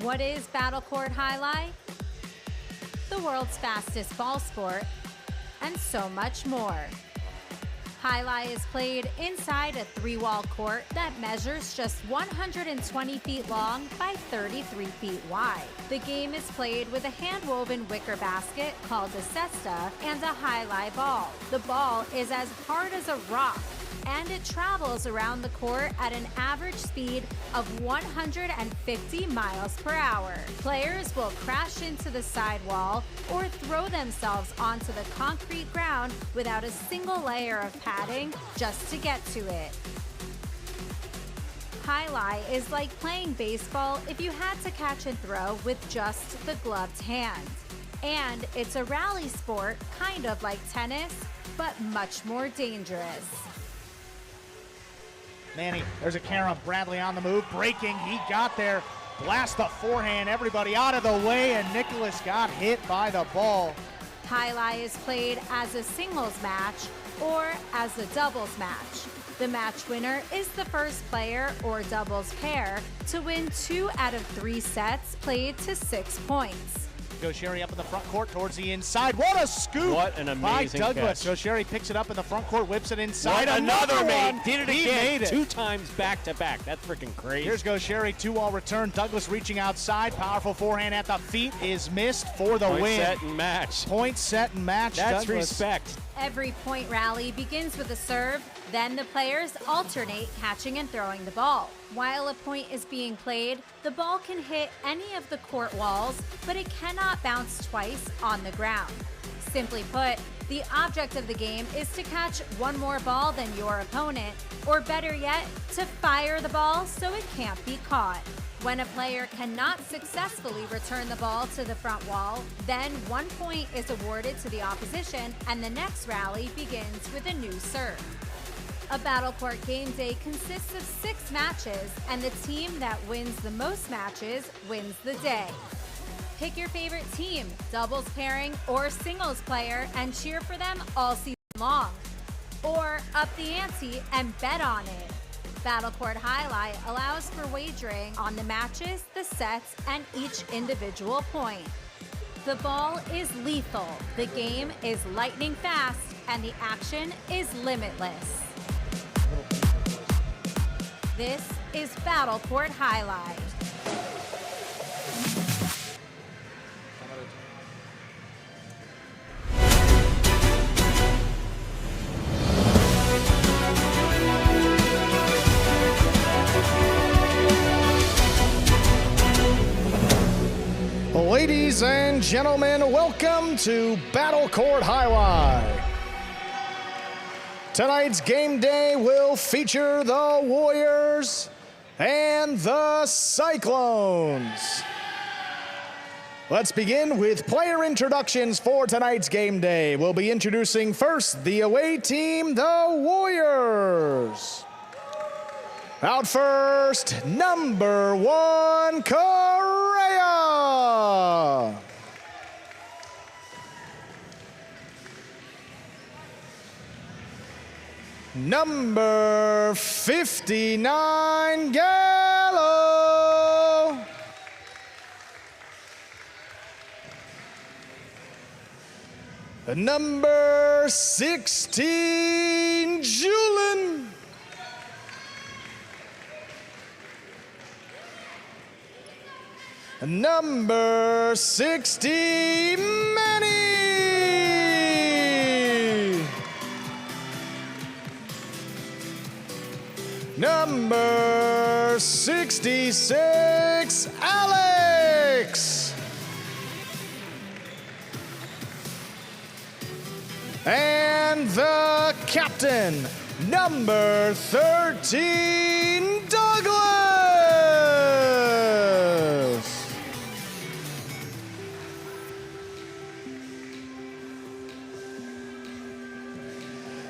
What is Battle Court Jai-Alai? The world's fastest ball sport, and so much more. Jai-Alai is played inside a 3-wall court that measures just 120 feet long by 33 feet wide. The game is played with a hand-woven wicker basket called a cesta and a Jai-Alai ball. The ball is as hard as a rock, and it travels around the court at an average speed of 150 miles per hour. Players will crash into the sidewall or throw themselves onto the concrete ground without a single layer of padding just to get to it. Jai-Alai is like playing baseball if you had to catch and throw with just the gloved hand. And it's a rally sport, kind of like tennis, but much more dangerous. Manny, there's a carom. Bradley on the move, breaking. He got there. Blast the forehand. Everybody out of the way, and Nicholas got hit by the ball. Jai-Alai is played as a singles match or as a doubles match. The match winner is the first player or doubles pair to win 2 out of 3 sets played to 6 points. Sherry up in the front court towards the inside. What a scoop! What an amazing by Douglas. catch. Sherry picks it up in the front court, whips it inside. Another one. Did it He again. made it. 2 times back to back. That's freaking crazy. Here's Sherry, 2-wall return. Douglas reaching outside. Powerful forehand at the feet is missed for the Point, win. set, and match. Point, set, and match. That's Douglas. respect. Every point rally begins with a serve, then the players alternate catching and throwing the ball. While a point is being played, the ball can hit any of the court walls, but it cannot bounce twice on the ground. Simply put, the object of the game is to catch one more ball than your opponent, or better yet, to fire the ball so it can't be caught. When a player cannot successfully return the ball to the front wall, then 1 point is awarded to the opposition and the next rally begins with a new serve. A Battle Court game day consists of 6 matches, and the team that wins the most matches wins the day. Pick your favorite team, doubles pairing or singles player, and cheer for them all season long. Or up the ante and bet on it. Battle Court Jai-Alai allows for wagering on the matches, the sets, and each individual point. The ball is lethal, the game is lightning fast, and the action is limitless. This is Battle Court Jai-Alai. Ladies and gentlemen, welcome to Battle Court Jai-Alai. Tonight's game day will feature the Warriors and the Cyclones. Let's begin with player introductions for tonight's game day. We'll be introducing first the away team, the Warriors. Out first, number 1, Correa. Number 59, Gallo. Number 16, Julin. Number 60, Manny. Number 66, Alex. And the captain, number 13, Douglas.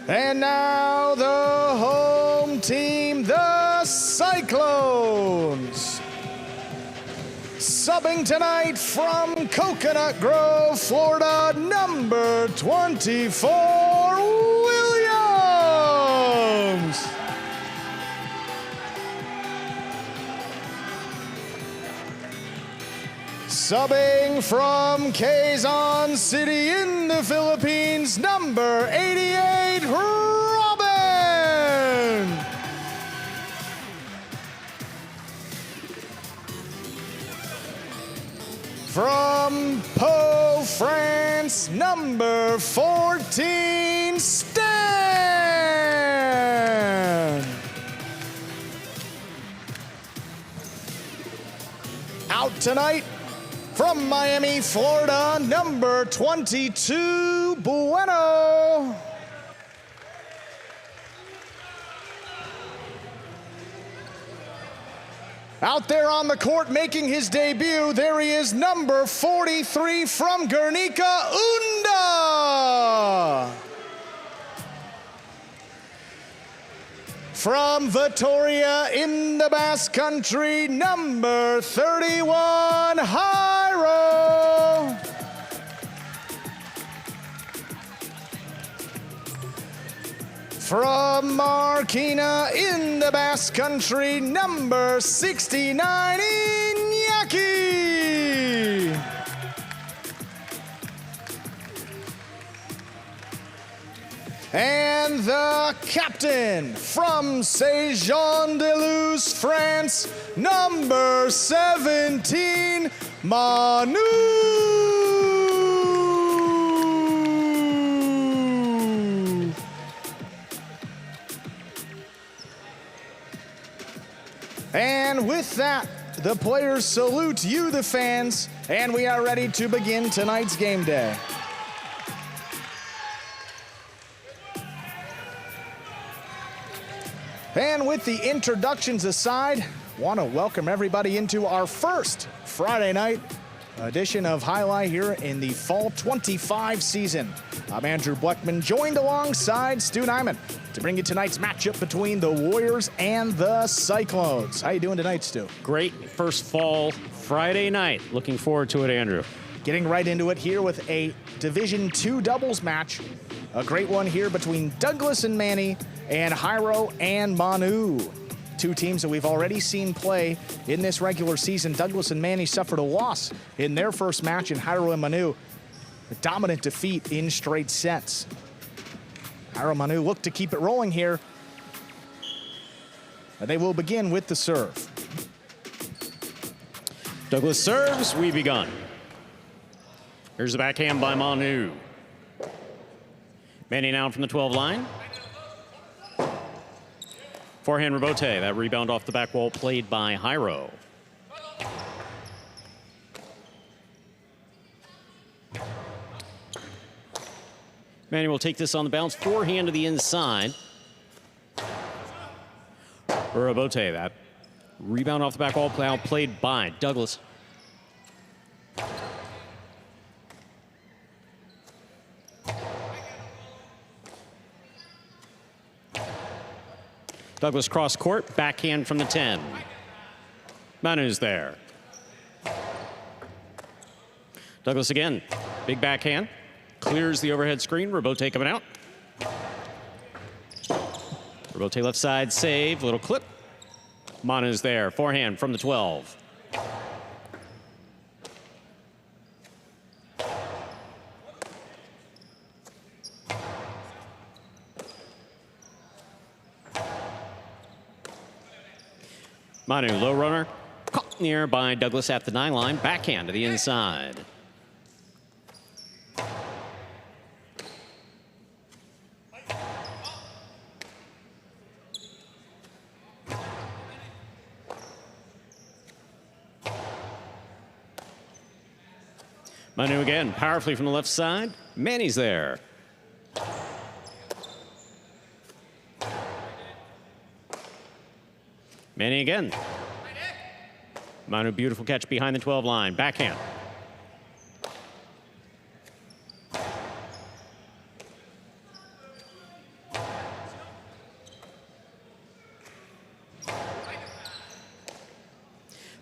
And now the home team, the Cyclones. Subbing tonight from Coconut Grove, Florida, number 24, Williams. Subbing from Quezon City in the Philippines, number 88, Robin. From Po, France, number 14, Stan. Out tonight from Miami, Florida, number 22, Bueno. Out there on the court making his debut, there he is, number 43 from Guernica, Unda. From Vitoria in the Basque Country, number 31, Jairo. From Marquina in the Basque Country, number 69, Iñaki. And the captain from Saint-Jean-de-Luz, France, number 17, Manu. And with that, the players salute you, the fans, and we are ready to begin tonight's game day. And with the introductions aside, want to welcome everybody into our first Friday night edition of Jai-Alai here in the Fall 25 season. I'm Andrew Bleckman, joined alongside Stu Nyman to bring you tonight's matchup between the Warriors and the Cyclones. How you doing tonight, Stu? Great first fall Friday night. Looking forward to it, Andrew. Getting right into it here with a Division II doubles match. A great one here between Douglas and Manny and Jairo and Manu. Two teams that we've already seen play in this regular season. Douglas and Manny suffered a loss in their first match, and Jairo and Manu a dominant defeat in straight sets. Jairo and Manu look to keep it rolling here. And they will begin with the serve. Douglas serves, we begun. Here's the backhand by Manu. Manny now from the 12 line. Forehand rebote, that rebound off the back wall played by Jairo. Manny will take this on the bounce, forehand to the inside. Rebote, that rebound off the back wall played by Douglas. Douglas cross court, backhand from the 10. Manu's there. Douglas again, big backhand. Clears the overhead screen, rebote coming out. Rebote left side, save, little clip. Manu's there, forehand from the 12. Manu, low runner, caught near by Douglas at the 9 line, backhand to the inside. Manu again, powerfully from the left side. Manny's there. Manny again. Manu, beautiful catch behind the 12 line. Backhand.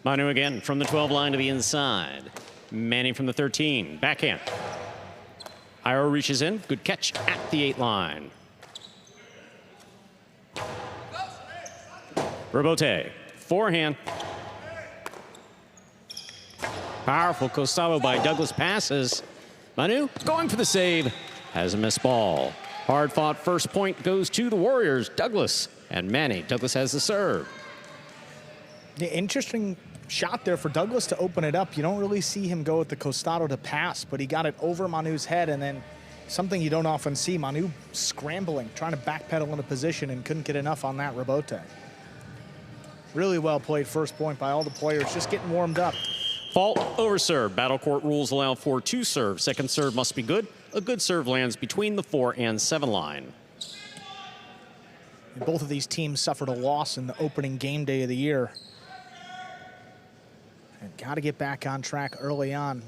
Manu again from the 12 line to the inside. Manny from the 13. Backhand. Jairo reaches in. Good catch at the 8 line. Rebote. Forehand. Powerful costado by Douglas passes. Manu going for the save. Has a missed ball. Hard fought first point goes to the Warriors. Douglas and Manny. Douglas has the serve. The interesting shot there for Douglas to open it up. You don't really see him go with the costado to pass, but he got it over Manu's head, and then something you don't often see, Manu scrambling, trying to backpedal into position and couldn't get enough on that rebote. Really well played first point by all the players, just getting warmed up. Fault over serve. Battle court rules allow for 2 serves. Second serve must be good. A good serve lands between the 4 and 7 line. And both of these teams suffered a loss in the opening game day of the year. And got to get back on track early on.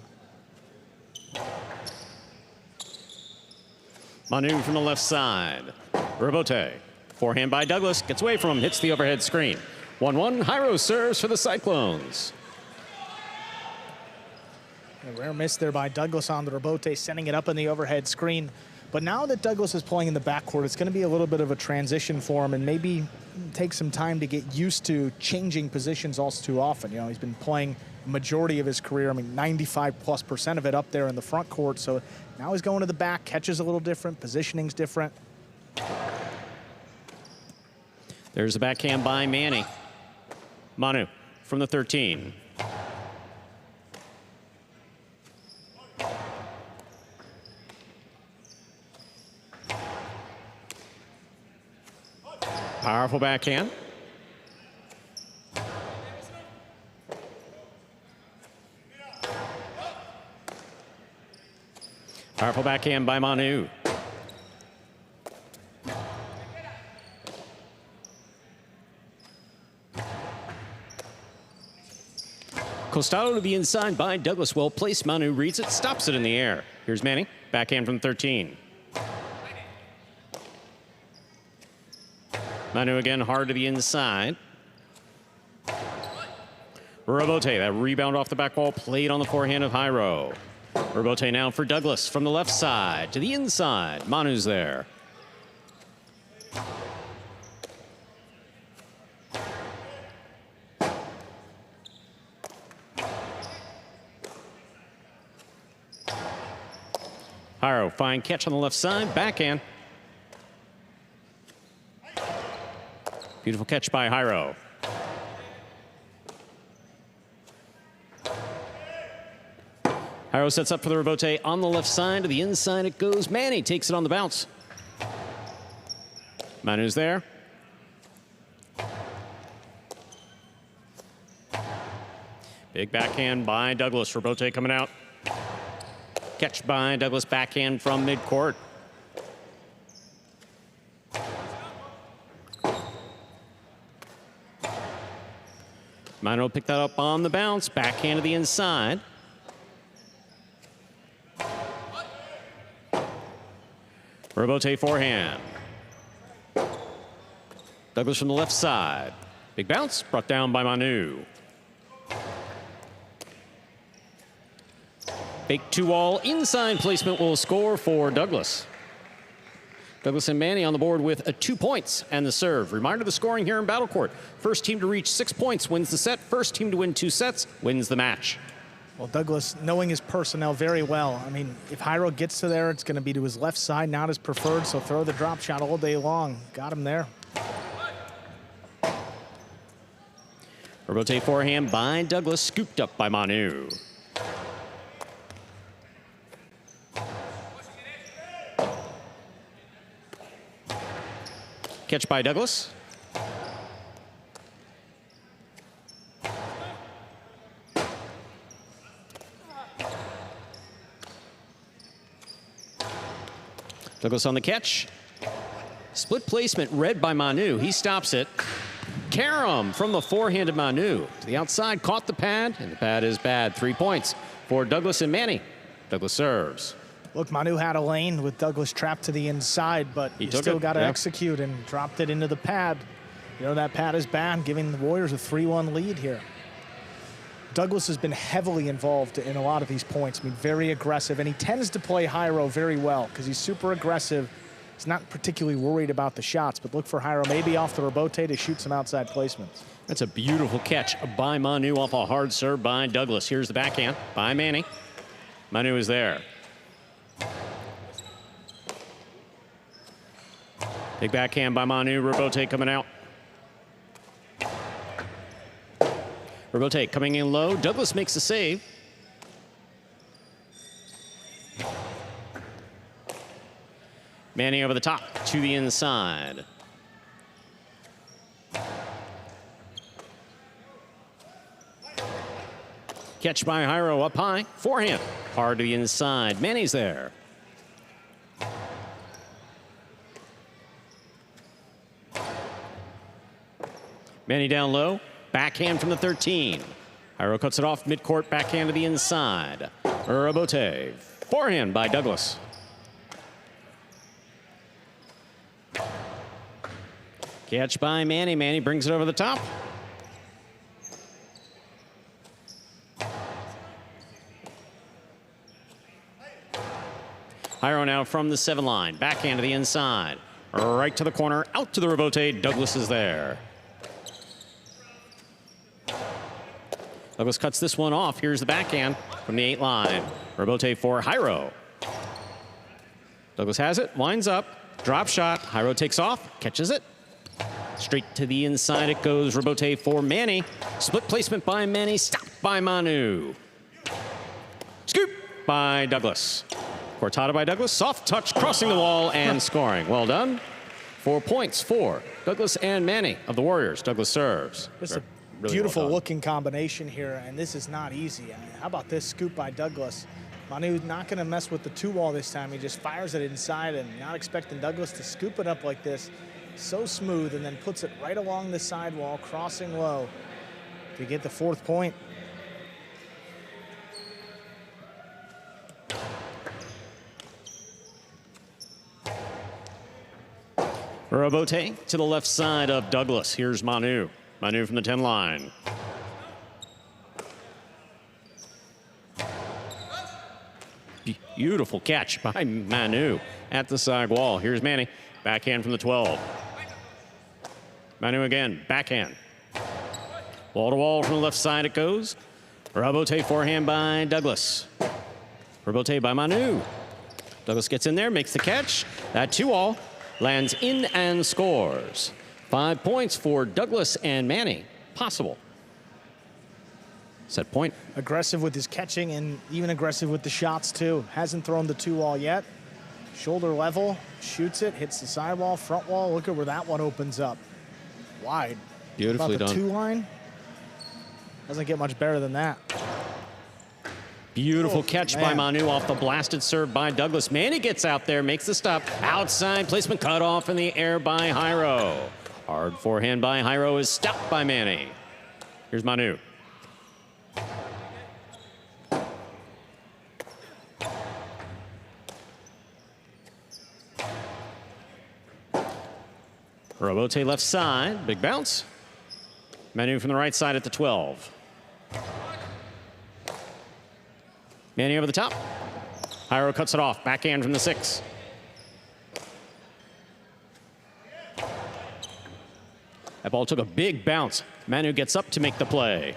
Manu from the left side. Rebote. Forehand by Douglas. Gets away from him. Hits the overhead screen. 1-1. Jairo serves for the Cyclones. A rare miss there by Douglas on the rebote, sending it up in the overhead screen. But now that Douglas is playing in the backcourt, it's going to be a little bit of a transition for him and maybe take some time to get used to changing positions all too often. You know, he's been playing the majority of his career, 95+% of it up there in the front court. So now he's going to the back, catches a little different, positioning's different. There's a backhand by Manny. Manu from the 13. Powerful backhand. Powerful backhand by Manu. Costado to the inside by Douglas. Well placed. Manu reads it, stops it in the air. Here's Manny. Backhand from 13. Manu again hard to the inside. Rebote, that rebound off the back wall, played on the forehand of Jairo. Rebote now for Douglas from the left side to the inside. Manu's there. Jairo, fine catch on the left side, backhand. Beautiful catch by Jairo. Jairo sets up for the rebote on the left side. To the inside it goes. Manny takes it on the bounce. Manu's there. Big backhand by Douglas. Rebote coming out. Catch by Douglas, backhand from midcourt. Manu will pick that up on the bounce. Backhand to the inside. Rebote forehand. Douglas from the left side. Big bounce brought down by Manu. Fake 2-wall inside placement will score for Douglas. Douglas and Manny on the board with 2 points and the serve. Reminder of the scoring here in Battle Court. First team to reach 6 points wins the set. First team to win 2 sets wins the match. Well, Douglas, knowing his personnel very well, if Jairo gets to there, it's going to be to his left side, not his preferred, so throw the drop shot all day long. Got him there. Rebote forehand by Douglas, scooped up by Manu. Catch by Douglas. Douglas on the catch. Split placement read by Manu. He stops it. Karam from the forehand of Manu. To the outside, caught the pad, and the pad is bad. 3 points for Douglas and Manny. Douglas serves. Look, Manu had a lane with Douglas trapped to the inside, but he still got to execute and dropped it into the pad. You know, that pad is bad, giving the Warriors a 3-1 lead here. Douglas has been heavily involved in a lot of these points. Very aggressive, and he tends to play Jairo very well because he's super aggressive. He's not particularly worried about the shots, but look for Jairo maybe off the rebote to shoot some outside placements. That's a beautiful catch by Manu off a hard serve by Douglas. Here's the backhand by Manny. Manu is there. Big backhand by Manu. Robote coming out. Robote coming in low. Douglas makes the save. Manny over the top to the inside. Catch by Jairo up high. Forehand. Hard to the inside. Manny's there. Manny down low. Backhand from the 13. Jairo cuts it off midcourt. Backhand to the inside. Robote. Forehand by Douglas. Catch by Manny. Manny brings it over the top. Jairo now from the 7 line. Backhand to the inside. Right to the corner. Out to the Robote. Douglas is there. Douglas cuts this one off. Here's the backhand from the 8 line. Robote for Jairo. Douglas has it. Winds up. Drop shot. Jairo takes off. Catches it. Straight to the inside it goes. Robote for Manny. Split placement by Manny. Stopped by Manu. Scoop by Douglas. Cortada by Douglas. Soft touch, crossing the wall and scoring. Well done. 4 points for Douglas and Manny of the Warriors. Douglas serves. Just a really beautiful looking combination here, and this is not easy. I mean, how about this scoop by Douglas? Manu's not going to mess with the 2-wall this time. He just fires it inside and not expecting Douglas to scoop it up like this. So smooth, and then puts it right along the sidewall, crossing low to get the 4th point. Robote to the left side of Douglas. Here's Manu. Manu from the 10 line. Beautiful catch by Manu at the side wall. Here's Manny. Backhand from the 12. Manu again. Backhand. Wall to wall from the left side it goes. Robote forehand by Douglas. Robote by Manu. Douglas gets in there, makes the catch. That 2-all lands in and scores. 5 points for Douglas and Manny. Possible. Set point. Aggressive with his catching and even aggressive with the shots too. Hasn't thrown the 2-wall yet. Shoulder level, shoots it, hits the sidewall, front wall. Look at where that one opens up. Wide. Beautifully done. About the 2 line. Doesn't get much better than that. Beautiful catch by Manu off the blasted serve by Douglas. Manny gets out there, makes the stop. Outside placement cut off in the air by Jairo. Hard forehand by Jairo is stopped by Manny. Here's Manu. Robote left side, big bounce. Manu from the right side at the 12. Manny over the top. Jairo cuts it off. Backhand from the 6. That ball took a big bounce. Manu gets up to make the play.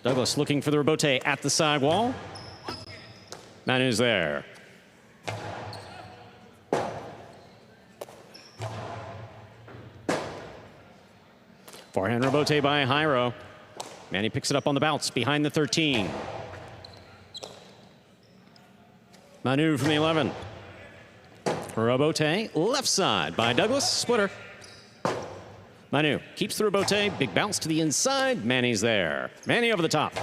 Douglas looking for the Robote at the side wall. Manu's there. Forehand Robote by Jairo. Manny picks it up on the bounce behind the 13. Manu from the 11. Robote, left side by Douglas. Splitter. Manu keeps the Robote. Big bounce to the inside. Manny's there. Manny over the top.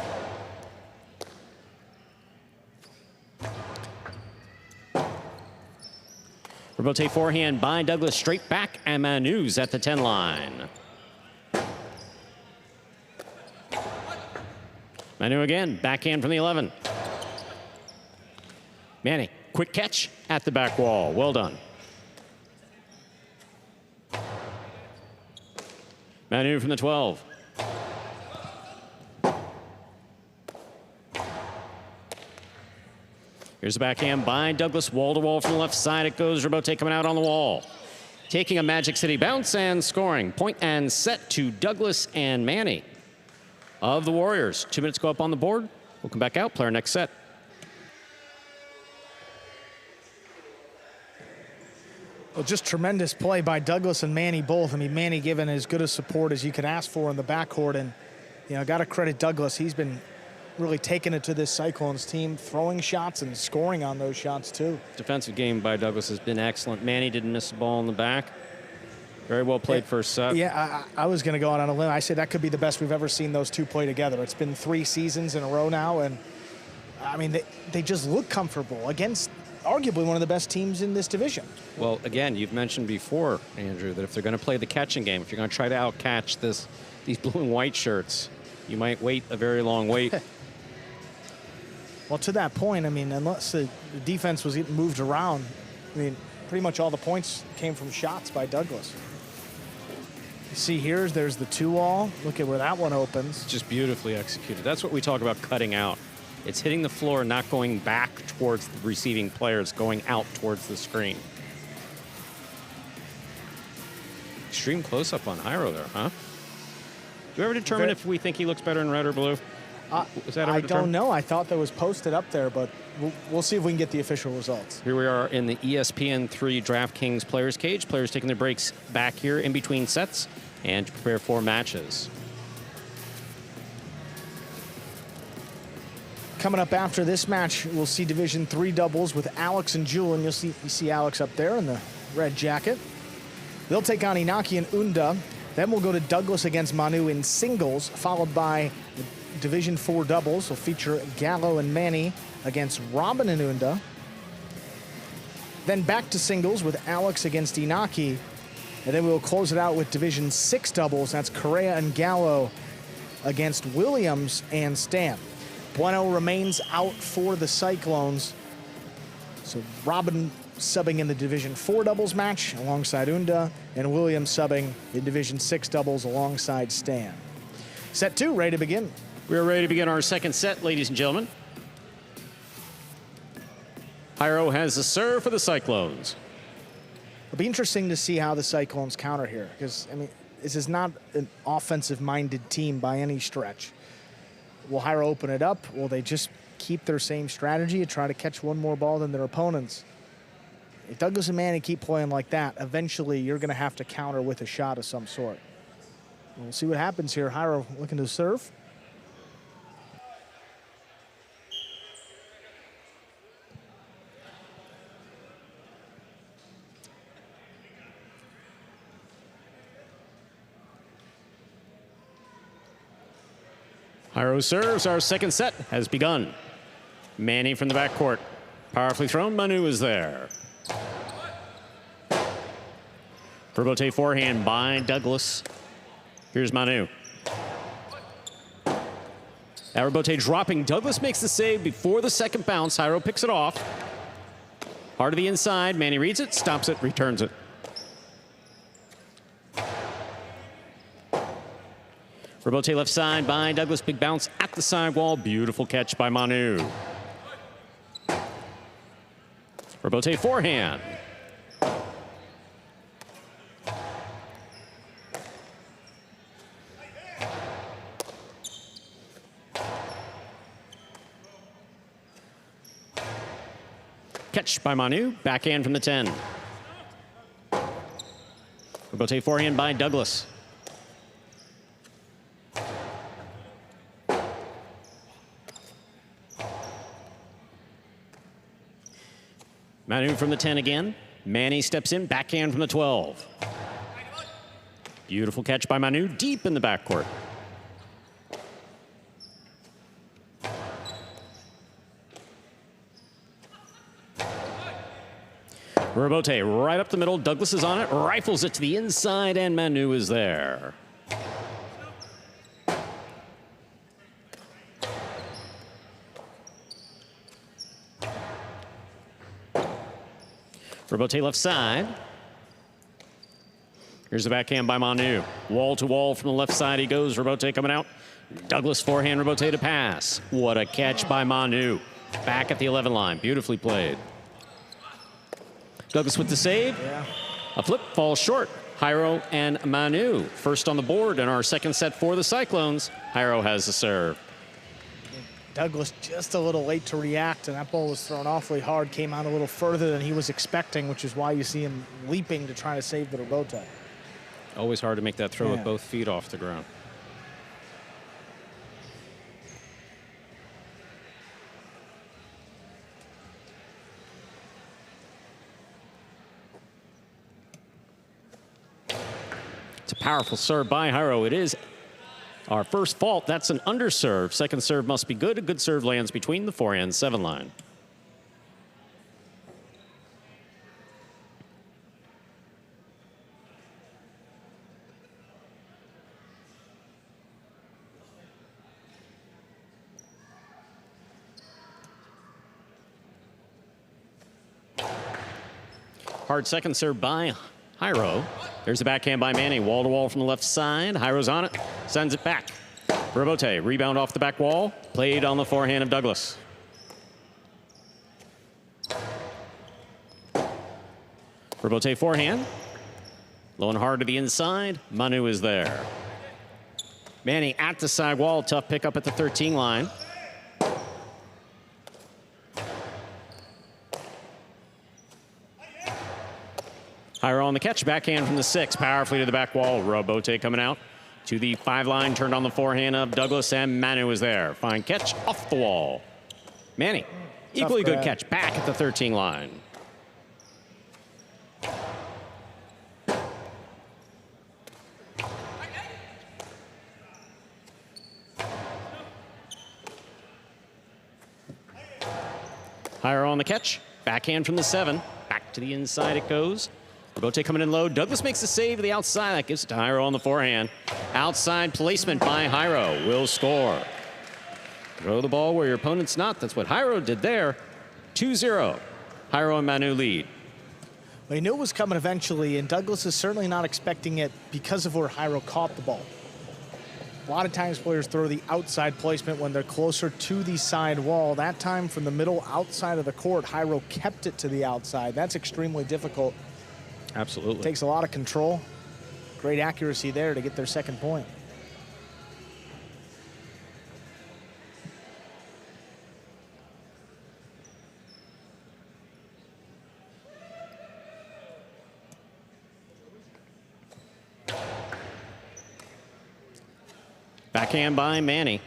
Robote forehand by Douglas. Straight back, and Manu's at the 10 line. Manu again. Backhand from the 11. Manny, quick catch at the back wall. Well done. Manu from the 12. Here's the backhand by Douglas. Wall to wall from the left side it goes. Robote coming out on the wall. taking a Magic City bounce and scoring. Point and set to Douglas and Manny of the Warriors. 2 minutes go up on the board. We'll come back out, play our next set. Well, just tremendous play by Douglas and Manny both. I mean, Manny given as good a support as you could ask for in the backcourt. And, you know, got to credit Douglas. He's been really taking it to this Cyclones team, throwing shots and scoring on those shots, too. Defensive game by Douglas has been excellent. Manny didn't miss the ball in the back. Very well played first set. Yeah, I was going to go out on a limb. I said that could be the best we've ever seen those two play together. It's been 3 seasons in a row now. And, I mean, they just look comfortable against arguably one of the best teams in this division. Well, again, you've mentioned before, Andrew, that if they're going to play the catching game, if you're going to try to outcatch these blue and white shirts, you might wait a very long wait. Well, to that point, I mean, unless the defense was getting moved around, I mean, pretty much all the points came from shots by Douglas. You see here, there's the 2-all. Look at where that one opens. Just beautifully executed. That's what we talk about cutting out. It's hitting the floor, not going back towards the receiving players, going out towards the screen. Extreme close-up on Jairo there, huh? Do we ever determine if we think he looks better in red or blue? Was that ever I determined? don't know. I thought that was posted up there, but we'll see if we can get the official results. Here we are in the ESPN3 DraftKings Players Cage. Players taking their breaks back here in between sets and to prepare for matches. Coming up after this match, we'll see Division III doubles with Alex and Julian. You see Alex up there in the red jacket. They'll take on Inaki and Unda. Then we'll go to Douglas against Manu in singles, followed by Division IV doubles. Will feature Gallo and Manny against Robin and Unda. Then back to singles with Alex against Inaki. And then we'll close it out with Division VI doubles. That's Correa and Gallo against Williams and Stan. Bueno remains out for the Cyclones. So Robin subbing in the Division IV doubles match alongside Unda, and Williams subbing in Division VI doubles alongside Stan. Set 2, ready to begin. We're ready to begin our second set, ladies and gentlemen. Jairo has the serve for the Cyclones. It'll be interesting to see how the Cyclones counter here, because, I mean, this is not an offensive-minded team by any stretch. Will Jairo open it up? Will they just keep their same strategy and try to catch one more ball than their opponents? If Douglas and Manny keep playing like that, eventually you're going to have to counter with a shot of some sort. We'll see what happens here. Jairo looking to serve. Jairo serves. Our second set has begun. Manny from the backcourt. Powerfully thrown. Manu is there. Verbote forehand by Douglas. Here's Manu. Verbote dropping. Douglas makes the save before the second bounce. Jairo picks it off. Hard to the inside. Manny reads it, stops it, returns it. Verbote left side by Douglas. Big bounce at the sidewall. Beautiful catch by Manu. Verbote forehand. Catch by Manu. Backhand from the 10. Verbote forehand by Douglas. Manu from the 10 again. Manny steps in, backhand from the 12. Beautiful catch by Manu, deep in the backcourt. Verbote right up the middle. Douglas is on it, rifles it to the inside, and Manu is there. Verbote left side. Here's the backhand by Manu. Wall to wall from the left side he goes. Verbote coming out. Douglas forehand, Verbote to pass. What a catch by Manu. Back at the 11 line. Beautifully played. Douglas with the save. Yeah. A flip falls short. Jairo and Manu first on the board in our second set for the Cyclones. Jairo has the serve. Douglas just a little late to react, and that ball was thrown awfully hard, came out a little further than he was expecting, which is why you see him leaping to try to save the rebote. Always hard to make that throw with both feet off the ground. It's a powerful serve by Jairo. It is our first fault. That's an underserve. Second serve must be good. A good serve lands between the forehand 7 line. Hard second serve by Jairo. There's the backhand by Manny. Wall to wall from the left side. Jairo's on it. Sends it back. Rebote. Rebound off the back wall. Played on the forehand of Douglas. Rebote forehand. Low and hard to the inside. Manu is there. Manny at the side wall. Tough pickup at the 13 line. Jairo on the catch, backhand from the 6, powerfully to the back wall. Rebote coming out to the 5 line, turned on the forehand of Douglas, and Manu is there. Fine catch off the wall. Manny, equally good catch, back at the 13 line. Jairo on the catch, backhand from the 7, back to the inside it goes. Rebote coming in low. Douglas makes the save to the outside. That gives it to Jairo on the forehand. Outside placement by Jairo. Will score. Throw the ball where your opponent's not. That's what Jairo did there. 2-0. Jairo and Manu lead. Well, he knew it was coming eventually, and Douglas is certainly not expecting it because of where Jairo caught the ball. A lot of times players throw the outside placement when they're closer to the side wall. That time from the middle outside of the court, Jairo kept it to the outside. That's extremely difficult. Absolutely. Takes a lot of control. Great accuracy there to get their second point. Backhand by Manny.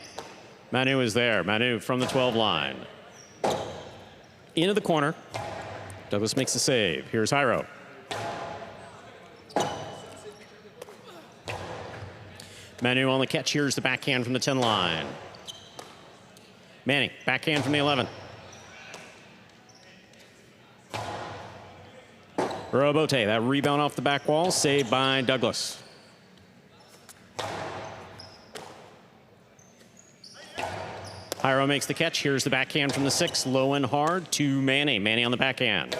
Manu is there. Manu from the 12 line. Into the corner. Douglas makes the save. Here's Jairo. Manu on the catch. Here's the backhand from the 10 line. Manny, backhand from the 11. Rebote, that rebound off the back wall, saved by Douglas. Jairo makes the catch. Here's the backhand from the 6, low and hard to Manny. Manny on the backhand.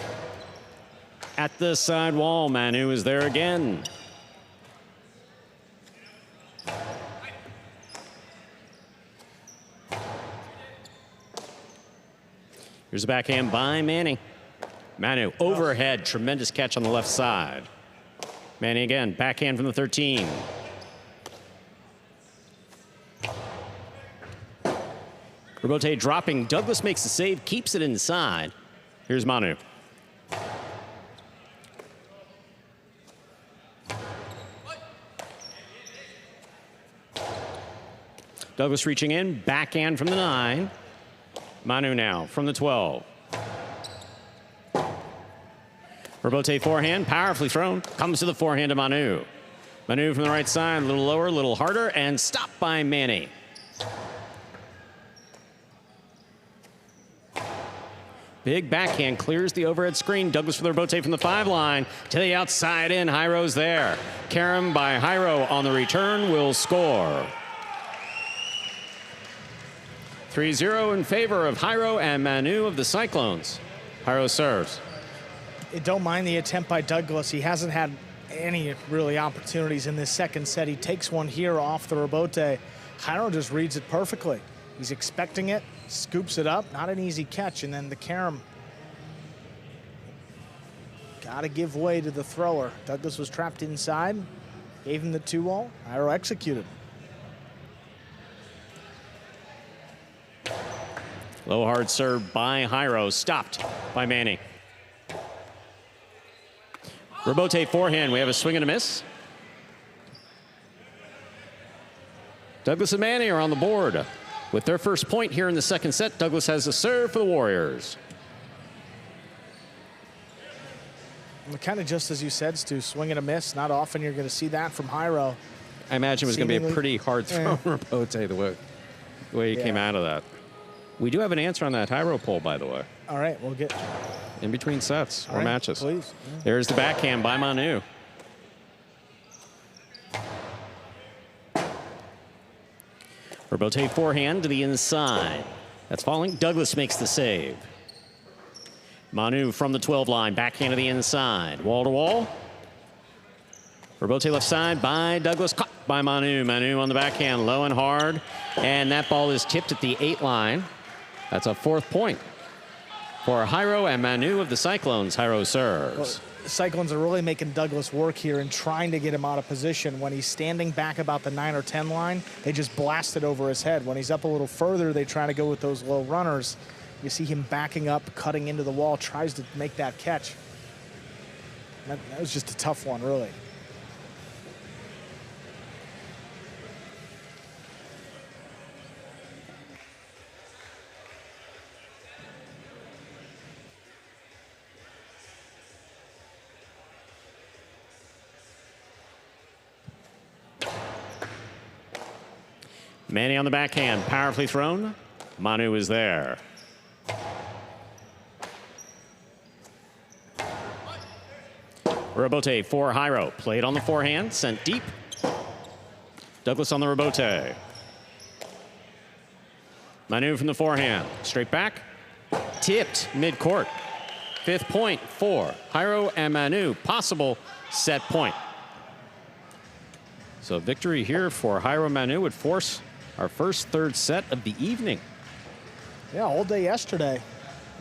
At the side wall, Manu is there again. Here's a backhand by Manny. Manu overhead, tremendous catch on the left side. Manny again, backhand from the 13. Rebote dropping. Douglas makes the save, keeps it inside. Here's Manu. Douglas reaching in, backhand from the 9. Manu now from the 12. Rebote forehand, powerfully thrown. Comes to the forehand of Manu. Manu from the right side, a little lower, a little harder, and stopped by Manny. Big backhand clears the overhead screen. Douglas for the rebote from the 5 line to the outside in. Jairo's there. Carom by Jairo on the return will score. 3-0 in favor of Jairo and Manu of the Cyclones. Jairo serves. Don't mind the attempt by Douglas. He hasn't had any really opportunities in this second set. He takes one here off the rebote. Jairo just reads it perfectly. He's expecting it, scoops it up. Not an easy catch. And then the carom Gotta give way to the thrower. Douglas was trapped inside, gave him the 2-wall. Jairo executed. Low hard serve by Jairo, stopped by Manny. Rebote forehand, we have a swing and a miss. Douglas and Manny are on the board. With their first point here in the second set, Douglas has a serve for the Warriors. Kind of just as you said, Stu, swing and a miss. Not often you're going to see that from Jairo. I imagine it was going to be a pretty hard throw from Rebote the way he came out of that. We do have an answer on that Jairo poll, by the way. All right, we'll get in between sets or matches. Please. There's the backhand by Manu. Rebote forehand to the inside. That's falling. Douglas makes the save. Manu from the 12 line, backhand to the inside. Wall to wall. Rebote left side by Douglas, caught by Manu. Manu on the backhand, low and hard. And that ball is tipped at the 8 line. That's a 4th point for Jairo and Manu of the Cyclones. Jairo serves. Well, the Cyclones are really making Douglas work here and trying to get him out of position. When he's standing back about the 9 or 10 line, they just blast it over his head. When he's up a little further, they try to go with those low runners. You see him backing up, cutting into the wall, tries to make that catch. That was just a tough one, really. Manny on the backhand, powerfully thrown. Manu is there. Rebote for Jairo. Played on the forehand, sent deep. Douglas on the rebote. Manu from the forehand. Straight back. Tipped mid-court. 5th point for Jairo and Manu. Possible set point. So victory here for Jairo and Manu would force our first 3rd set of the evening. Yeah, all day yesterday.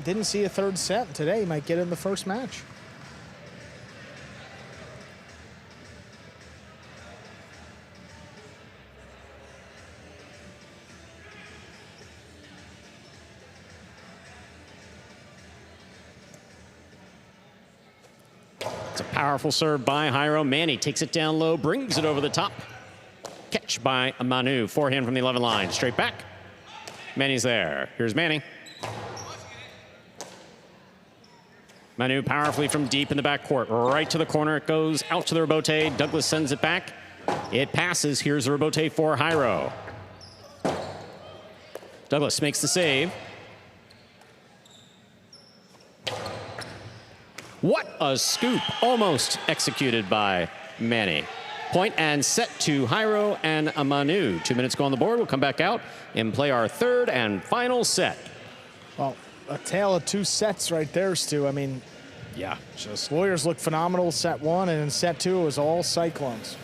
Didn't see a 3rd set. Today he might get in the first match. It's a powerful serve by Jairo. Manny takes it down low, brings it over the top. Catch by Manu. Forehand from the 11 line. Straight back. Manny's there. Here's Manny. Manu powerfully from deep in the backcourt. Right to the corner it goes. Out to the rebote. Douglas sends it back. It passes. Here's the rebote for Jairo. Douglas makes the save. What a scoop. Almost executed by Manny. Point and set to Jairo and Manu. 2 minutes go on the board. We'll come back out and play our 3rd and final set. Well, a tale of 2 sets right there, Stu. I mean, Yeah, just Warriors looked phenomenal set 1, and in set 2 it was all Cyclones.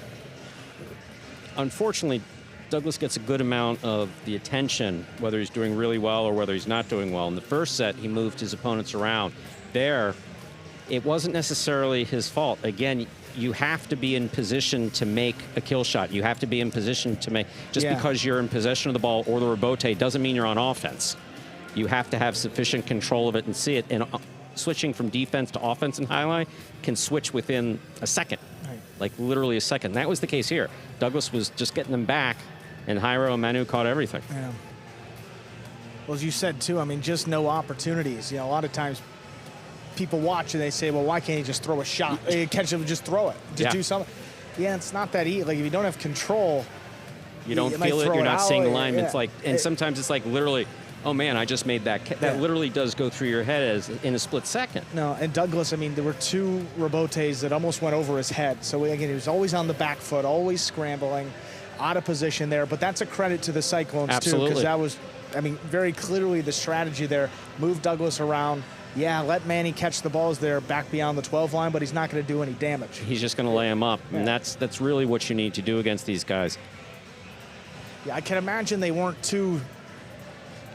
unfortunately, Douglas gets a good amount of the attention, whether he's doing really well or whether he's not doing well. In the first set, he moved his opponents around. There, it wasn't necessarily his fault. Again, you have to be in position to make a kill shot. You have to be in position to make, just because you're in possession of the ball or the rebote doesn't mean you're on offense. You have to have sufficient control of it and see it. And switching from defense to offense in Jai-Alai can switch within a second, like literally a second. That was the case here. Douglas was just getting them back, and Jairo and Manu caught everything. Yeah. Well, as you said, too, I mean, just no opportunities. You know, a lot of times people watch and they say, well, why can't he just throw a shot? Catch it and just throw it. Just do something. Yeah, it's not that easy. Like, if you don't have control, you don't feel it. You're not seeing alignments. Like, and sometimes it's like literally, oh man, I just made that. That literally does go through your head as in a split second. No, and Douglas, I mean, there were 2 rebotes that almost went over his head. So again, he was always on the back foot, always scrambling, out of position there. But that's a credit to the Cyclones too, because that was, I mean, very clearly the strategy there. Move Douglas around. Yeah, let Manny catch the balls there back beyond the 12 line, but he's not going to do any damage. He's just going to lay him up, and that's really what you need to do against these guys. Yeah, I can imagine they weren't too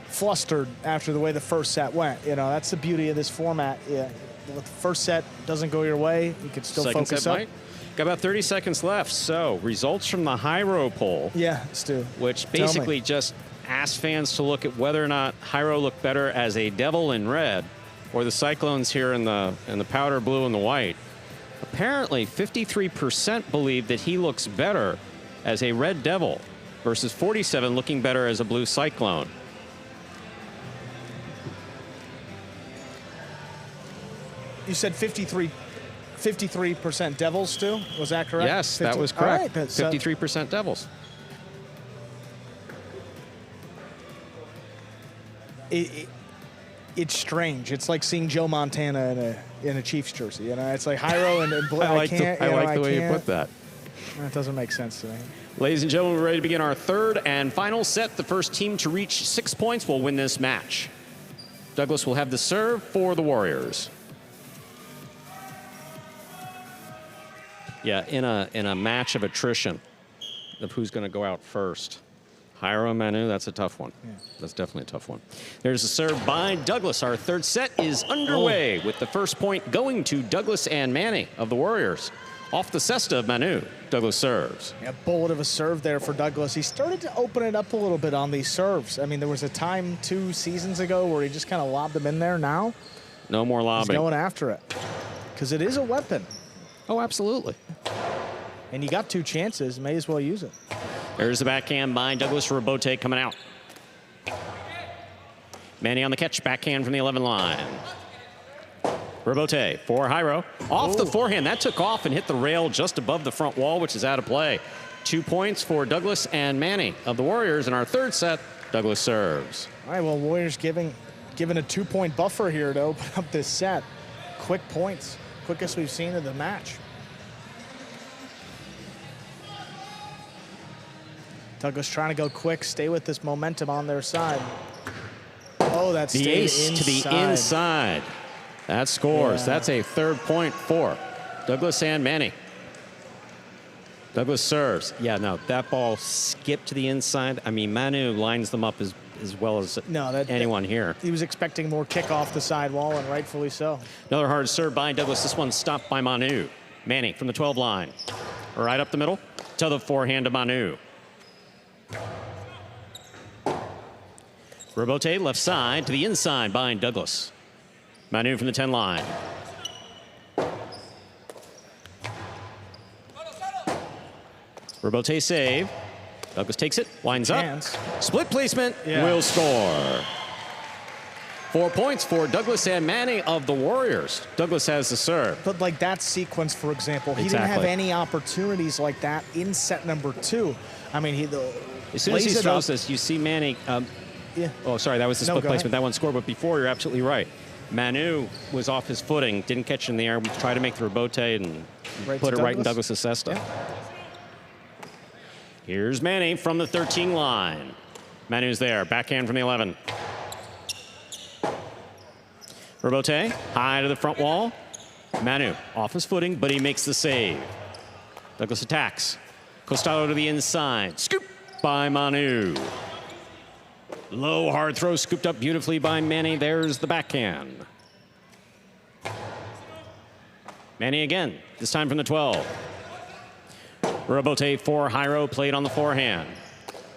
flustered after the way the first set went. You know, that's the beauty of this format. Yeah, the first set doesn't go your way, you can still Second focus set up. might. Got about 30 seconds left. So results from the high row poll. Yeah, Stu. Which basically just asks fans to look at whether or not Hyro looked better as a devil in red or the Cyclones here in the powder blue and the white. Apparently, 53% believe that he looks better as a red devil versus 47 looking better as a blue Cyclone. You said 53% Devils, Stu? Was that correct? Yes, that was correct. Right, 53% Devils. It's strange. It's like seeing Joe Montana in a Chiefs jersey. You know, it's like Hyro and blue. I like the way you put that. That doesn't make sense to me. Ladies and gentlemen, we're ready to begin our third and final set. The first team to reach 6 points will win this match. Douglas will have the serve for the Warriors. Yeah, in a match of attrition of who's going to go out first. Hyro Manu, that's a tough one. Yeah. That's definitely a tough one. There's a serve by Douglas. Our third set is underway with the first point going to Douglas and Manny of the Warriors. Off the cesta of Manu, Douglas serves. Yeah, bullet of a serve there for Douglas. He started to open it up a little bit on these serves. I mean, there was a time 2 seasons ago where he just kind of lobbed them in there. Now, no more lobbing. He's going after it because it is a weapon. Oh, absolutely. And you got 2 chances. May as well use it. There's the backhand by Douglas Robote coming out. Manny on the catch, backhand from the 11 line. Robote for Hyro. Off the forehand, that took off and hit the rail just above the front wall, which is out of play. 2 points for Douglas and Manny of the Warriors. In our third set, Douglas serves. All right, well, Warriors given a 2-point buffer here to open up this set. Quick points, quickest we've seen of the match. Douglas trying to go quick, stay with this momentum on their side. Oh, that's the ace to the inside. That scores. Yeah. That's a 3rd point for Douglas and Manny. Douglas serves. Yeah, no, that ball skipped to the inside. I mean, Manu lines them up as well as anyone here. He was expecting more kick off the sidewall, and rightfully so. Another hard serve by Douglas. This one stopped by Manu. Manny from the 12 line. Right up the middle to the forehand of Manu. Robote left side to the inside by Douglas. Manu from the 10 line. Robote save. Douglas takes it, winds up. Split placement, will score. 4 points for Douglas and Manny of the Warriors. Douglas has the serve. But like that sequence, for example, he didn't have any opportunities like that in set number 2. I mean, as soon as he throws this, you see Manny. Oh, sorry, that was the split placement. That one scored, but before, you're absolutely right. Manu was off his footing, didn't catch it in the air. We tried to make the Robote and put it right in Douglas' cesta. Yeah. Here's Manny from the 13 line. Manu's there, backhand from the 11. Robote, high to the front wall. Manu off his footing, but he makes the save. Douglas attacks. Costado to the inside. Scoop by Manu. Low, hard throw scooped up beautifully by Manny. There's the backhand. Manny again, this time from the 12. Robote for Hyro, played on the forehand.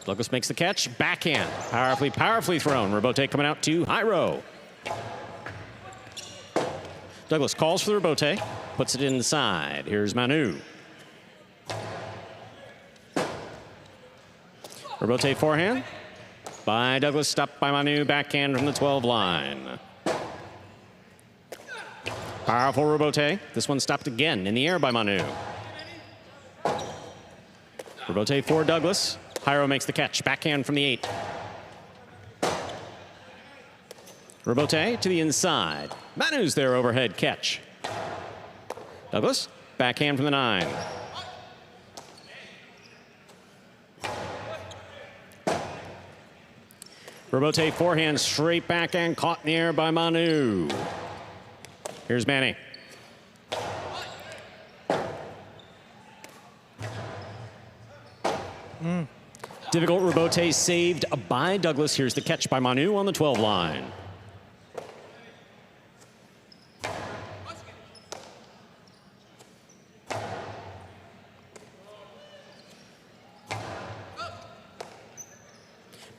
Douglas makes the catch, backhand. Powerfully thrown. Robote coming out to Hyro. Douglas calls for the Robote, puts it inside. Here's Manu. Robote forehand by Douglas, stopped by Manu, backhand from the 12 line. Powerful Robote. This one stopped again in the air by Manu. Robote for Douglas. Hyro makes the catch, backhand from the 8. Robote to the inside. Manu's there, overhead catch. Douglas, backhand from the 9. Robote forehand, straight backhand, caught in the air by Manu. Here's Manny. Difficult Robote saved by Douglas. Here's the catch by Manu on the 12 line.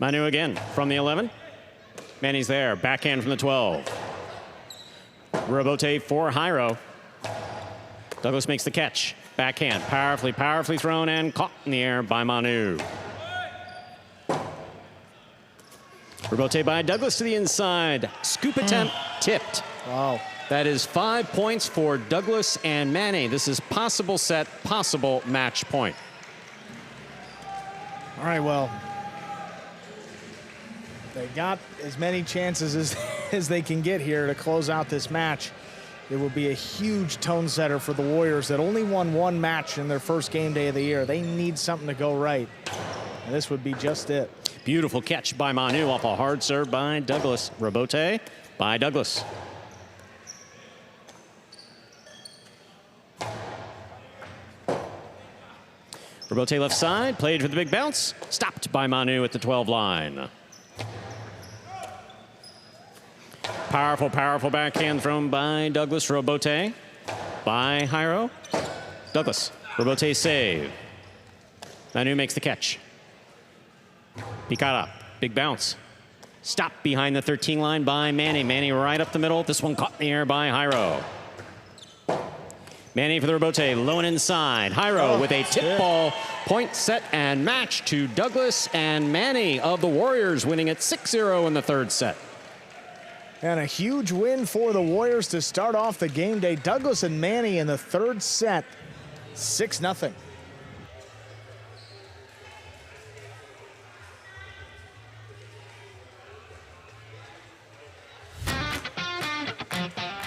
Manu again from the 11. Manny's there. Backhand from the 12. Robote for Jairo. Douglas makes the catch. Backhand, powerfully thrown and caught in the air by Manu. Robote by Douglas to the inside. Scoop attempt tipped. Wow. That is 5 points for Douglas and Manny. This is possible set, possible match point. All right, well, they got as many chances as they can get here to close out this match. It will be a huge tone setter for the Warriors that only won one match in their first game day of the year. They need something to go right, and this would be just it. Beautiful catch by Manu off a hard serve by Douglas. Robote by Douglas. Robote left side, played for the big bounce. Stopped by Manu at the 12 line. Powerful backhand thrown by Douglas. Robote by Jairo. Douglas, Robote save. Manu makes the catch. Picada, big bounce. Stopped behind the 13 line by Manny. Manny right up the middle. This one caught in the air by Jairo. Manny for the Robote, low and inside. Jairo with a tip ball. Point set and match to Douglas and Manny of the Warriors, winning at 6-0 in the third set. And a huge win for the Warriors to start off the game day. Douglas and Manny in the third set, 6-0.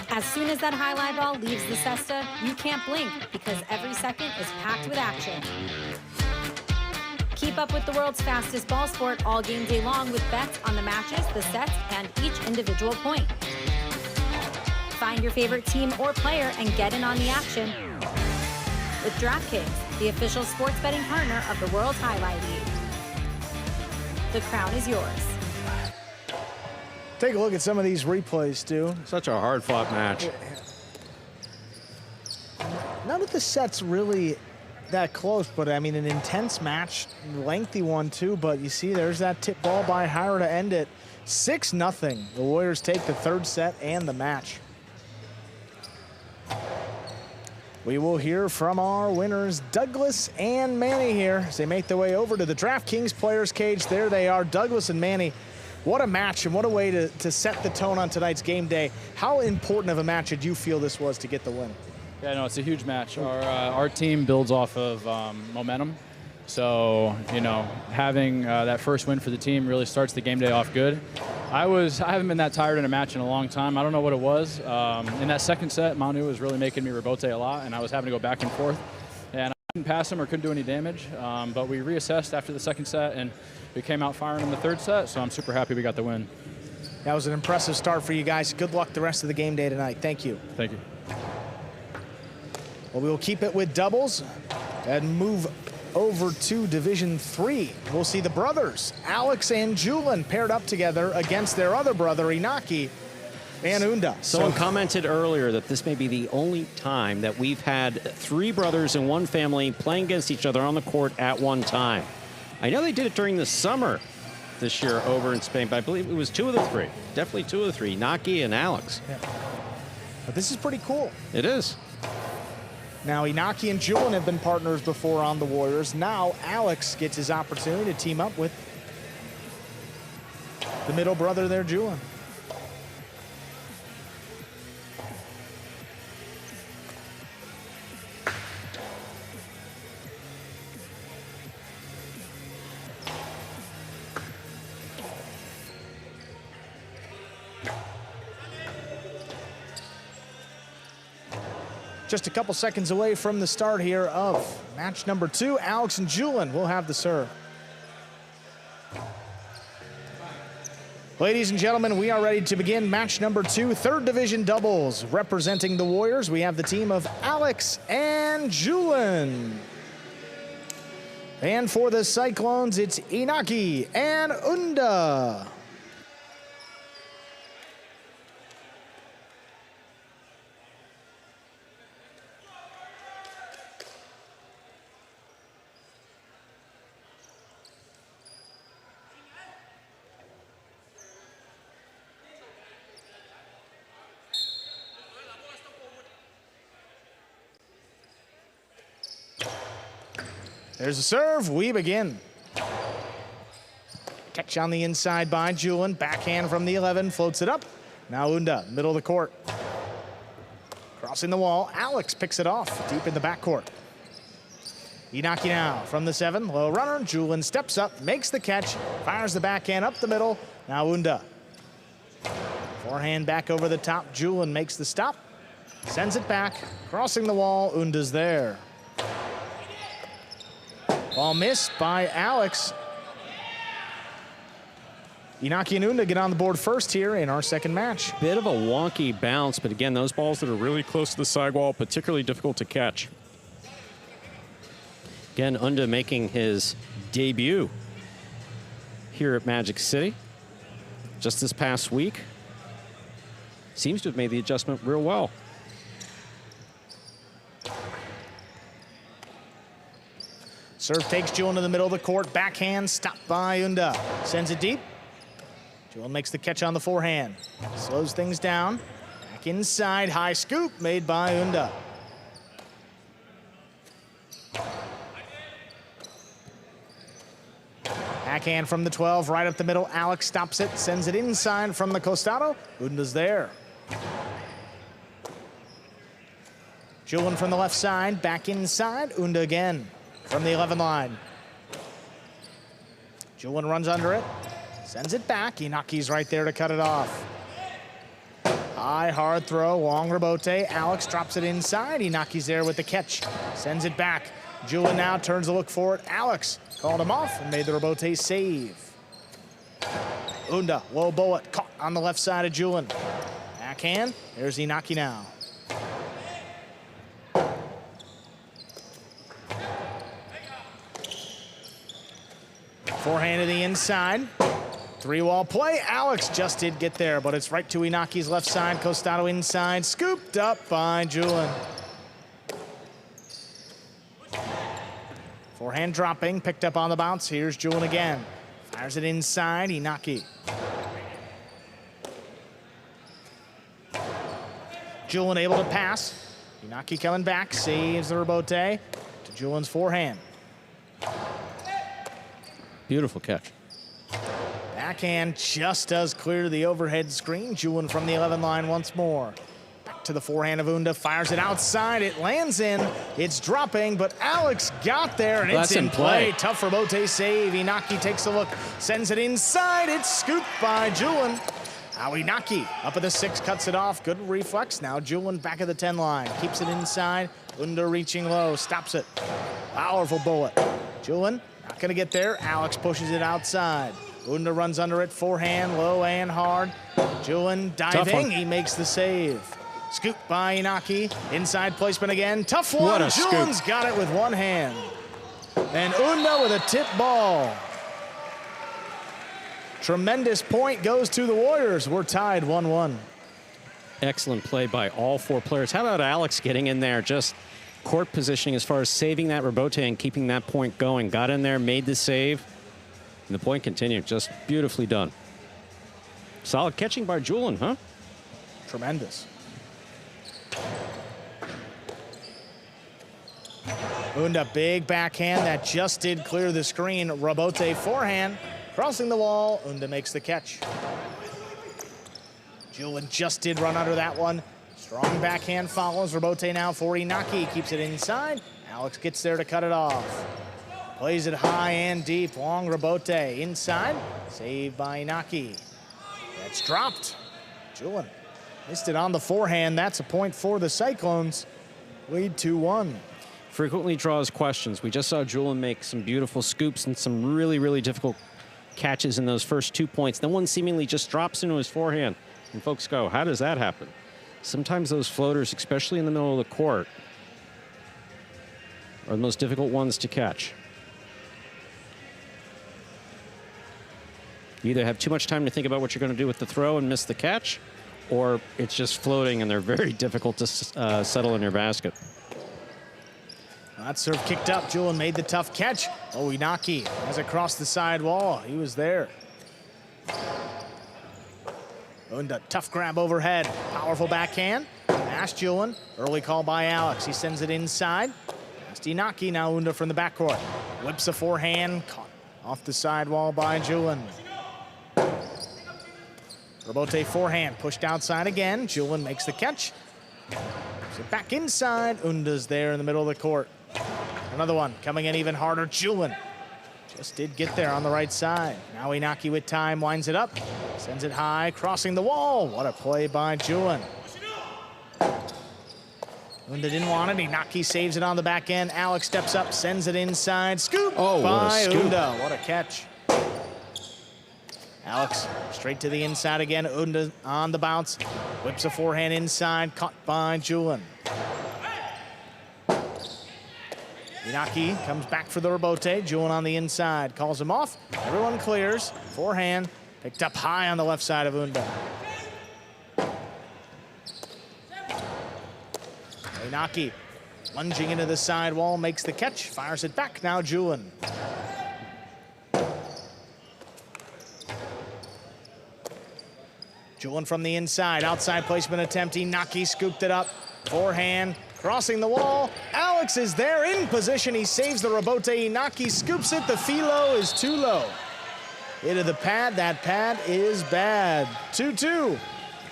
As soon as that highlight ball leaves the cesta, you can't blink because every second is packed with action. Keep up with the world's fastest ball sport all game day long with bets on the matches, the sets, and each individual point. Find your favorite team or player and get in on the action with DraftKings, the official sports betting partner of the World Jai-Alai League. The crown is yours. Take a look at some of these replays, Stu. Such a hard-fought match. None of the sets really that close, but I mean an intense match, lengthy one too, but you see there's that tip ball by Jairo to end it. 6-0. The Warriors take the third set and the match. We will hear from our winners, Douglas and Manny here, as they make their way over to the DraftKings players cage. There they are, Douglas and Manny. What a match and what a way to set the tone on tonight's game day. How important of a match did you feel this was to get the win? Yeah, no, it's a huge match. Our team builds off of momentum. So, you know, having that first win for the team really starts the game day off good. I haven't been that tired in a match in a long time. I don't know what it was. In that second set, Manu was really making me robote a lot, and I was having to go back and forth. And I couldn't pass him or couldn't do any damage. But we reassessed after the second set, and we came out firing in the third set, so I'm super happy we got the win. That was an impressive start for you guys. Good luck the rest of the game day tonight. Thank you. Thank you. Well, we will keep it with doubles and move over to Division 3. We'll see the brothers, Alex and Julian, paired up together against their other brother, Inaki and Unda. Someone commented earlier that this may be the only time that we've had three brothers in one family playing against each other on the court at one time. I know they did it during the summer this year over in Spain, but I believe it was two of the three. Definitely two of the three, Inaki and Alex. Yeah. But this is pretty cool. It is. Now, Inaki and Julian have been partners before on the Warriors. Now, Alex gets his opportunity to team up with the middle brother there, Julian. Just a couple seconds away from the start here of match number 2. Alex and Julian will have the serve. Ladies and gentlemen, we are ready to begin match number 2, third division doubles. Representing the Warriors, we have the team of Alex and Julian. And for the Cyclones, it's Inaki and Unda. There's a serve. We begin. Catch on the inside by Julin. Backhand from the 11. Floats it up. Now Unda, middle of the court. Crossing the wall. Alex picks it off deep in the backcourt. Inaki now from the 7. Low runner. Julin steps up, makes the catch, fires the backhand up the middle. Now Unda. Forehand back over the top. Julin makes the stop. Sends it back. Crossing the wall. Unda's there. Ball missed by Alex. Inaki and Unda get on the board first here in our second match. Bit of a wonky bounce, but again, those balls that are really close to the sidewall, particularly difficult to catch. Again, Unda making his debut here at Magic City just this past week. Seems to have made the adjustment real well. Serve takes Julin to the middle of the court. Backhand stopped by Unda. Sends it deep. Julin makes the catch on the forehand. Slows things down. Back inside. High scoop made by Unda. Backhand from the 12, right up the middle. Alex stops it, sends it inside from the costado. Unda's there. Julin from the left side, back inside. Unda again from the 11 line. Julin runs under it, sends it back. Inaki's right there to cut it off. High, hard throw, long rebote. Alex drops it inside. Inaki's there with the catch, sends it back. Julin now turns to look for it. Alex called him off and made the rebote save. Unda, low bullet, caught on the left side of Julin. Backhand, there's Inaki now. Forehand to the inside. Three-wall play. Alex just did get there, but it's right to Inaki's left side. Costado inside, scooped up by Julin. Forehand dropping, picked up on the bounce. Here's Julin again. Fires it inside, Inaki. Julin able to pass. Inaki coming back, saves the rebote to Julin's forehand. Beautiful catch. Backhand just does clear the overhead screen. Julin from the 11 line once more. Back to the forehand of Unda, fires it outside. It lands in. It's dropping, but Alex got there, and it's in play. Tough rebote save. Inaki takes a look, sends it inside. It's scooped by Julin. Now Inaki up at the 6, cuts it off. Good reflex. Now Julin back at the 10 line. Keeps it inside. Unda reaching low, stops it. Powerful bullet. Julin not gonna get there. Alex pushes it outside. Unda runs under it, forehand, low and hard. Julin diving, he makes the save. Scoop by Inaki, inside placement again. Tough one, what a Julin's scoop. Got it with one hand. And Unda with a tip ball. Tremendous point goes to the Warriors. We're tied 1-1. Excellent play by all 4 players. How about Alex getting in there, just court positioning as far as saving that rebote and keeping that point going. Got in there, made the save, and the point continued. Just beautifully done. Solid catching by Julin, huh? Tremendous. Unda, big backhand that just did clear the screen. Rebote forehand, crossing the wall. Unda makes the catch. Julin just did run under that one. Strong backhand follows. Rebote now for Inaki. Keeps it inside. Alex gets there to cut it off. Plays it high and deep. Long rebote inside. Saved by Inaki. That's dropped. Julin missed it on the forehand. That's a point for the Cyclones. Lead 2-1. Frequently draws questions. We just saw Julin make some beautiful scoops and some really, really difficult catches in those first 2 points. Then one seemingly just drops into his forehand. And folks go, how does that happen? Sometimes those floaters, especially in the middle of the court, are the most difficult ones to catch. You either have too much time to think about what you're going to do with the throw and miss the catch, or it's just floating and they're very difficult to settle in your basket. That serve kicked up. Julin made the tough catch. Oh, Inaki has it crossed the side wall. He was there. Unda, tough grab overhead. Powerful backhand. Pass Julin. Early call by Alex. He sends it inside. Past Inaki. Now Unda from the backcourt. Whips a forehand, caught off the sidewall by Julin. Robote forehand, pushed outside again. Julin makes the catch. So back inside, Unda's there in the middle of the court. Another one coming in even harder, Julin. Just did get there on the right side. Now Inaki with time, winds it up. Sends it high, crossing the wall. What a play by Julin. Unda didn't want it. Inaki saves it on the back end. Alex steps up, sends it inside. Scoop by Unda. What a catch. Alex straight to the inside again. Unda on the bounce. Whips a forehand inside. Caught by Julin. Inaki comes back for the rebote. Julin on the inside. Calls him off. Everyone clears. Forehand picked up high on the left side of Unda. Inaki lunging into the sidewall, makes the catch, fires it back. Now Julin. Julin from the inside, outside placement attempt. Inaki scooped it up, forehand, crossing the wall. Alex is there in position. He saves the rebote. Inaki scoops it. The filo is too low. Into the pad. That pad is bad. 2-2.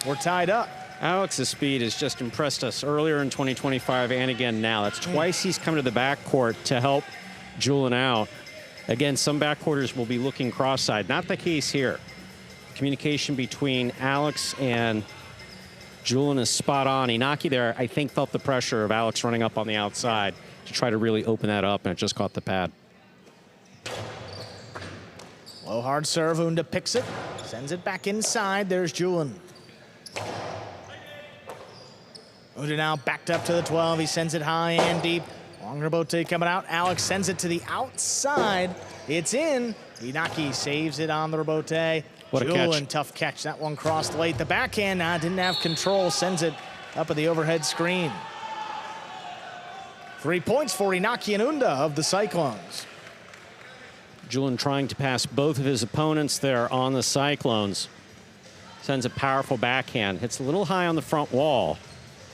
We're tied up. Alex's speed has just impressed us earlier in 2025 and again now. That's twice he's come to the backcourt to help Julin out. Again, some backcourters will be looking cross-side. Not the case here. Communication between Alex and Julin is spot on. Inaki there, I think, felt the pressure of Alex running up on the outside to try to really open that up, and it just caught the pad. Low hard serve. Unda picks it, sends it back inside. There's Julin. Unda now backed up to the 12. He sends it high and deep. Long rebote coming out. Alex sends it to the outside. It's in. Inaki saves it on the rebote. What a Julin, catch. tough catch. That one crossed late. The backhand didn't have control. Sends it up at the overhead screen. 3 points for Inaki and Unda of the Cyclones. Julin trying to pass both of his opponents there on the Cyclones. Sends a powerful backhand. Hits a little high on the front wall.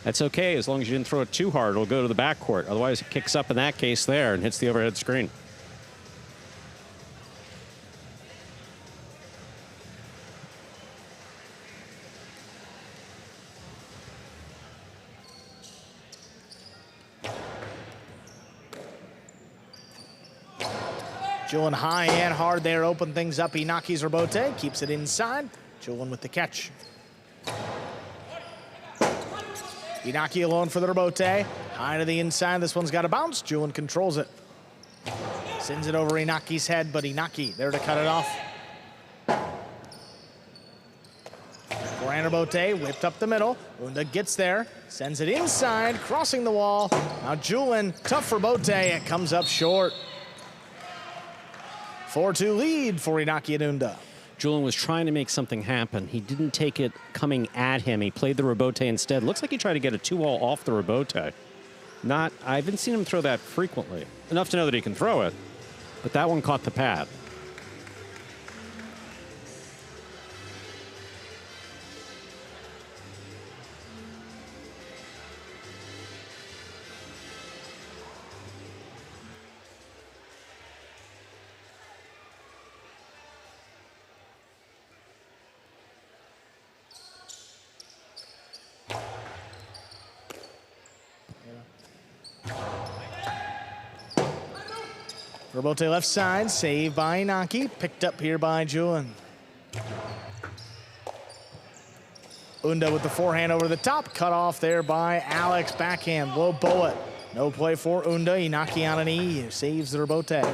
That's okay as long as you didn't throw it too hard. It'll go to the backcourt. Otherwise, it kicks up in that case there and hits the overhead screen. Julin high and hard there, open things up. Inaki's rebote, keeps it inside. Julin with the catch. Inaki alone for the rebote. High to the inside, this one's got a bounce. Julin controls it. Sends it over Inaki's head, but Inaki there to cut it off. Forehand rebote, whipped up the middle. Unda gets there, sends it inside, crossing the wall. Now Julin, tough rebote, it comes up short. 4-2 lead for Inaki and Unda. Julin was trying to make something happen. He didn't take it coming at him. He played the rebote instead. Looks like he tried to get a 2-all off the rebote. I haven't seen him throw that frequently. Enough to know that he can throw it, but that one caught the pad. Rebote left side, saved by Inaki, picked up here by Julin. Unda with the forehand over the top, cut off there by Alex. Backhand, low bullet. No play for Unda. Inaki on a knee, saves the rebote.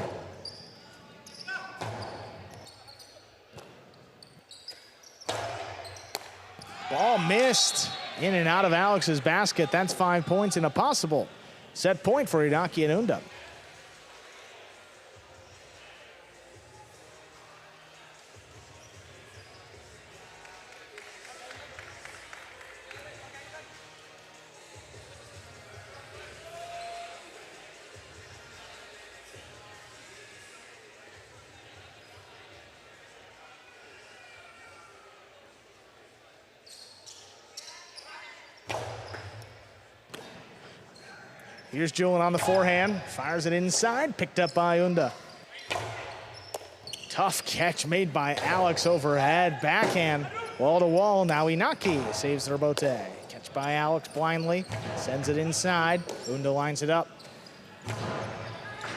Ball missed in and out of Alex's basket. That's 5 points and a possible set point for Inaki and Unda. Here's Julian on the forehand, fires it inside, picked up by Unda. Tough catch made by Alex overhead, backhand, wall to wall. Now Inaki saves the rebote. Catch by Alex blindly, sends it inside. Unda lines it up.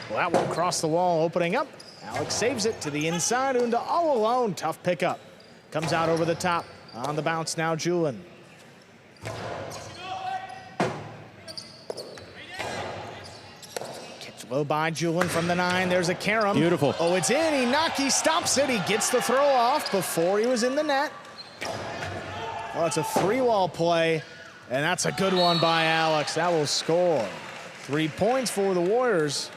Well, that one crossed the wall, opening up. Alex saves it to the inside. Unda all alone, tough pickup. Comes out over the top. On the bounce now, Julian. Low by Julian from the 9. There's a carom. Beautiful. Oh, it's in. Inaki stops it. He gets the throw off before he was in the net. Well, it's a 3-wall play, and that's a good one by Alex. That will score. 3 points for the Warriors.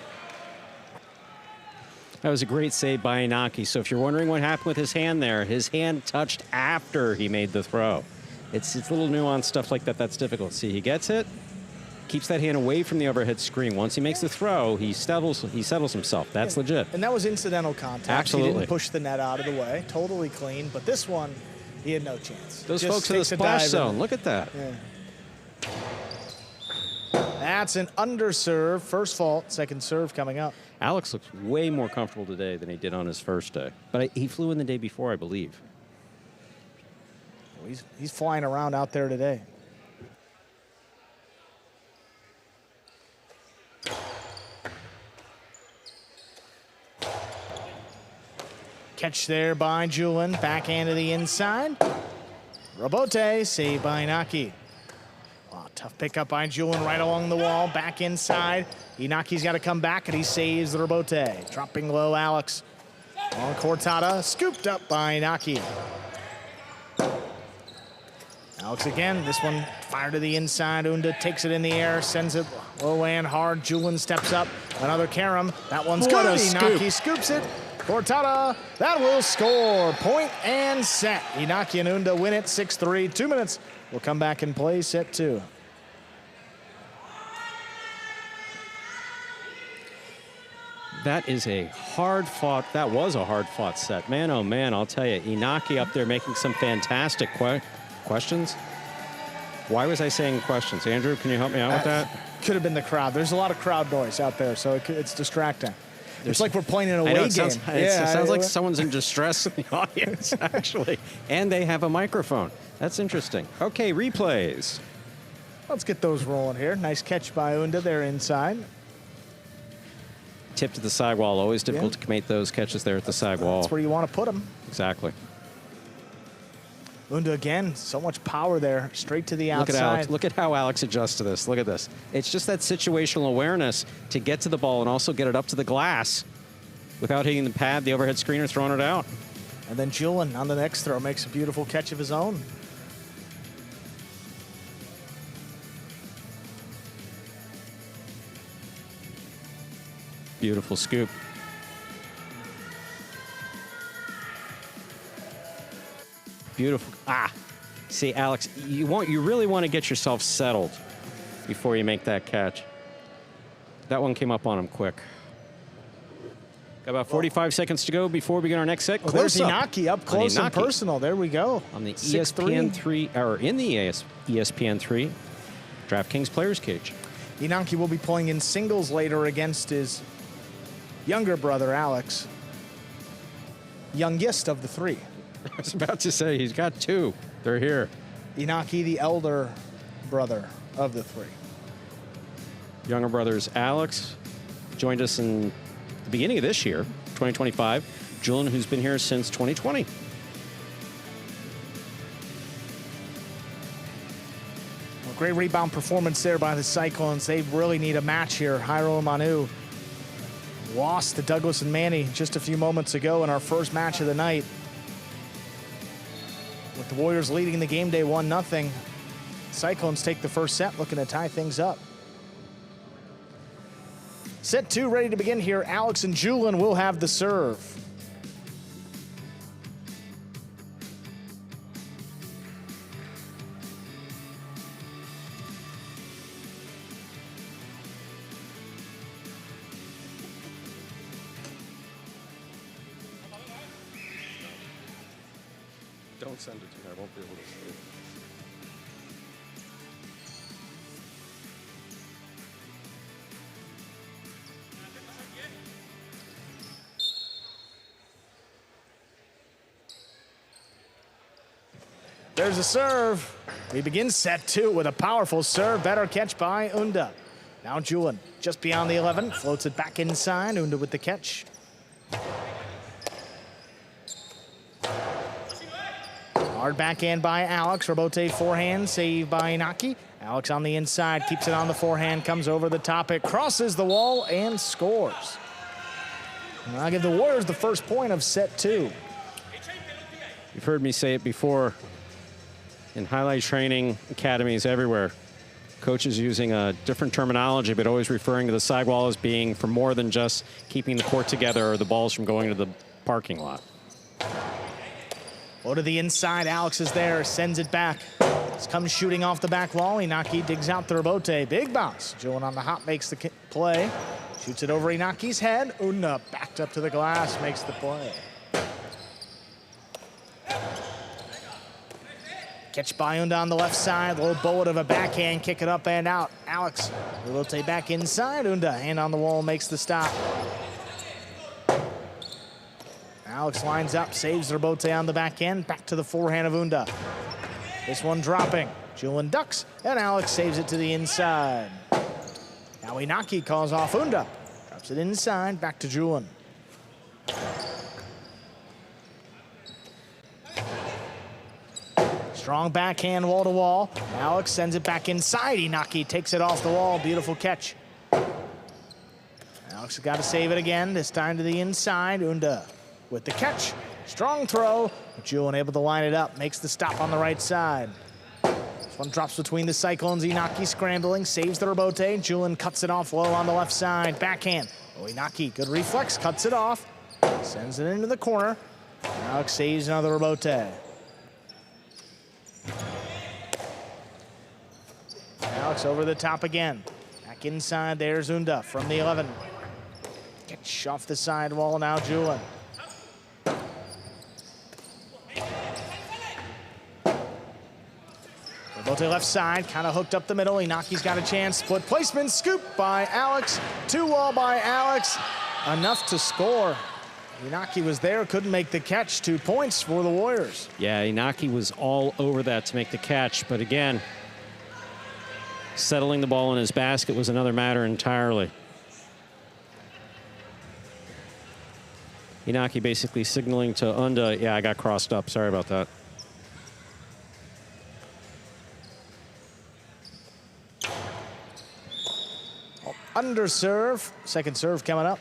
That was a great save by Inaki. So if you're wondering what happened with his hand there, his hand touched after he made the throw. It's little nuanced stuff like that that's difficult. See, he gets it. Keeps that hand away from the overhead screen. Once he makes the throw, he settles himself. That's legit. And that was incidental contact. Absolutely. He didn't push the net out of the way. Totally clean. But this one, he had no chance. Those Just folks in the takes a splash dive zone, look at that. Yeah. That's an underserve. First fault, second serve coming up. Alex looks way more comfortable today than he did on his first day. But he flew in the day before, I believe. He's flying around out there today. Catch there by Julian, backhand to the inside. Rebote, saved by Inaki. Oh, tough pickup by Julian right along the wall, back inside. Inaki's got to come back, and he saves the rebote. Dropping low, Alex. On Cortada, scooped up by Inaki. Alex again, this one fired to the inside. Unda takes it in the air, sends it low and hard. Julian steps up, another carom. That one's What good. a scoop. Inaki scoops it. Cortada, that will score. Point and set. Inaki and Unda win it 6-3. 2 minutes. We'll come back and play set 2. That is a hard-fought, that was a hard-fought set. Man, oh man, I'll tell you, Inaki up there making some fantastic questions. Why was I saying questions? Andrew, can you help me out with that? Could have been the crowd. There's a lot of crowd noise out there, so it's distracting. It's like we're playing an away game. It sounds like someone's in distress in the audience, actually. And they have a microphone. That's interesting. Okay, replays. Let's get those rolling here. Nice catch by Unda there inside. Tip to the sidewall. Always difficult to make those catches there at the sidewall. That's where you want to put them. Exactly. Unda again, so much power there, straight to the outside. Look at Alex. Look at how Alex adjusts to this. Look at this. It's just that situational awareness to get to the ball and also get it up to the glass without hitting the pad, the overhead screen, or throwing it out. And then Julian on the next throw makes a beautiful catch of his own. Beautiful scoop. Beautiful. See, Alex, you really want to get yourself settled before you make that catch. That one came up on him quick. Got about 45 seconds to go before we begin our next set. There's Inaki up close and personal. There we go. On the ESPN 3, or in the ESPN 3 DraftKings Players Cage. Inaki will be playing in singles later against his younger brother, Alex. Youngest of the three. I was about to say, he's got two. They're here. Inaki, the elder brother of the three. Younger brothers Alex joined us in the beginning of this year, 2025. Julian, who's been here since 2020. Well, great rebound performance there by the Cyclones. They really need a match here. Jairo and Manu lost to Douglas and Manny just a few moments ago in our first match of the night. With the Warriors leading the game day 1-0, Cyclones take the first set, looking to tie things up. Set 2 ready to begin here. Alex and Julian will have the serve. Don't send it to me. I won't be able to see it. There's a serve. We begin set 2 with a powerful serve. Better catch by Unda. Now Julian just beyond the 11, floats it back inside. Unda with the catch. Hard backhand by Alex. Rebote forehand, save by Inaki. Alex on the inside, keeps it on the forehand, comes over the top. It crosses the wall and scores. And I'll give the Warriors the first point of set 2. You've heard me say it before. In highlight training academies everywhere, coaches using a different terminology, but always referring to the sidewall as being for more than just keeping the court together or the balls from going to the parking lot. Go to the inside, Alex is there, sends it back. This comes shooting off the back wall. Inaki digs out the rebote, big bounce. Julian on the hop makes the play. Shoots it over Inaki's head. Unda backed up to the glass, makes the play. Catch by Unda on the left side, little bullet of a backhand, kick it up and out. Alex, rebote back inside. Unda, hand on the wall, makes the stop. Alex lines up, saves the rebote on the back end, back to the forehand of Unda. This one dropping. Julian ducks, and Alex saves it to the inside. Now Inaki calls off Unda. Drops it inside, back to Julian. Strong backhand wall to wall. Alex sends it back inside. Inaki takes it off the wall. Beautiful catch. Alex has got to save it again, this time to the inside. Unda with the catch. Strong throw. Julian able to line it up. Makes the stop on the right side. This one drops between the Cyclones. Inaki scrambling. Saves the rebote. Julian cuts it off low on the left side. Backhand. Oh, Inaki, good reflex. Cuts it off. Sends it into the corner. Alex saves another rebote. Alex over the top again. Back inside, there's Unda from the 11. Catch off the side wall now, Julian. Rebote left side, kind of hooked up the middle. Inaki's got a chance. Split placement, scoop by Alex. 2-wall by Alex. Enough to score. Inaki was there, couldn't make the catch. 2 points for the Warriors. Yeah, Inaki was all over that to make the catch, but again, settling the ball in his basket was another matter entirely. Inaki basically signaling to Unda, yeah, I got crossed up, sorry about that. Under serve, second serve coming up.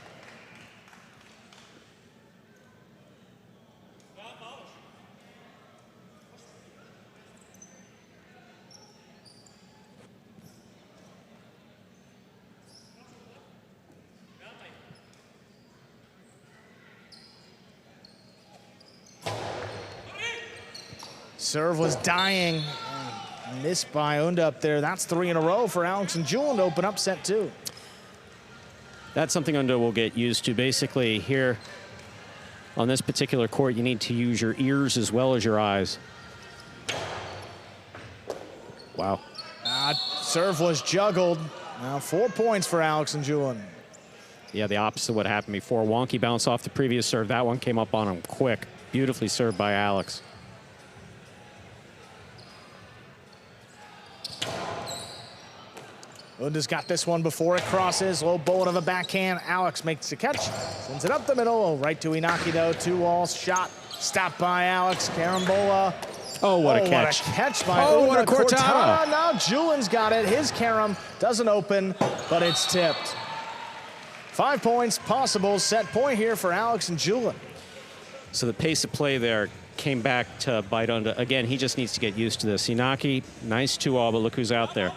Serve was dying. Missed by Unda up there. That's 3 in a row for Alex and Julian to open up set 2. That's something Unda will get used to. Basically, here on this particular court, you need to use your ears as well as your eyes. Wow. Serve was juggled. Now 4 points for Alex and Julian. Yeah, the opposite of what happened before. Wonky bounce off the previous serve. That one came up on him quick. Beautifully served by Alex. Unda's got this one before it crosses. Low bullet of a backhand. Alex makes the catch. Sends it up the middle. Oh, right to Inaki, though. 2-walls. Shot. Stopped by Alex. Carambola. Oh, what a catch. What a catch by Oh, Unda. what a cortada. Now Julian's got it. His carom doesn't open, but it's tipped. 5 points possible. Set point here for Alex and Julian. So the pace of play there came back to bite Unda. Again, he just needs to get used to this. Inaki, nice 2-all, but look who's out there.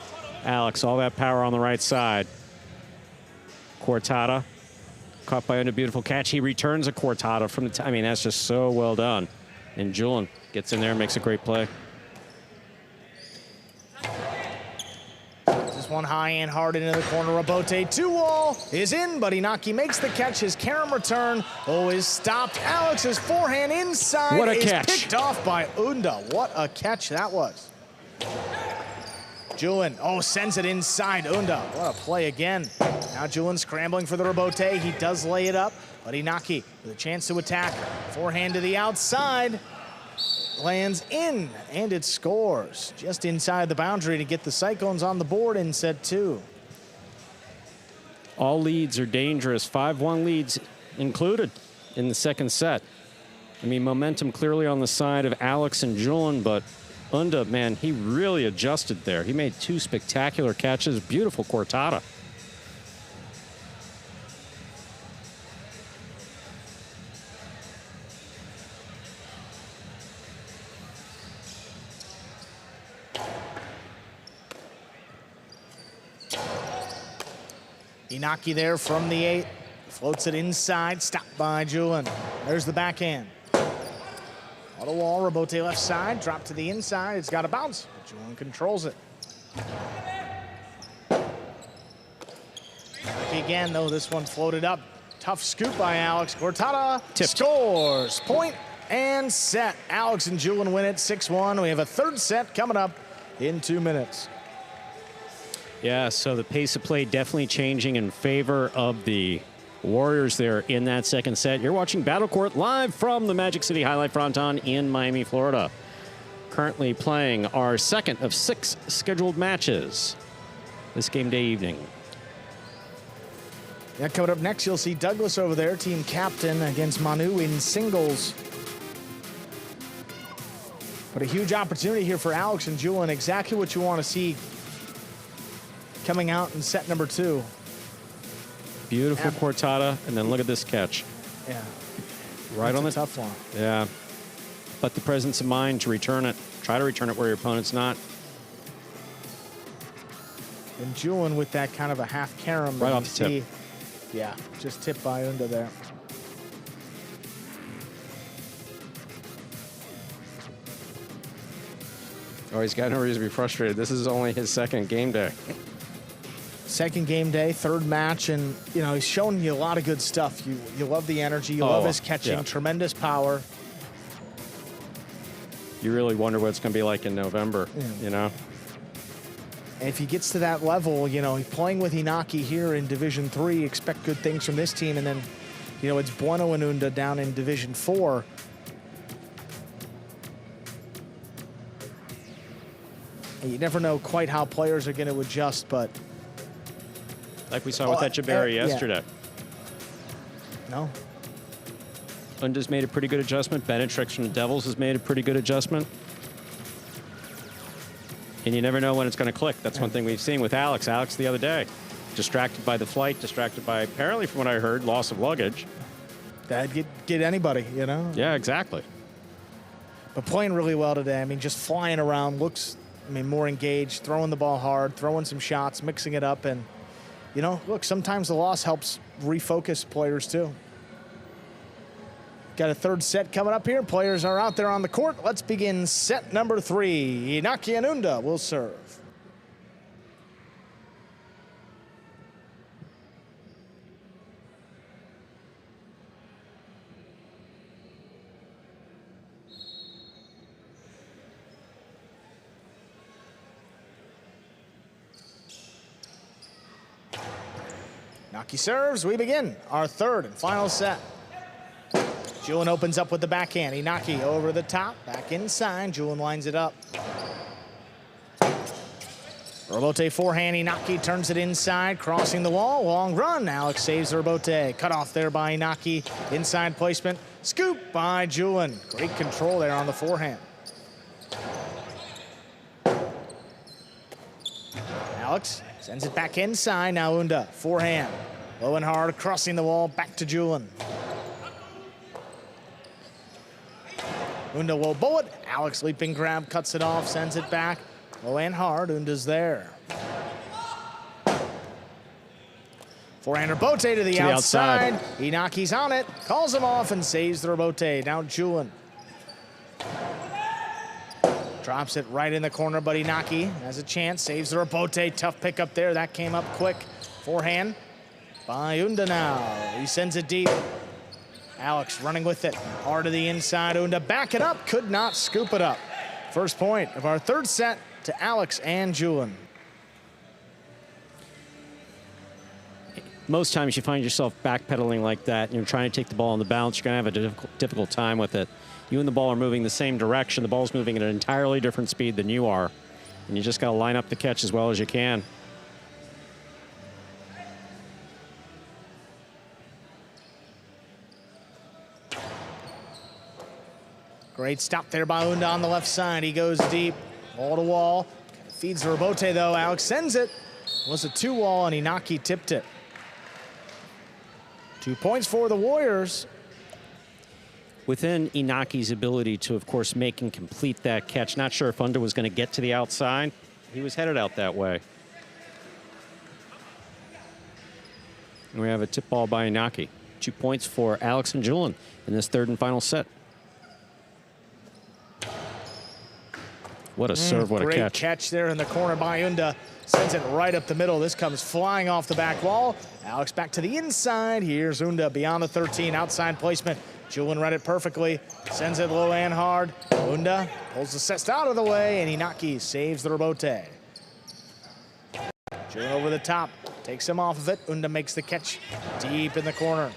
Alex, all that power on the right side. Cortada, caught by Unda, beautiful catch. He returns a cortada from the I mean, that's just so well done. And Julian gets in there and makes a great play. This one high and hard into the corner. Rebote 2-wall is in, but Inaki makes the catch. His carom return is stopped. Alex's forehand inside What a is catch. picked off by Unda. What a catch that was. Julian, sends it inside Unda. What a play again. Now Julian scrambling for the rebote. He does lay it up, but Inaki with a chance to attack. Forehand to the outside. lands in, and it scores just inside the boundary to get the Cyclones on the board in set 2. All leads are dangerous. 5-1 leads included in the second set. I mean, momentum clearly on the side of Alex and Julian, but Unda, man, he really adjusted there. He made 2 spectacular catches. Beautiful cortada. Inaki there from the 8. Floats it inside, stopped by Julian. There's the backhand. On the wall, Robote left side, drop to the inside. It's got a bounce. Julian controls it. Inaki again, though, this one floated up. Tough scoop by Alex. Cortada scores. Point and set. Alex and Julian win it 6-1. We have a third set coming up in 2 minutes. Yeah, so the pace of play definitely changing in favor of the Warriors there in that second set. You're watching Battle Court live from the Magic City Jai-Alai Fronton in Miami, Florida. Currently playing our second of 6 scheduled matches this game day evening. Yeah, coming up next, you'll see Douglas over there, team captain against Manu in singles. But a huge opportunity here for Alex and Julian. Exactly what you want to see coming out in set number 2. Beautiful cortada, and then look at this catch. Yeah. Right That's on the tough one. Yeah. But the presence of mind to return it. Try to return it where your opponent's not. And Julian with that kind of a half carom. Right off the tip. Yeah, just tipped by Unda there. Oh, he's got no reason to be frustrated. This is only his second game day. Second game day, third match, and you know he's showing you a lot of good stuff. You love the energy, you love his catching, tremendous power. You really wonder what it's going to be like in November, you know? And if he gets to that level, you know, he's playing with Inaki here in Division 3, expect good things from this team, and then, you know, it's Bueno and Unda down in Division 4. And you never know quite how players are going to adjust, but Like we saw with Etcheberry yesterday. No. Unda's made a pretty good adjustment. Benetrix from the Devils has made a pretty good adjustment. And you never know when it's going to click. That's one thing we've seen with Alex. Alex the other day, distracted by the flight, distracted by, apparently from what I heard, loss of luggage. That'd get anybody, you know? Yeah, exactly. But playing really well today. I mean, just flying around, looks, I mean, more engaged, throwing the ball hard, throwing some shots, mixing it up. And, you know, look, sometimes the loss helps refocus players too. Got a third set coming up here. Players are out there on the court. Let's begin set number 3. Inaki and Unda will serve. Inaki serves. We begin our third and final set. Julian opens up with the backhand. Inaki over the top, back inside. Julian lines it up. Robote forehand. Inaki turns it inside, crossing the wall. Long run. Alex saves the Robote. Cut off there by Inaki. Inside placement. Scoop by Julian. Great control there on the forehand. Alex sends it back inside. Now Unda, forehand. Low and hard, crossing the wall. Back to Julian. Unda will bullet. Alex leaping grab, cuts it off, sends it back. Low and hard, Unda's there. Forehander Bote to the outside. Inaki's on it, calls him off and saves the Robote. Now Julian. Drops it right in the corner, but Inaki has a chance, saves the Robote. Tough pickup there, that came up quick. Forehand by Unda now. He sends it deep. Alex running with it, hard to the inside. Unda back it up, could not scoop it up. First point of our third set to Alex and Julian. most times you find yourself backpedaling like that and you're trying to take the ball on the bounce, you're going to have a difficult time with it. You and the ball are moving the same direction. The ball's moving at an entirely different speed than you are. And you just got to line up the catch as well as you can. Great stop there by Unda on the left side. He goes deep, wall to wall. Feeds the rebote though. Alex sends it. It was a 2-wall and Inaki tipped it. 2 points for the Warriors. Within Inaki's ability to, of course, make and complete that catch. Not sure if Unda was going to get to the outside. He was headed out that way. And we have a tip ball by Inaki. 2 points for Alex and Julian in this third and final set. What a serve, what a catch. Great catch there in the corner by Unda. Sends it right up the middle. This comes flying off the back wall. Alex back to the inside. Here's Unda beyond the 13, outside placement. Julian read it perfectly. Sends it low and hard. Unda pulls the cest out of the way, and Inaki saves the rebote. Julian over the top, takes him off of it. Unda makes the catch deep in the corner.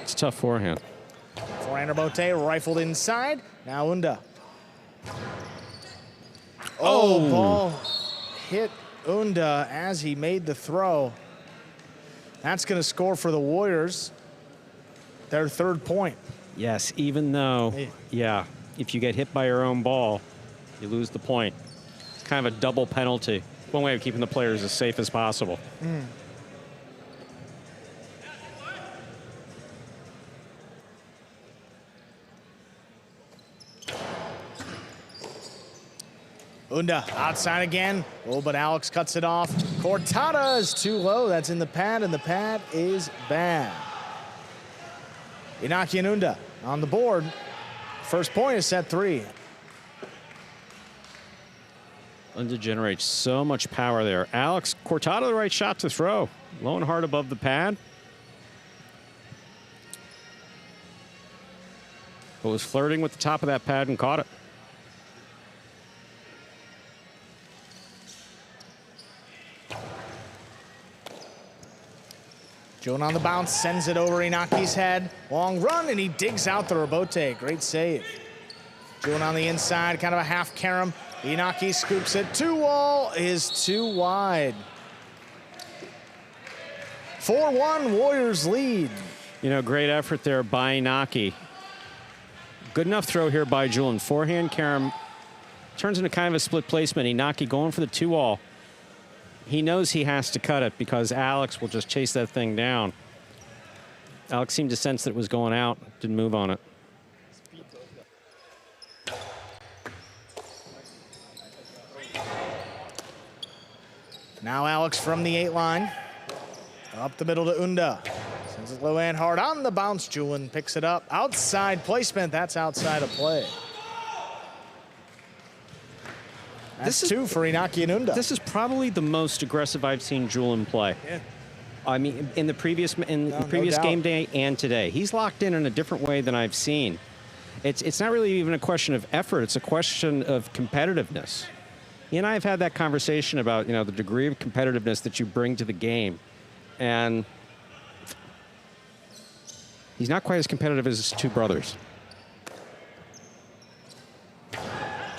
It's a tough forehand. Forehand rebote rifled inside. Now Unda. Oh, ball hit Unda as he made the throw. That's going to score for the Warriors. Their 3rd point. Yes, even though, yeah, if you get hit by your own ball, you lose the point. It's kind of a double penalty. One way of keeping the players as safe as possible. Unda outside again. Oh, but Alex cuts it off. Cortada is too low. That's in the pad, and the pad is bad. Inaki and Unda on the board. First point is set 3. Unda generates so much power there. Alex, Cortada the right shot to throw. Low and hard above the pad. But was flirting with the top of that pad and caught it. Julian on the bounce, sends it over Inaki's head. Long run, and he digs out the rebote. Great save. Julian on the inside, kind of a half carom. Inaki scoops it. 2-wall is too wide. 4-1, Warriors lead. You know, great effort there by Inaki. Good enough throw here by Julian. Forehand carom turns into kind of a split placement. Inaki going for the 2-wall. He knows he has to cut it because Alex will just chase that thing down. Alex seemed to sense that it was going out, didn't move on it. Now Alex from the 8 line. Up the middle to Unda. Sends it low and hard on the bounce. Julian picks it up. Outside placement. That's outside of play. That's 2 for Inaki and Unda. This is probably the most aggressive I've seen Julian play. Yeah. I mean, in the previous game day and today. He's locked in a different way than I've seen. It's not really even a question of effort. It's a question of competitiveness. He and I have had that conversation about, you know, the degree of competitiveness that you bring to the game. And he's not quite as competitive as his 2 brothers.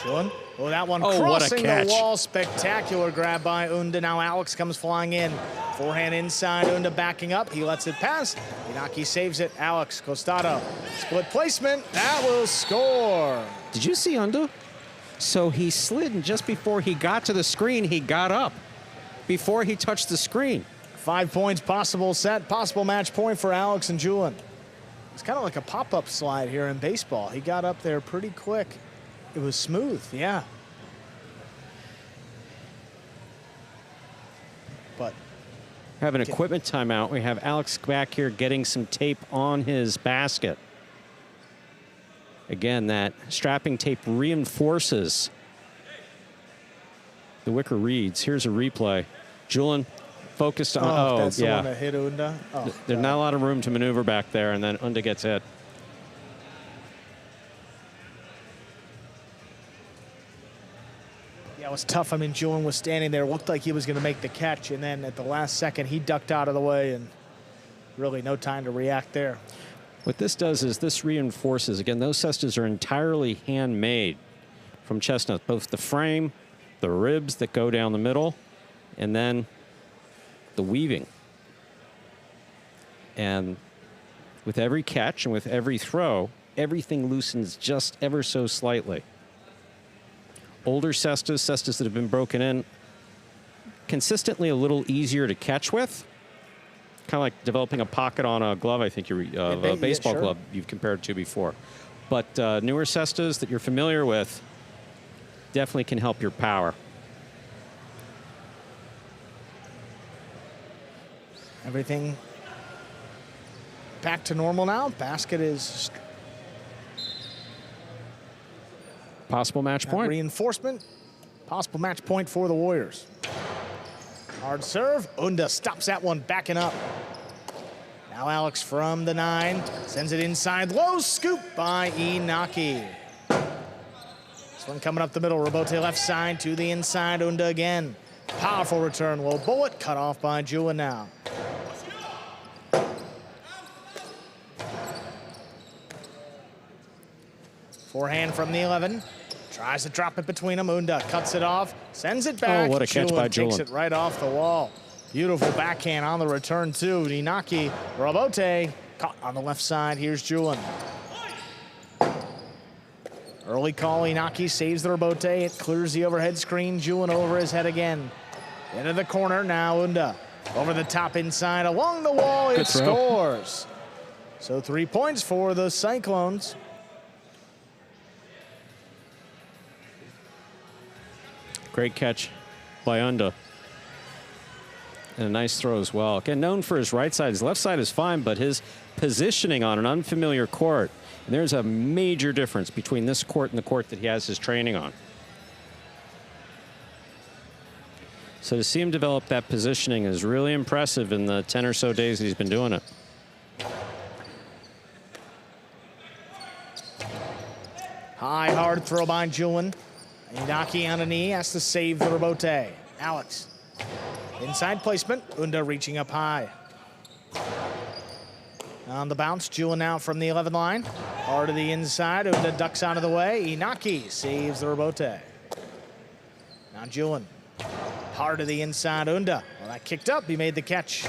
Julian. Oh, that one what a crossing catch. the wall. Spectacular grab by Unda. Now Alex comes flying in. Forehand inside. Unda backing up. He lets it pass. Inaki saves it. Alex Costado. Split placement. That will score. Did you see Unda? So he slid, and just before he got to the screen, he got up. Before he touched the screen. 5 points, possible set, possible match point for Alex and Julian. It's kind of like a pop-up slide here in baseball. He got up there pretty quick. It was smooth, yeah. But have an equipment timeout. We have Alex back here getting some tape on his basket. Again, that strapping tape reinforces the wicker reeds. Here's a replay. Julian focused on, that's the one that hit Unda. Oh, there's not a lot of room to maneuver back there, and then Unda gets hit. Yeah, it was tough. I mean, Julian was standing there, looked like he was going to make the catch, and then at the last second, he ducked out of the way, and Really no time to react there. What this does is this reinforces, again, those cestas are entirely handmade from Chestnut, both the frame, the ribs that go down the middle, and then the weaving. And with every catch and with every throw, everything loosens just ever so slightly. Older cestas, cestas that have been broken in, consistently a little easier to catch with. Kind of like developing a pocket on a glove, I think a baseball glove you've compared to before. But newer cestas that you're familiar with definitely can help your power. Everything back to normal now. Basket is possible match point. Reinforcement. Possible match point for the Warriors. Hard serve. Unda stops that one, backing up. Now Alex from the 9. Sends it inside. Low scoop by Inaki. This one coming up the middle. Robote left side to the inside. Unda again. Powerful return. Low bullet. Cut off by Jua now. Forehand from the 11. Tries to drop it between them. Unda cuts it off, sends it back. Oh, what a catch by Takes Julian. it right off the wall. Beautiful backhand on the return, too. Inaki, Robote, caught on the left side. Here's Julian. Early call, Inaki saves the Robote. It clears the overhead screen. Julian over his head again. Into the corner, now Unda. Over the top inside, along the wall, it scores. So 3 points for the Cyclones. Great catch by Unda. And a nice throw as well. Again, known for his right side. His left side is fine, but his positioning on an unfamiliar court, and there's a major difference between this court and the court that he has his training on. So to see him develop that positioning is really impressive in the 10 or so days that he's been doing it. High, hard throw by Julian. Inaki on a knee, has to save the Robote. Alex, inside placement, Unda reaching up high. On the bounce, Julian now from the 11 line. Hard to the inside, Unda ducks out of the way. Inaki saves the Robote. Now Julian, hard to the inside, Unda. Well, that kicked up, he made the catch.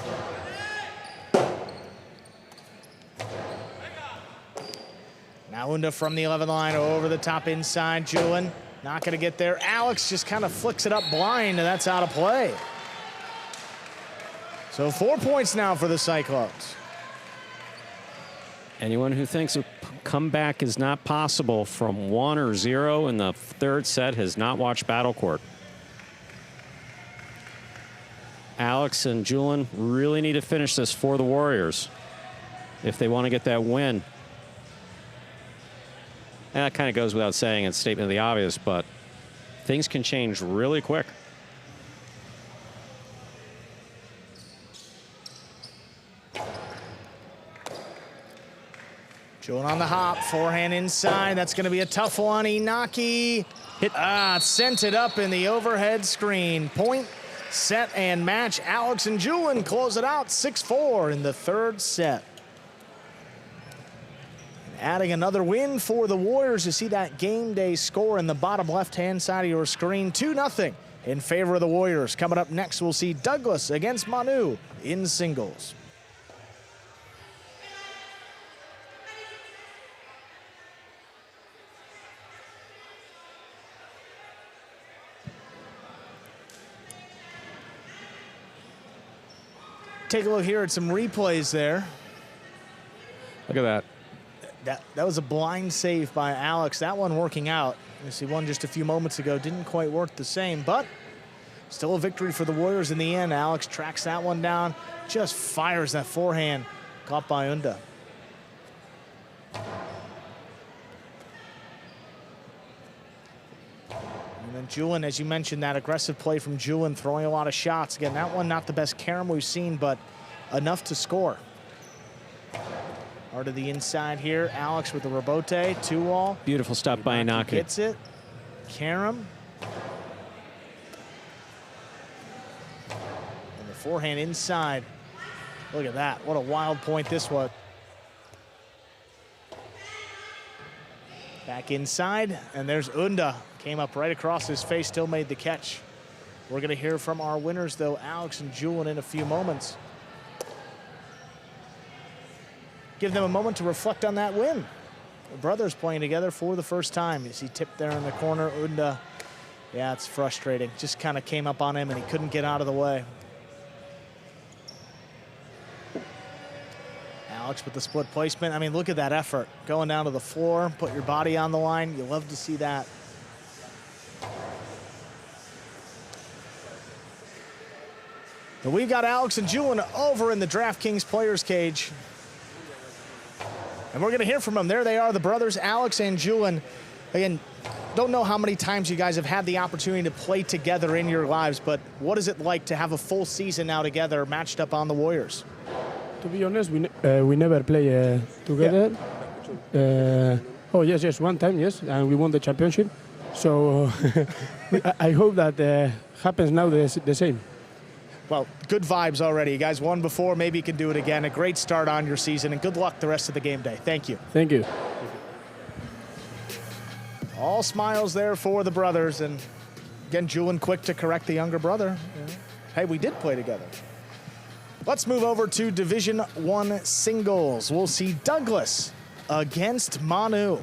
Now Unda from the 11 line, over the top inside, Julian. Not going to get there. Alex just kind of flicks it up blind, and that's out of play. So 4 points now for the Cyclones. Anyone who thinks a comeback is not possible from 1 or 0 in the third set has not watched Battle Court. Alex and Julian really need to finish this for the Warriors if they want to get that win. And that kind of goes without saying, it's a statement of the obvious, but things can change really quick. Julian on the hop, forehand inside. That's going to be a tough one. Inaki sent it up in the overhead screen. Point, set, and match. Alex and Julian close it out 6-4 in the third set. Adding another win for the Warriors. You see that game day score in the bottom left-hand side of your screen, 2-0 in favor of the Warriors. Coming up next, we'll see Douglas against Manu in singles. Take a look here at some replays there. Look at that. That was a blind save by Alex. That one working out. You see one just a few moments ago. Didn't quite work the same, but still a victory for the Warriors in the end. Alex tracks that one down. Just fires that forehand. Caught by Unda. And then Julian, as you mentioned, that aggressive play from Julian, throwing a lot of shots. Again, that one not the best carom we've seen, but enough to score. Hard to the inside here. Alex with the Robote, 2-wall. Beautiful stop by Inaki. Hits it. Carom. And the forehand inside. Look at that. What a wild point this was. Back inside, and there's Unda. Came up right across his face, still made the catch. We're going to hear from our winners, though, Alex and Julian, in a few moments. Give them a moment to reflect on that win. The brothers playing together for the first time. As he tipped there in the corner, Unda. Yeah, it's frustrating. Just kind of came up on him, and he couldn't get out of the way. Alex with the split placement. I mean, look at that effort. Going down to the floor, put your body on the line. You love to see that. But we've got Alex and Julian over in the DraftKings Players Cage. And we're going to hear from them. There they are, the brothers, Alex and Julian. Again, don't know how many times you guys have had the opportunity to play together in your lives, but what is it like to have a full season now together matched up on the Warriors? To be honest, we never play together. Yeah. Oh, yes, one time, yes, and we won the championship. So I hope that happens now the same. Well, good vibes already. You guys won before. Maybe you can do it again. A great start on your season, and good luck the rest of the game day. Thank you. Thank you. All smiles there for the brothers. And again, Julian quick to correct the younger brother. Yeah. Hey, we did play together. Let's move over to Division I singles. We'll see Douglas against Manu.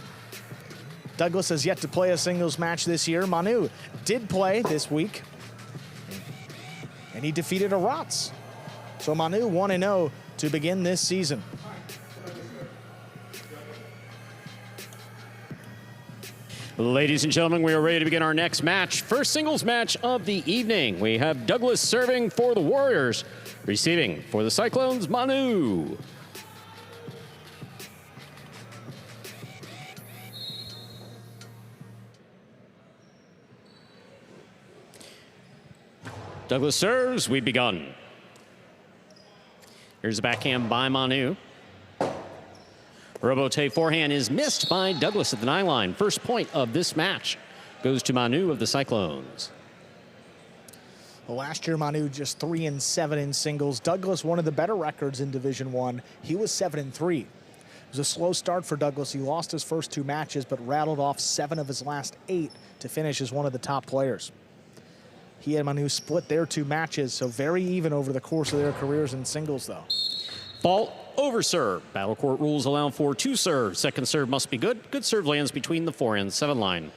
Douglas has yet to play a singles match this year. Manu did play this week, and he defeated Arats. So Manu 1-0 to begin this season. Ladies and gentlemen, we are ready to begin our next match. First singles match of the evening. We have Douglas serving for the Warriors, receiving for the Cyclones, Manu. Douglas serves, we've begun. Here's a backhand by Manu. Robote forehand is missed by Douglas at the 9 line. First point of this match goes to Manu of the Cyclones. Well, last year, Manu just 3-7 in singles. Douglas, one of the better records in Division I. He was 7-3. It was a slow start for Douglas. He lost his first 2 matches, but rattled off 7 of his last 8 to finish as one of the top players. He and Manu split their 2 matches, so very even over the course of their careers in singles, though. Fault over serve. Battle court rules allow for 2 serves. Second serve must be good. Good serve lands between the 4 and 7 line.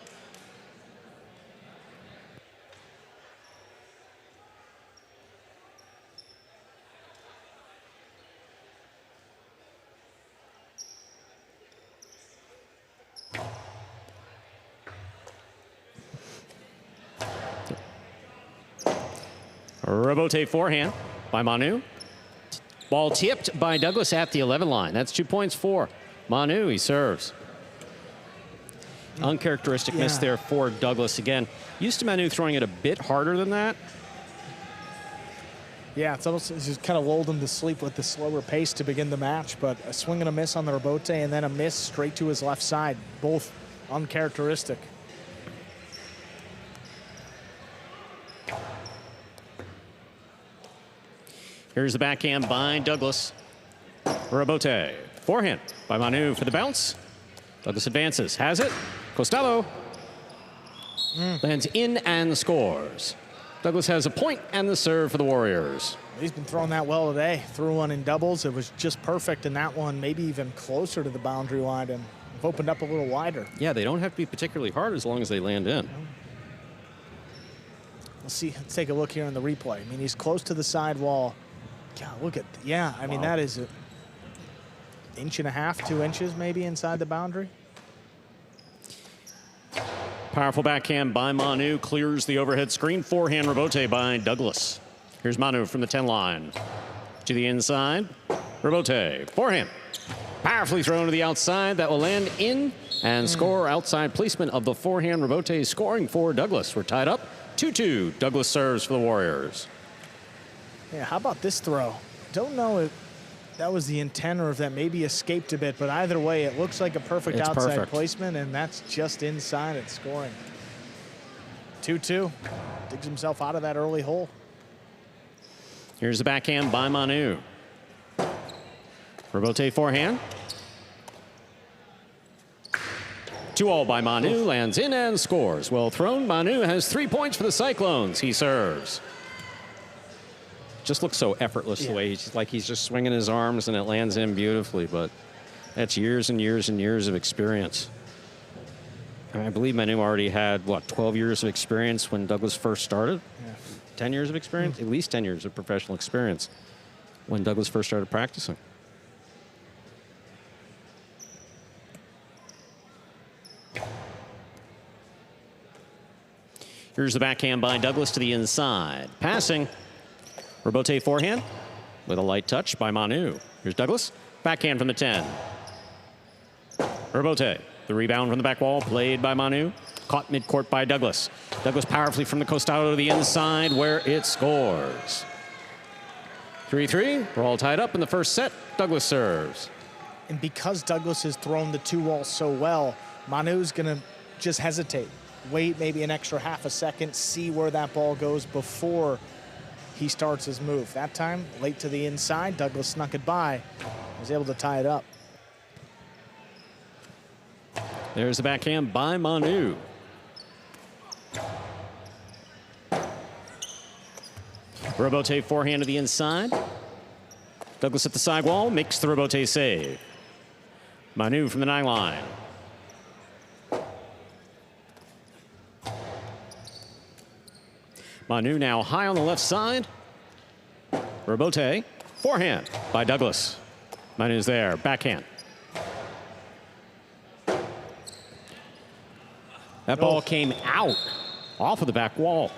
Robote forehand by Manu. Ball tipped by Douglas at the 11 line. That's 2 points for Manu. He serves. Uncharacteristic miss there for Douglas again. Used to Manu throwing it a bit harder than that. Yeah, it's almost just kind of lulled him to sleep with the slower pace to begin the match, but a swing and a miss on the Robote and then a miss straight to his left side. Both uncharacteristic. Here's the backhand by Douglas. Robote. Forehand by Manu for the bounce. Douglas advances. Has it. Costado. Lands in and scores. Douglas has a point and the serve for the Warriors. He's been throwing that well today. Threw one in doubles. It was just perfect in that one, maybe even closer to the boundary line, and have opened up a little wider. Yeah, they don't have to be particularly hard as long as they land in. Let's see. Let's take a look here in the replay. I mean, he's close to the side wall. God, look at, I mean, that is 1.5 inches, 2 inches maybe inside the boundary. Powerful backhand by Manu, clears the overhead screen. Forehand Robote by Douglas. Here's Manu from the 10 line. To the inside, Robote, forehand. Powerfully thrown to the outside, that will land in and score. Outside placement of the forehand. Robote scoring for Douglas. We're tied up 2-2. Douglas serves for the Warriors. Yeah, how about this throw? Don't know if that was the intent or if that maybe escaped a bit, but either way, it looks like a perfect outside placement, and that's just inside and scoring. 2-2. Digs himself out of that early hole. Here's the backhand by Manu. Rebote forehand. 2-all by Manu, lands in and scores. Well thrown. Manu has 3 points for the Cyclones. He serves. Just looks so effortless the way he's just swinging his arms and it lands in beautifully, but that's years and years and years of experience. I believe Manu already had, what, 12 years of experience when Douglas first started? Yeah. 10 years of experience? At least 10 years of professional experience when Douglas first started practicing. Here's the backhand by Douglas to the inside. Passing. Rebote forehand with a light touch by Manu. Here's Douglas. Backhand from the 10. Rebote. The rebound from the back wall played by Manu. Caught midcourt by Douglas. Douglas powerfully from the costado to the inside where it scores. 3-3. We're all tied up in the first set. Douglas serves. And because Douglas has thrown the 2-wall so well, Manu's going to just hesitate. Wait maybe an extra half a second, see where that ball goes before he starts his move. That time, late to the inside, Douglas snuck it by, was able to tie it up. There's the backhand by Manu. Rebote forehand to the inside. Douglas at the sidewall, makes the rebote save. Manu from the 9 line. Manu now high on the left side. Rebote, forehand by Douglas. Manu's there, backhand. That ball came out off of the back wall.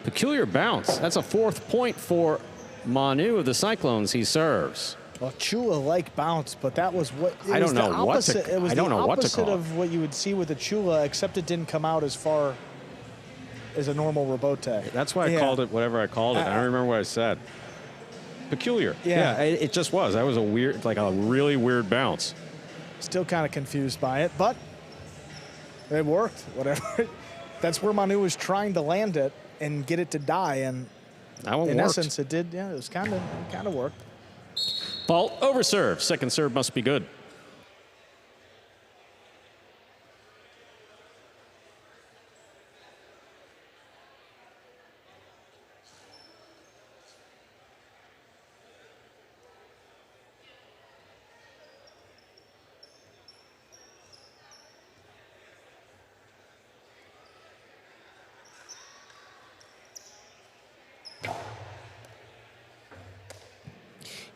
Peculiar bounce. That's a 4th point for Manu of the Cyclones. He serves. Well, Chula-like bounce, but that was what I don't know what to call it. It was the opposite of what you would see with a Chula, except it didn't come out as far as a normal rebote. That's why I called it whatever I called it. I don't remember what I said. Peculiar. Yeah, it just was. That was a weird, like a really weird bounce. Still kind of confused by it, but it worked. Whatever. That's where Manu was trying to land it and get it to die, and that one in worked. essence, it did. Yeah, it was kind of worked. Fault over serve. Second serve must be good.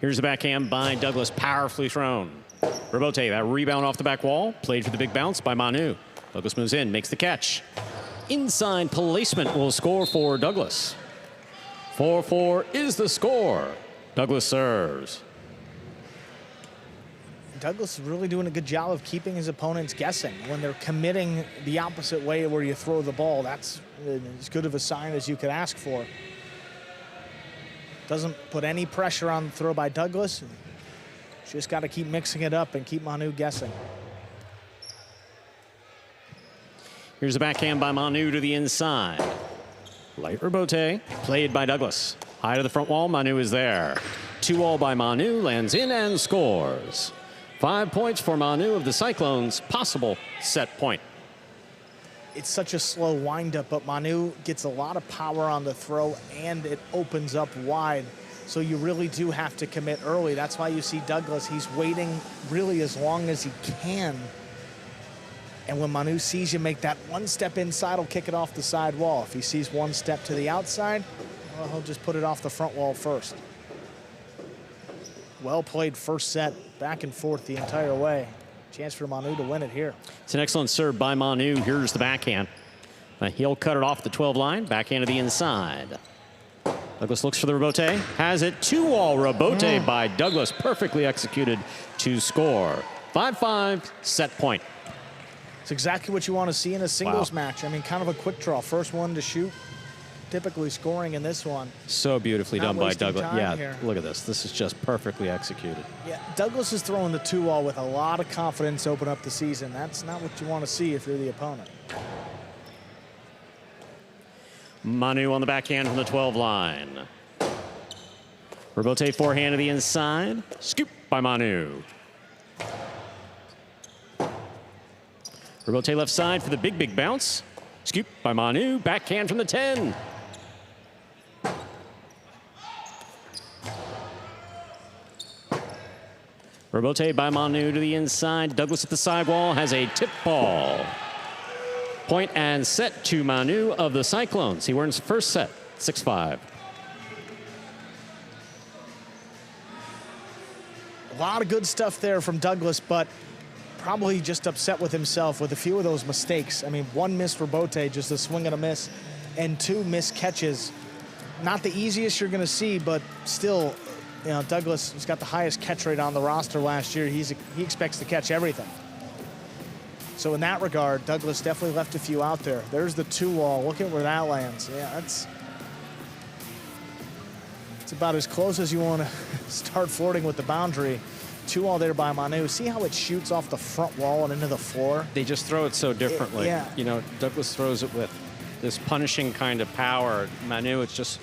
Here's the backhand by Douglas, powerfully thrown. Rebote, that rebound off the back wall, played for the big bounce by Manu. Douglas moves in, makes the catch. Inside placement will score for Douglas. 4-4 is the score. Douglas serves. Douglas is really doing a good job of keeping his opponents guessing. When they're committing the opposite way where you throw the ball, that's as good of a sign as you could ask for. Doesn't put any pressure on the throw by Douglas. Just got to keep mixing it up and keep Manu guessing. Here's the backhand by Manu to the inside. Light rebote, played by Douglas. High to the front wall, Manu is there. 2-all by Manu, lands in and scores. 5 points for Manu of the Cyclones, possible set point. It's such a slow windup, but Manu gets a lot of power on the throw and it opens up wide. So you really do have to commit early. That's why you see Douglas, he's waiting really as long as he can. And when Manu sees you make that one step inside, he'll kick it off the side wall. If he sees one step to the outside, well, he'll just put it off the front wall first. Well played first set, back and forth the entire way. Chance for Manu to win it here. It's an excellent serve by Manu. Here's the backhand. He'll cut it off the 12 line, backhand to the inside. Douglas looks for the rebote, has it. 2-all rebote by Douglas, perfectly executed to score. 5-5, set point. It's exactly what you want to see in a singles match. I mean, kind of a quick draw. First one to shoot, typically scoring in this one. So beautifully done by Douglas. Yeah, here. Look at this. This is just perfectly executed. Yeah, Douglas is throwing the 2-all with a lot of confidence to open up the season. That's not what you want to see if you're the opponent. Manu on the backhand from the 12 line. Rebote forehand to the inside. Scoop by Manu. Rebote left side for the big bounce. Scoop by Manu. Backhand from the 10. Rebote by Manu to the inside. Douglas at the sidewall has a tip ball. Point and set to Manu of the Cyclones. He wins the first set, 6-5. A lot of good stuff there from Douglas, but probably just upset with himself with a few of those mistakes. I mean, one missed rebote, just a swing and a miss, and two missed catches. Not the easiest you're going to see, but still, you know, Douglas has got the highest catch rate on the roster last year. He expects to catch everything. So in that regard, Douglas definitely left a few out there. There's the 2-wall. Look at where that lands. Yeah, it's about as close as you want to start flirting with the boundary. 2-wall there by Manu. See how it shoots off the front wall and into the floor? They just throw it so differently. Yeah. You know, Douglas throws it with this punishing kind of power. Manu, it's just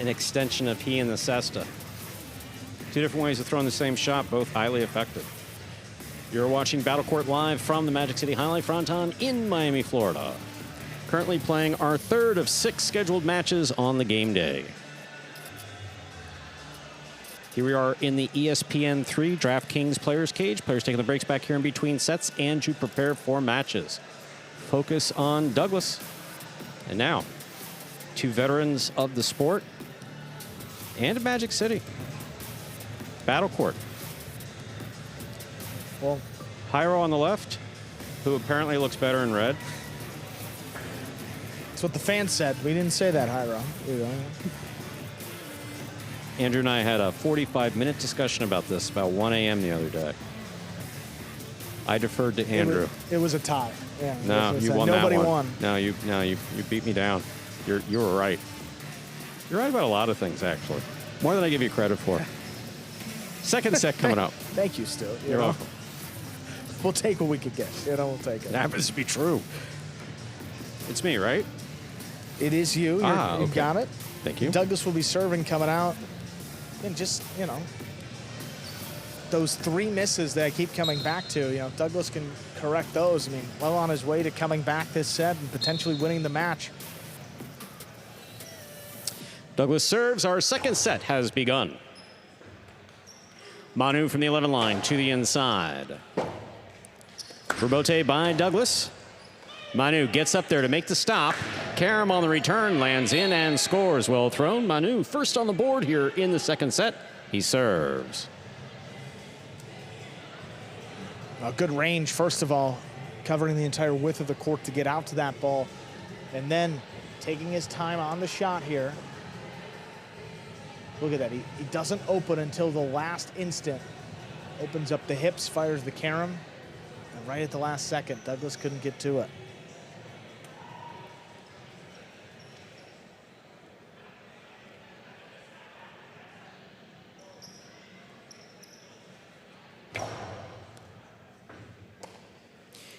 an extension of he and the cesta. Two different ways of throwing the same shot, both highly effective. You're watching Battle Court live from the Magic City Jai-Alai Fronton in Miami, Florida. Currently playing our third of 6 scheduled matches on the game day. Here we are in the ESPN 3 DraftKings Players Cage. Players taking the breaks back here in between sets and to prepare for matches. Focus on Douglas. And now, 2 veterans of the sport and Magic City. Battle Court. Well, Jairo on the left, who apparently looks better in red. that's what the fans said. We didn't say that, Jairo. Andrew and I had a 45-minute discussion about this about 1 a.m. the other day. I deferred to Andrew. It was a tie. Yeah. No, you won that one. Nobody won. No, you beat me down. You were right. You're right about a lot of things, actually. More than I give you credit for. Second set coming up. Thank you, Stu. You're welcome. We'll take what we could get. You know, we'll take it. It happens to be true. It's me, right? It is you. You okay. got it. Thank you. Douglas will be serving coming out. And just, you know, those 3 misses that I keep coming back to, you know, Douglas can correct those. I mean, well on his way to coming back this set and potentially winning the match. Douglas serves. Our second set has begun. Manu from the 11 line to the inside. Rebote by Douglas. Manu gets up there to make the stop. Karam on the return, lands in and scores. Well thrown. Manu first on the board here in the second set. He serves. A good range, first of all, covering the entire width of the court to get out to that ball. And then taking his time on the shot here. Look at that. He doesn't open until the last instant. Opens up the hips, fires the carom. And right at the last second, Douglas couldn't get to it.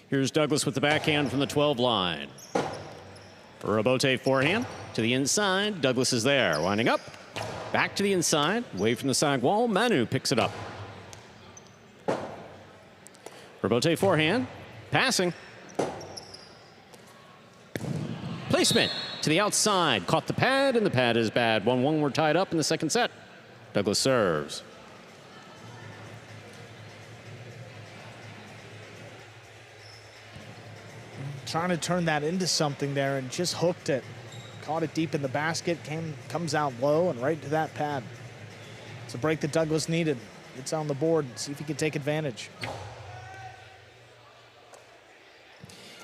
Here's Douglas with the backhand from the 12 line. Rebote forehand to the inside. Douglas is there, winding up. Back to the inside, away from the side wall. Manu picks it up. Rebote forehand, passing. Placement to the outside, caught the pad, and the pad is bad. 1-1, we're tied up in the second set. Douglas serves. Trying to turn that into something there and just hooked it. Caught it deep in the basket, comes out low and right to that pad. It's a break that Douglas needed. It's on the board. See if he can take advantage.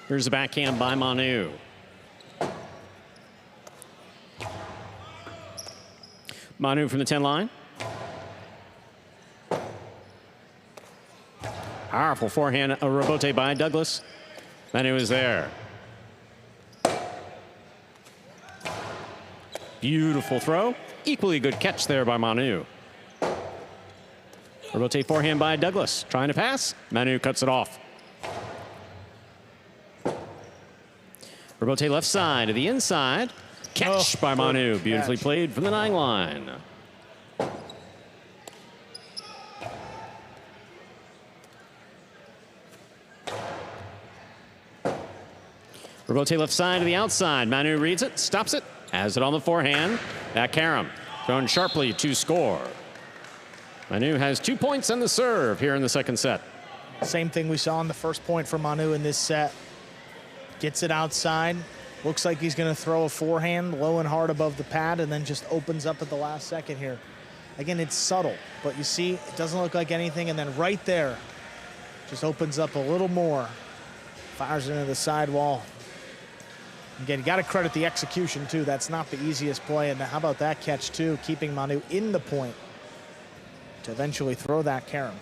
Here's the backhand by Manu. Manu from the 10 line. Powerful forehand, a rebote by Douglas. Manu is there. Beautiful throw. Equally good catch there by Manu. Rebote forehand by Douglas. Trying to pass. Manu cuts it off. Rebote left side to the inside. Catch by Manu. Beautifully played from the 9 line. Robote left side to the outside. Manu reads it, stops it, has it on the forehand. At Karam, thrown sharply to score. Manu has 2 points on the serve here in the second set. Same thing we saw in the first point from Manu in this set. Gets it outside. Looks like he's going to throw a forehand low and hard above the pad and then just opens up at the last second here. Again, it's subtle, but you see it doesn't look like anything, and then right there just opens up a little more. Fires into the sidewall. Again, you got to credit the execution too. That's not the easiest play, and how about that catch too, keeping Manu in the point to eventually throw that carom.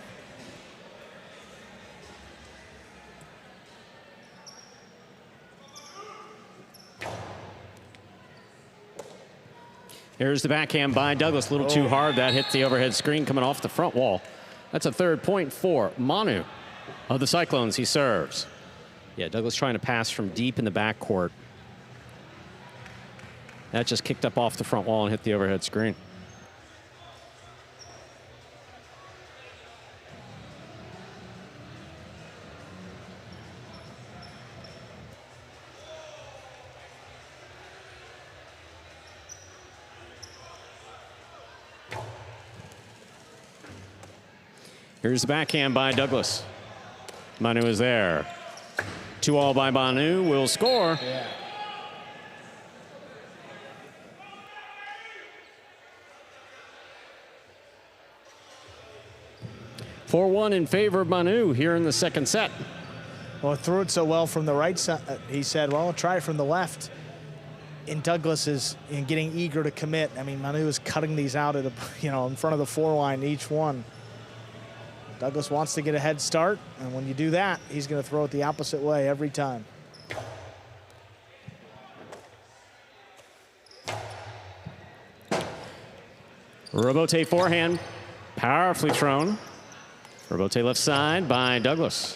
Here's the backhand by Douglas. A little too hard. That hit the overhead screen coming off the front wall. That's a 3rd point for Manu of the Cyclones. He serves. Yeah, Douglas trying to pass from deep in the backcourt. That just kicked up off the front wall and hit the overhead screen. Here's the backhand by Douglas. Manu is there. 2-all by Manu will score. Yeah. Four 4-1 in favor of Manu here in the second set. Well, threw it so well from the right side. He said, well, I'll try it from the left. And Douglas is getting eager to commit. I mean, Manu is cutting these out at in front of the 4 line each one. Douglas wants to get a head start, and when you do that, he's going to throw it the opposite way every time. Robote forehand, powerfully thrown. Robote left side by Douglas.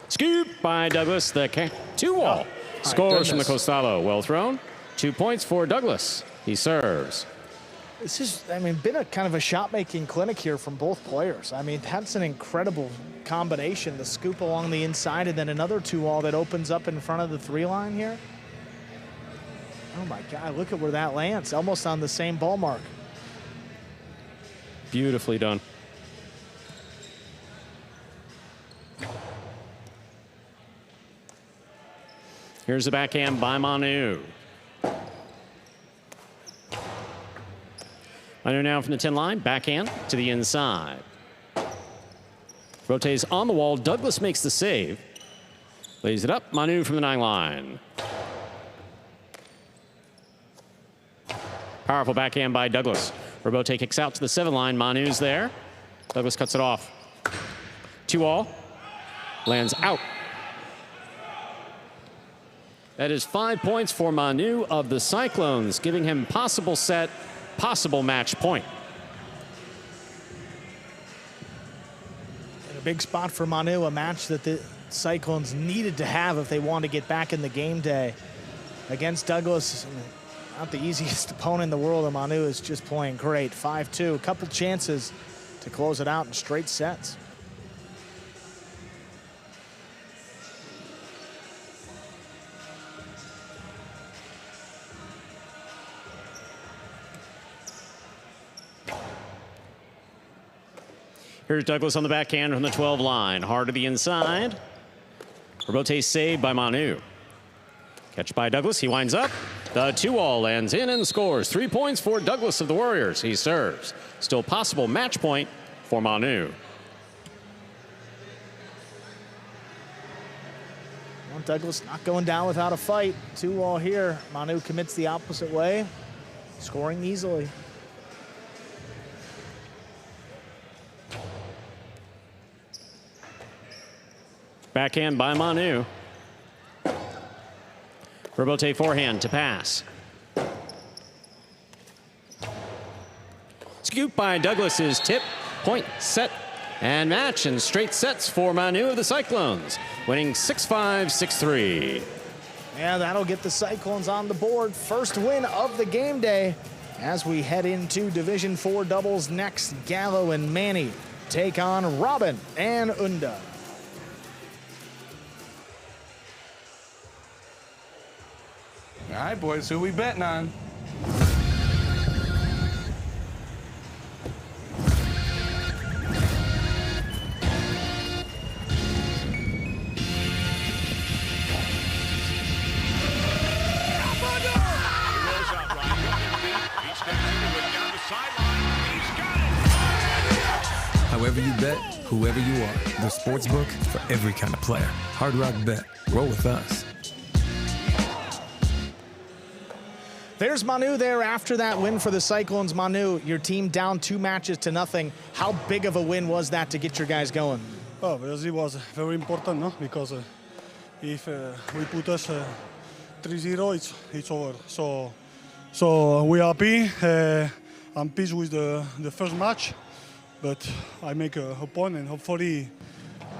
Scoop by Douglas, the 2-all. Scores from the Costalo. Well thrown. 2 points for Douglas. He serves. This is, been a kind of a shot-making clinic here from both players. I mean, that's an incredible combination. The scoop along the inside and then another 2-all that opens up in front of the 3 line here. Oh my God, look at where that lands. Almost on the same ball mark. Beautifully done. Here's the backhand by Manu. Manu now from the 10 line, backhand to the inside. Rotates on the wall. Douglas makes the save. Lays it up. Manu from the 9 line. Powerful backhand by Douglas. Robote kicks out to the 7 line. Manu's there. Douglas cuts it off. 2-all. Lands out. That is 5 points for Manu of the Cyclones, giving him possible set, possible match point. And a big spot for Manu, a match that the Cyclones needed to have if they wanted to get back in the game day. Against Douglas, not the easiest opponent in the world, and Manu is just playing great. 5-2, a couple chances to close it out in straight sets. Here's Douglas on the backhand from the 12 line. Hard to the inside. Robote saved by Manu. Catch by Douglas. He winds up. The 2-all lands in and scores. 3 points for Douglas of the Warriors. He serves. Still possible match point for Manu. Well, Douglas not going down without a fight. 2-all here. Manu commits the opposite way, scoring easily. Backhand by Manu. Robote forehand to pass. Scoop by Douglas is tip, point, set, and match, and straight sets for Manu of the Cyclones, winning 6-5, 6-3. Yeah, that'll get the Cyclones on the board. First win of the game day as we head into Division IV doubles next. Gallo and Manny take on Robin and Unda. All right, boys, who we betting on? However you bet, whoever you are, the sportsbook for every kind of player. Hard Rock Bet. Roll with us. There's Manu there after that win for the Cyclones. Manu, your team down 2 matches to nothing. How big of a win was that to get your guys going? Oh, Brazil was very important, no? Because if we put us 3-0, it's over. So we are happy. I'm pleased with the first match, but I make a point, and hopefully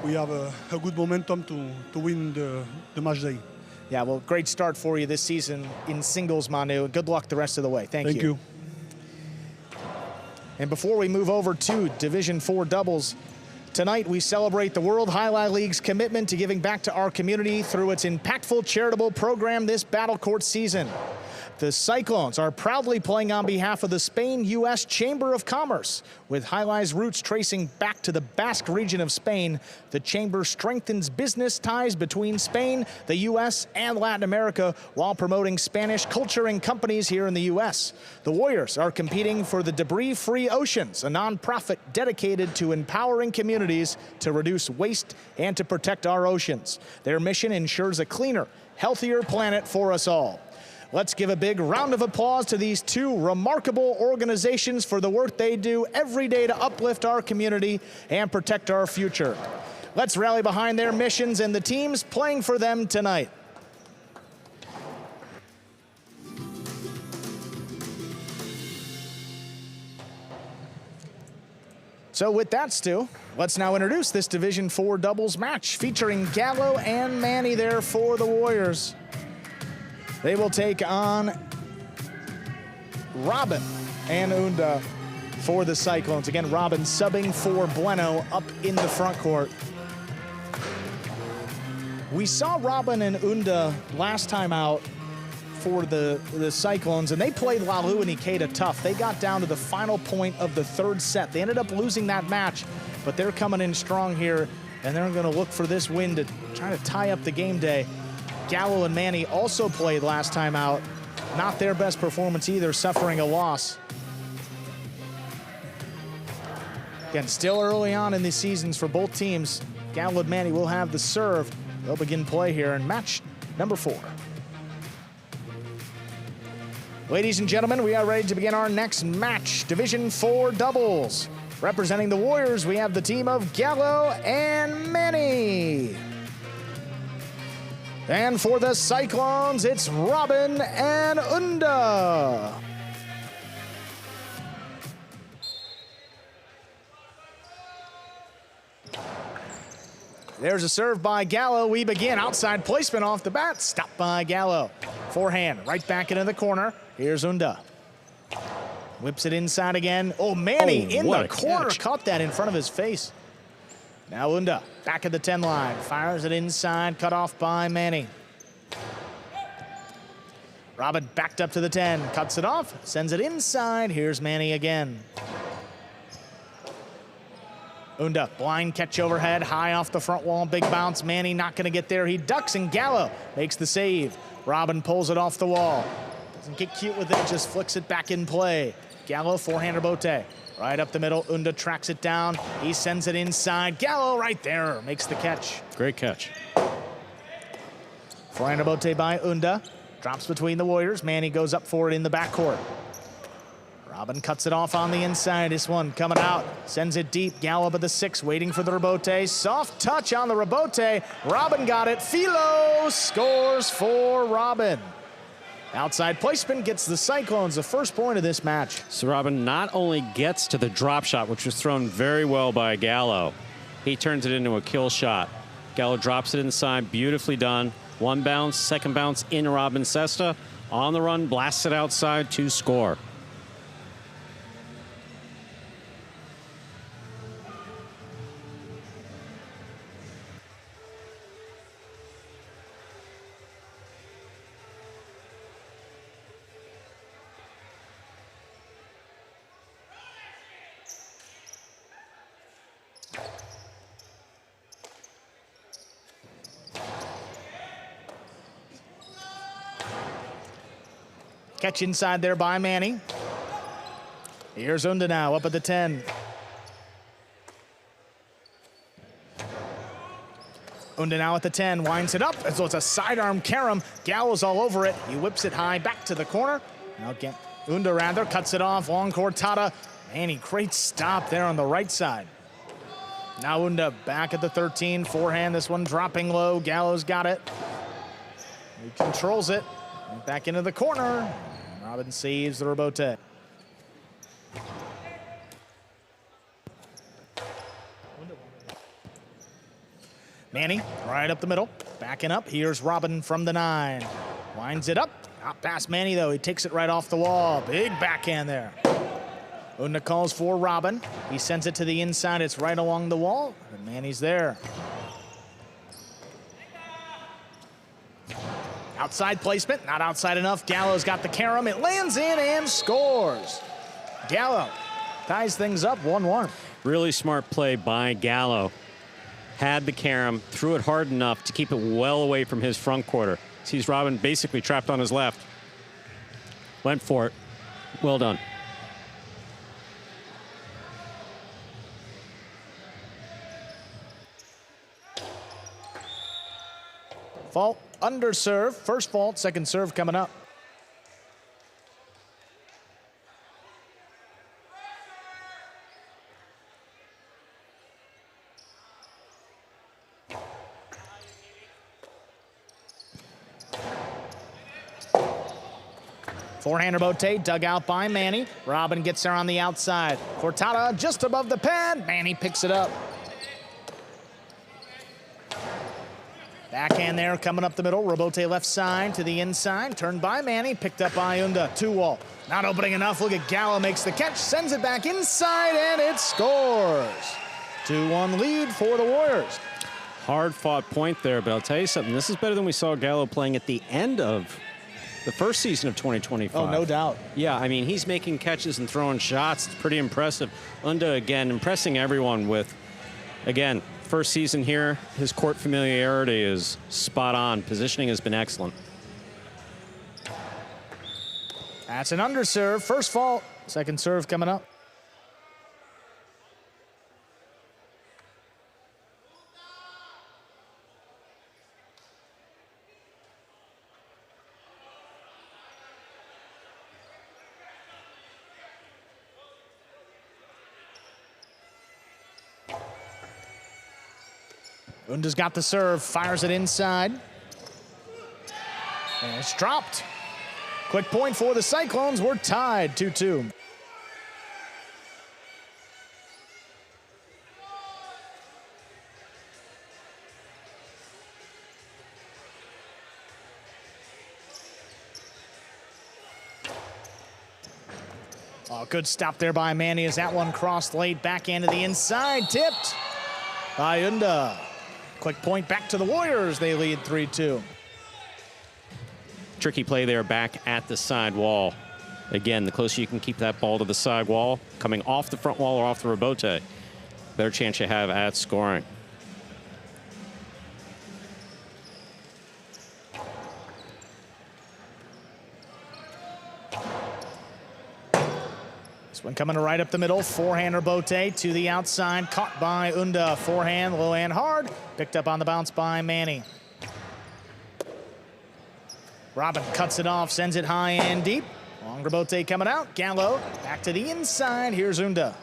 we have a good momentum to win the match day. Yeah, well, great start for you this season in singles, Manu. Good luck the rest of the way. Thank you. And before we move over to Division 4 doubles, tonight we celebrate the World Jai-Alai League's commitment to giving back to our community through its impactful charitable program this battle court season. The Cyclones are proudly playing on behalf of the Spain-U.S. Chamber of Commerce. With Jai-Alai's roots tracing back to the Basque region of Spain, the Chamber strengthens business ties between Spain, the U.S., and Latin America while promoting Spanish culture and companies here in the U.S. The Warriors are competing for the Debris-Free Oceans, a nonprofit dedicated to empowering communities to reduce waste and to protect our oceans. Their mission ensures a cleaner, healthier planet for us all. Let's give a big round of applause to these 2 remarkable organizations for the work they do every day to uplift our community and protect our future. Let's rally behind their missions and the teams playing for them tonight. So with that, Stu, let's now introduce this Division 4 doubles match featuring Gallo and Manny there for the Warriors. They will take on Robin and Unda for the Cyclones. Again, Robin subbing for Bueno up in the front court. We saw Robin and Unda last time out for the Cyclones, and they played Lalu and Ikeda tough. They got down to the final point of the 3rd set. They ended up losing that match, but they're coming in strong here, and they're going to look for this win to try to tie up the game day. Gallo and Manny also played last time out. Not their best performance either, suffering a loss. Again, still early on in the seasons for both teams. Gallo and Manny will have the serve. They'll begin play here in match number 4. Ladies and gentlemen, we are ready to begin our next match, Division 4 doubles. Representing the Warriors, we have the team of Gallo and Manny. And for the Cyclones, it's Robin and Unda. There's a serve by Gallo. We begin. Outside placement off the bat. Stopped by Gallo. Forehand right back into the corner. Here's Unda. Whips it inside again. Oh, Manny in the corner. Catch. Caught that in front of his face. Now Unda back at the 10 line. Fires it inside. Cut off by Manny. Robin backed up to the 10. Cuts it off. Sends it inside. Here's Manny again. Unda, blind catch overhead, high off the front wall, big bounce. Manny not gonna get there. He ducks and Gallo makes the save. Robin pulls it off the wall. Doesn't get cute with it, just flicks it back in play. Gallo, forehand rebote. Right up the middle, Unda tracks it down. He sends it inside. Gallo right there, makes the catch. Great catch. Forehand rebote by Unda. Drops between the Warriors. Manny goes up for it in the backcourt. Robin cuts it off on the inside. This one coming out. Sends it deep. Gallo at the 6, waiting for the rebote. Soft touch on the rebote. Robin got it. Philo scores for Robin. Outside placement gets the Cyclones the first point of this match. So Robin not only gets to the drop shot, which was thrown very well by Gallo, he turns it into a kill shot. Gallo drops it inside, beautifully done. One bounce, second bounce in Robin's cesta. On the run, blasts it outside to score. Catch inside there by Manny. Here's Unda now, up at the 10. Unda now at the 10, winds it up, as though it's a sidearm carom. Gallo's all over it. He whips it high back to the corner. Now again, Unda rather cuts it off, long cortada. Manny, great stop there on the right side. Now Unda back at the 13, forehand, this one dropping low. Gallo's got it. He controls it. Back into the corner. Robin saves the rebote. Manny right up the middle, backing up. Here's Robin from the 9. Winds it up. Not past Manny, though. He takes it right off the wall. Big backhand there. Unda calls for Robin. He sends it to the inside. It's right along the wall. And Manny's there. Outside placement, not outside enough. Gallo's got the carom. It lands in and scores. Gallo ties things up 1-1. Really smart play by Gallo. Had the carom, threw it hard enough to keep it well away from his front quarter. Sees Robin basically trapped on his left. Went for it. Well done. Fault, under serve. First fault, second serve coming up. Forehander bote dug out by Manny. Robin gets there on the outside. Cortada just above the pad. Manny picks it up. Backhand there coming up the middle. Rebote left side to the inside. Turned by Manny. Picked up by Unda. 2-wall. Not opening enough. Look at Gallo makes the catch. Sends it back inside and it scores. 2-1 lead for the Warriors. Hard fought point there, but I'll tell you something. This is better than we saw Gallo playing at the end of the first season of 2025. Oh, no doubt. Yeah, I mean, he's making catches and throwing shots. It's pretty impressive. Unda, again, impressing everyone with, again, first season here. His court familiarity is spot on. Positioning has been excellent. That's an underserve. First fault. Second serve coming up. Unda's got the serve, fires it inside. And it's dropped. Quick point for the Cyclones. We're tied 2-2. Oh, good stop there by Manny as that one crossed late. Backhand to the inside, tipped by Unda. Quick point back to the Warriors. They lead 3-2. Tricky play there back at the side wall. Again, the closer you can keep that ball to the side wall, coming off the front wall or off the rebote, better chance you have at scoring. This one coming right up the middle. Forehander bote to the outside. Caught by Unda. Forehand, low and hard. Picked up on the bounce by Manny. Robin cuts it off, sends it high and deep. Longer bote coming out. Gallo back to the inside. Here's Unda.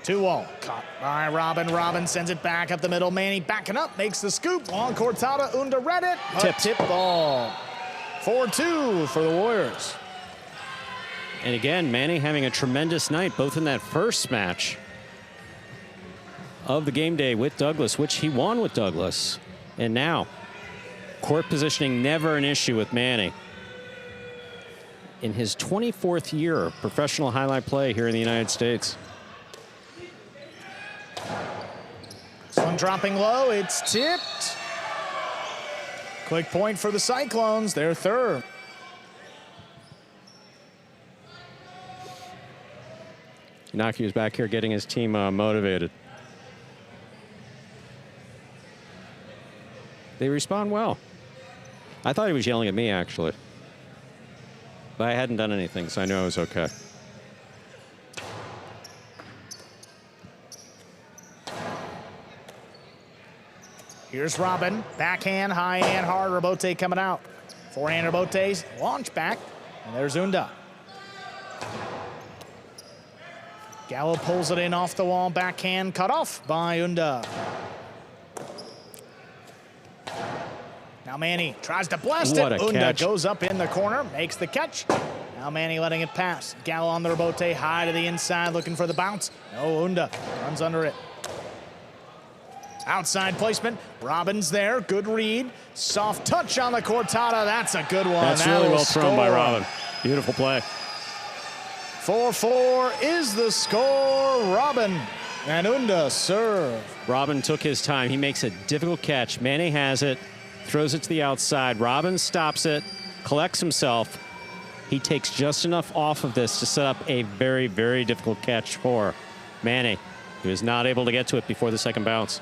2-wall. Caught by Robin. Robin sends it back up the middle. Manny backing up, makes the scoop. Long cortada. Unda read it. Tip ball. 4-2 for the Warriors. And again, Manny having a tremendous night, both in that first match of the game day with Douglas, which he won with Douglas. And now, court positioning never an issue with Manny. In his 24th year of professional highlight play here in the United States. This one dropping low, it's tipped. Quick point for the Cyclones, their third. Inaki was back here getting his team motivated. They respond well. I thought he was yelling at me, actually. But I hadn't done anything, so I knew I was okay. Here's Robin. Backhand, high and hard. Rebote coming out. Forehand Rebote's launch back. And there's Unda. Gallo pulls it in off the wall. Backhand cut off by Unda. Now Manny tries to blast What it. a Unda catch. goes up in the corner, makes the catch. Now Manny letting it pass. Gallo on the Rebote, high to the inside, looking for the bounce. No, Unda runs under it. Outside placement. Robin's there. Good read. Soft touch on the cortada. That's a good one. That's That really will well thrown by score. Robin. Beautiful play. 4-4 is the score. Robin and Unda serve. Robin took his time. He makes a difficult catch. Manny has it, throws it to the outside. Robin stops it, collects himself. He takes just enough off of this to set up a very, very difficult catch for Manny. He was not able to get to it before the second bounce.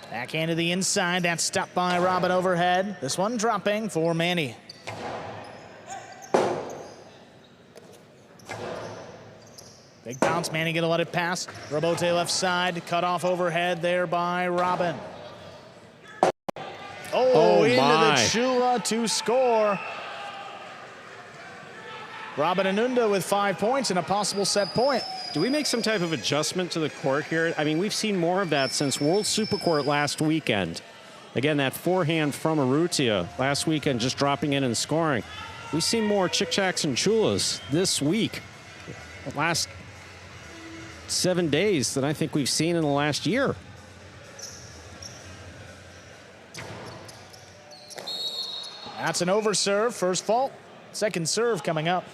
Backhand to the inside. That's stopped by Robin overhead. This one dropping for Manny. Big bounce. Manny gonna let it pass. Rebote left side. Cut off overhead there by Robin. Oh, into my. the Chula to score. Robin and Unda with 5 points and a possible set point. Do we make some type of adjustment to the court here? I mean, we've seen more of that since World Supercourt last weekend. Again, that forehand from Urrutia last weekend, just dropping in and scoring. We've seen more chick-chacks and chulas this week, the last 7 days, than I think we've seen in the last year. That's an overserve. First fault. Second serve coming up.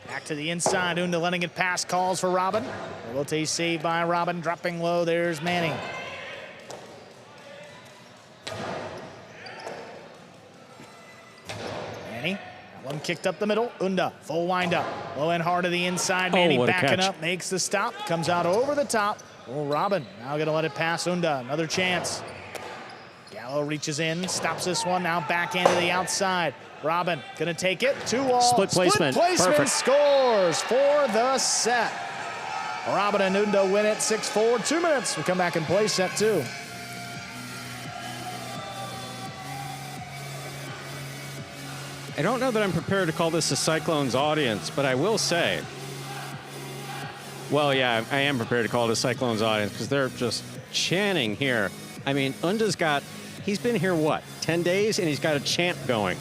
Back to the inside. Unda letting it pass. Calls for Robin. Rebote saved by Robin. Dropping low. There's Manning. Manny. That one kicked up the middle. Unda. Full wind up. Low and hard to the inside. Manny what a backing catch. up. Makes the stop. Comes out over the top. Oh, Robin now going to let it pass Unda. Another chance. Gallo reaches in. Stops this one. Now backhand to the outside. Robin gonna take it. 2-all. Split placement. Perfect. Scores for the set. Robin and Unda win it 6-4. 2 minutes. We come back and play set 2. I don't know that I'm prepared to call this a Cyclones audience, but I will say, well, yeah, I am prepared to call it a Cyclones audience because they're just chanting here. I mean, Unda's he's been here, what, 10 days, and he's got a chant going.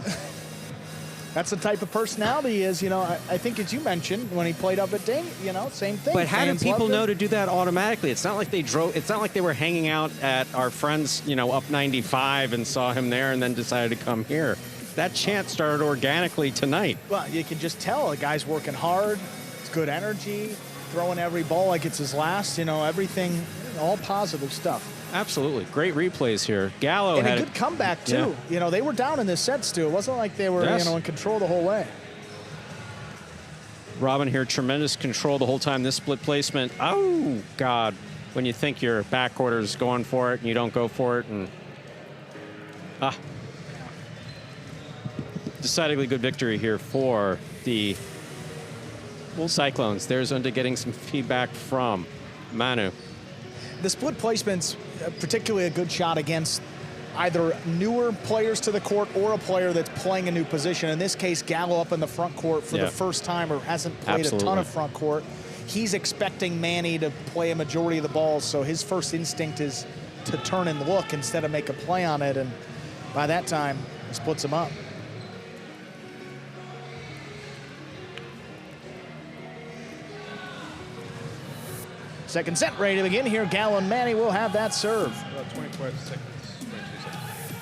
That's the type of personality he is. You know, I think as you mentioned when he played up at Dane, you know, same thing. But how do Fans people loved it. know to do that automatically? It's not like they drove. It's not like they were hanging out at our friends, you know, up 95 and saw him there and then decided to come here. That chant started organically tonight. Well, you can just tell the guy's working hard. It's good energy, throwing every ball like it's his last. You know, everything, all positive stuff. Absolutely. Great replays here. Gallo And had a good comeback, too. Yeah. You know, they were down in this set, Stu. It wasn't like they were, Yes. you know, in control the whole way. Robin here, tremendous control the whole time. This split placement, oh, God. When you think your backcourter's going for it and you don't go for it. And decidedly good victory here for the Cyclones. There's Unda getting some feedback from Manu. The split placement's particularly a good shot against either newer players to the court or a player that's playing a new position. In this case, Gallo up in the front court for the first time or hasn't played a ton of front court. He's expecting Manny to play a majority of the balls, so his first instinct is to turn and look instead of make a play on it, and by that time, he splits him up. Second set ready to begin here. Gallo and Manny will have that serve. About 25 seconds. 22 seconds.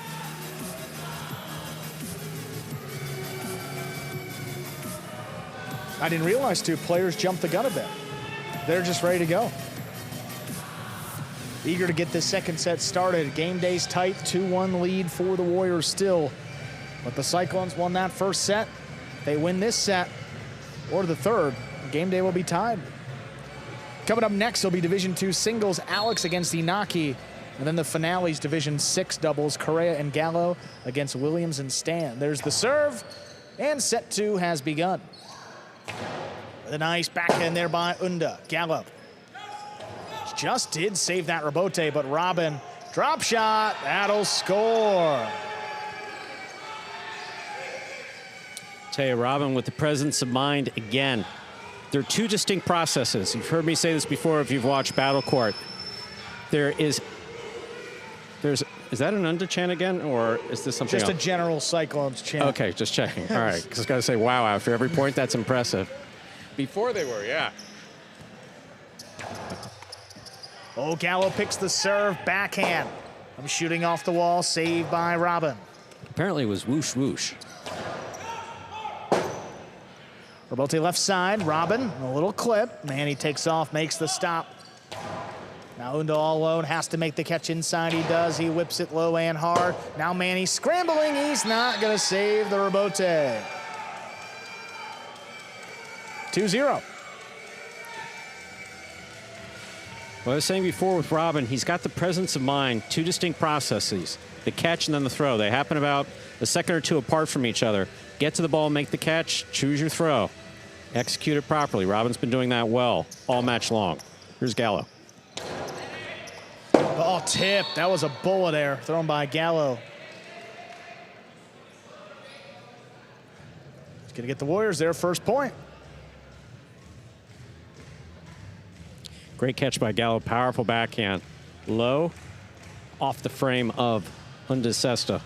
I didn't realize two players jumped the gun a bit. They're just ready to go. Eager to get this second set started. Game day's tight, 2-1 lead for the Warriors still. But the Cyclones won that first set. They win this set, or the third, game day will be tied. Coming up next will be Division II singles, Alex against Inaki. And then the finale's Division VI doubles, Correa and Gallo against Williams and Stan. There's the serve, and set two has begun. The nice backhand there by Unda. Gallo just did save that rebote, but Robin, drop shot, that'll score. Tell you, Robin with the presence of mind again. There are two distinct processes. You've heard me say this before if you've watched Battle Court. Is that an Unda chant again, or is this something just else? A general Cyclones chant. Okay, just checking. All right, because I was going to say, wow, after every point, that's impressive. Before they were, yeah. Oh, Gallo picks the serve, backhand. I'm shooting off the wall, saved by Robin. Apparently it was whoosh, whoosh. Rebote left side, Robin, a little clip. Manny takes off, makes the stop. Now Unda all alone, has to make the catch inside. He does, he whips it low and hard. Now Manny scrambling, he's not gonna save the rebote. 2-0. Well, I was saying before with Robin, he's got the presence of mind, two distinct processes, the catch and then the throw. They happen about a second or two apart from each other. Get to the ball, make the catch, choose your throw. Execute it properly. Robin's been doing that well all match long. Here's Gallo. Oh, tip. That was a bullet there thrown by Gallo. He's going to get the Warriors their first point. Great catch by Gallo. Powerful backhand. Low, off the frame of Unda Sesta.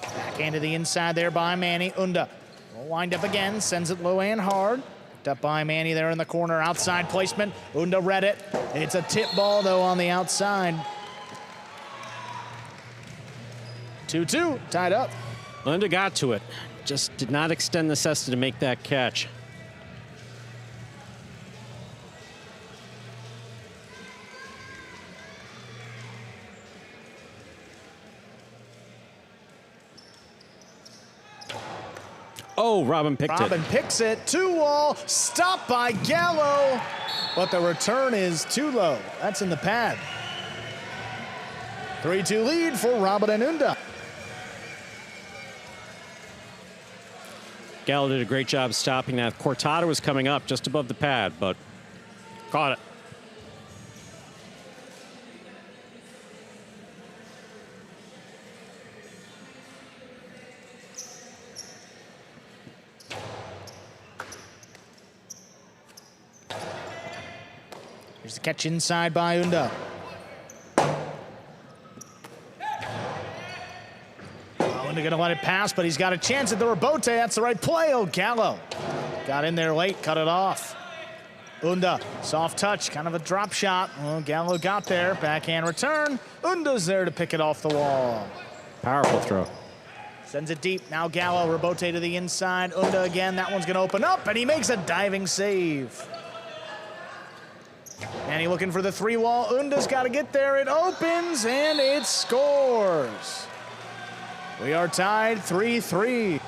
Backhand to the inside there by Manny. Unda will wind up again, sends it low and hard. Picked up by Manny there in the corner. Outside placement. Unda read it. It's a tip ball, though, on the outside. 2-2, tied up. Unda got to it. Just did not extend the Sesta to make that catch. Oh, Robin picked it. Robin picks it, 2-all, stopped by Gallo, but the return is too low. That's in the pad. 3-2 lead for Robin and Unda. Gallo did a great job stopping that. Cortada was coming up just above the pad, but caught it. Here's the catch inside by Unda. Unda gonna let it pass, but he's got a chance at the rebote. That's the right play. Oh, Gallo got in there late, cut it off. Unda, soft touch, kind of a drop shot. Well, Gallo got there, backhand return. Unda's there to pick it off the wall. Powerful throw. Sends it deep, now Gallo, rebote to the inside. Unda again, that one's gonna open up, and he makes a diving save. And he looking for the three wall. Unda's got to get there. It opens and it scores. We are tied 3-3.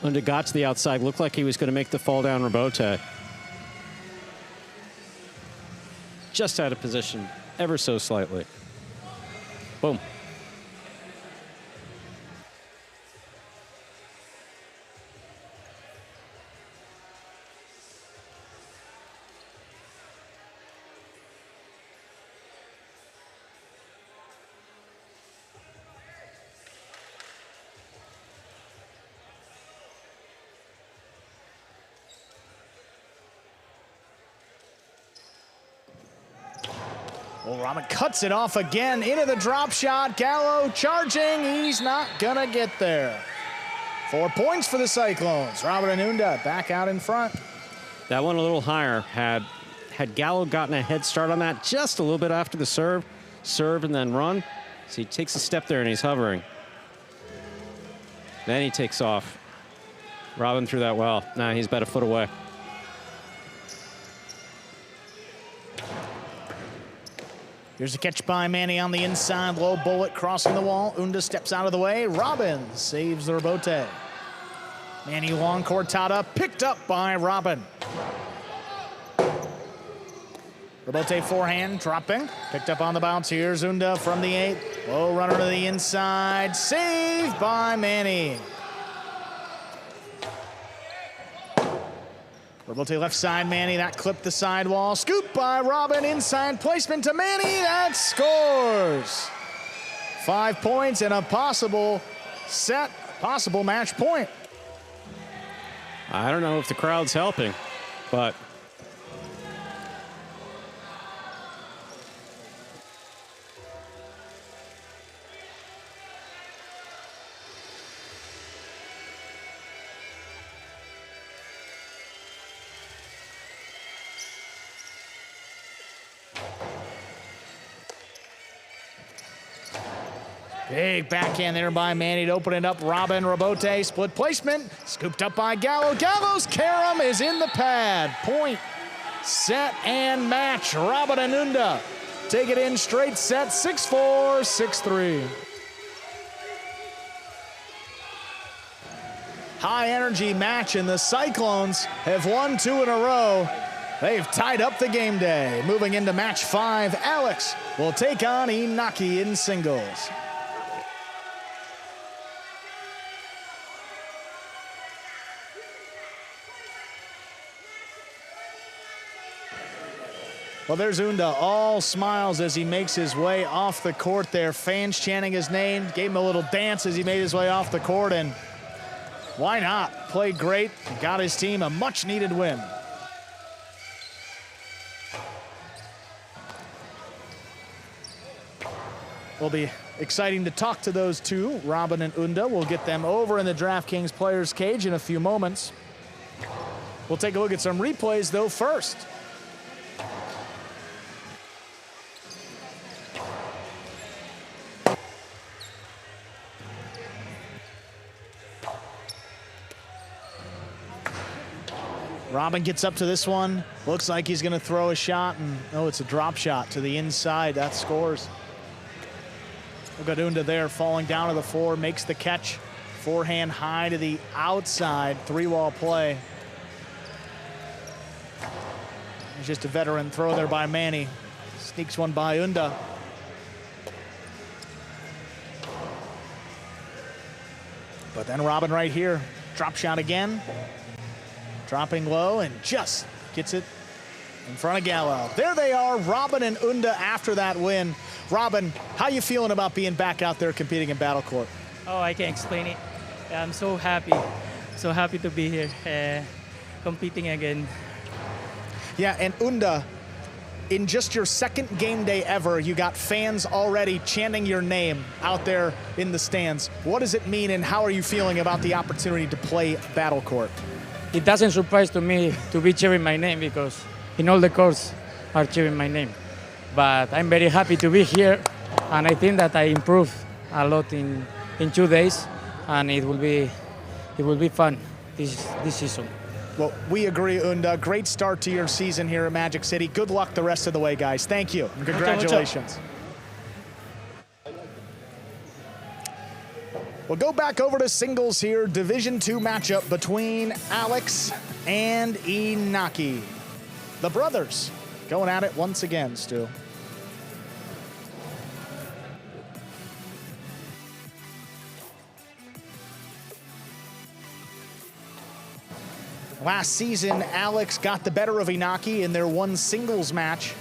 Unda got to the outside. Looked like he was going to make the fall down rebote. Just out of position, ever so slightly. Boom. Well, Robin cuts it off again into the drop shot. Gallo charging. He's not going to get there. 4 points for the Cyclones. Robin and Unda back out in front. That one a little higher. Had Gallo gotten a head start on that just a little bit after the serve and then run. So he takes a step there and he's hovering. Then he takes off. Robin threw that well. Nah, he's about a foot away. Here's a catch by Manny on the inside. Low bullet crossing the wall. Unda steps out of the way. Robin saves the rebote. Manny long cortada picked up by Robin. Rebote forehand dropping. Picked up on the bounce. Here's Unda from the 8. Low runner to the inside. Saved by Manny. Rebote left side, Manny, that clipped the sidewall. Scoop by Robin, inside placement to Manny, that scores. 5 points and a possible match point. I don't know if the crowd's helping, but big backhand there by Manny to open it up. Robin, rebote, split placement. Scooped up by Gallo. Gallo's carom is in the pad. Point, set, and match. Robin and Unda take it in straight set, 6-4, 6-3. High energy match, and the Cyclones have won 2 in a row. They've tied up the game day. Moving into match 5, Alex will take on Inaki in singles. Well, there's Unda, all smiles as he makes his way off the court there. Fans chanting his name, gave him a little dance as he made his way off the court, and why not? Played great, got his team a much-needed win. Will be exciting to talk to those two, Robin and Unda. We'll get them over in the DraftKings Players Cage in a few moments. We'll take a look at some replays, though, first. Robin gets up to this one. Looks like he's going to throw a shot, and oh, it's a drop shot to the inside. That scores. We'll go Unda there, falling down to the floor, makes the catch. Forehand high to the outside, 3-wall play. It's just a veteran throw there by Manny. Sneaks one by Unda. But then Robin right here, drop shot again. Dropping low and just gets it in front of Gallo. There they are, Robin and Unda after that win. Robin, how you feeling about being back out there competing in Battle Court? Oh, I can't explain it. I'm so happy to be here, competing again. Yeah, and Unda, in just your second game day ever, you got fans already chanting your name out there in the stands. What does it mean, and how are you feeling about the opportunity to play Battle Court? It doesn't surprise to me to be cheering my name because in all the courts are cheering my name. But I'm very happy to be here, and I think that I improved a lot in 2 days, and it will be fun this season. Well, we agree, Unda. Great start to your season here at Magic City. Good luck the rest of the way, guys. Thank you, and congratulations. We'll go back over to singles here. Division II matchup between Alex and Inaki. The brothers going at it once again, Stu. Last season, Alex got the better of Inaki in their one singles match.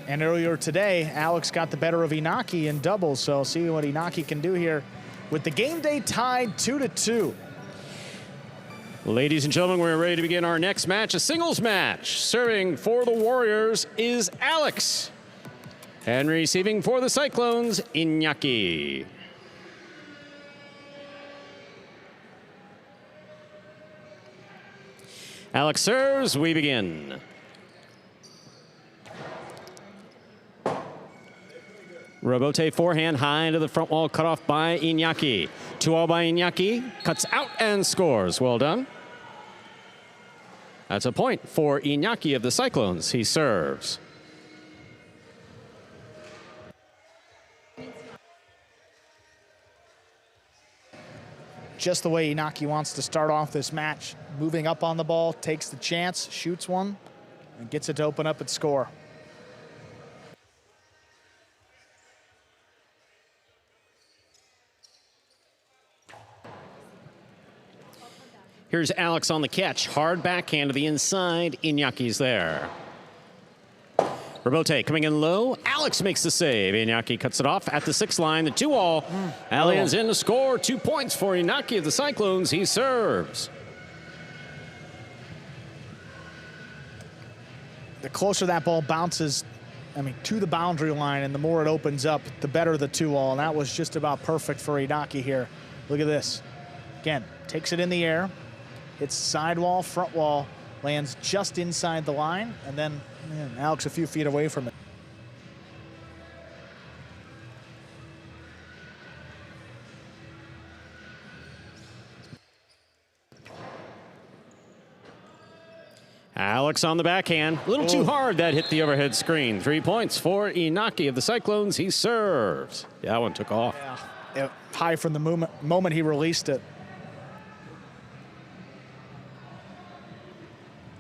And earlier today, Alex got the better of Inaki in doubles, so see what Inaki can do here with the game day tied 2-2. Ladies and gentlemen, we're ready to begin our next match, a singles match. Serving for the Warriors is Alex. And receiving for the Cyclones, Iñaki. Alex serves, we begin. Robote forehand high into the front wall, cut off by Iñaki. 2-all by Iñaki, cuts out and scores. Well done. That's a point for Iñaki of the Cyclones. He serves. Just the way Iñaki wants to start off this match. Moving up on the ball, takes the chance, shoots one, and gets it to open up and score. Here's Alex on the catch. Hard backhand to the inside. Iñaki's there. Robote coming in low. Alex makes the save. Iñaki cuts it off at the 6 line. The 2-all. Alien's in to score. 2 points for Iñaki of the Cyclones. He serves. The closer that ball bounces, to the boundary line, and the more it opens up, the better the 2-all. And that was just about perfect for Iñaki here. Look at this. Again, takes it in the air. Hits sidewall, front wall, lands just inside the line, and then Alex a few feet away from it. Alex on the backhand. A little too hard, that hit the overhead screen. 3 points for Iñaki of the Cyclones. He serves. That one took off. Yeah, high from the moment he released it.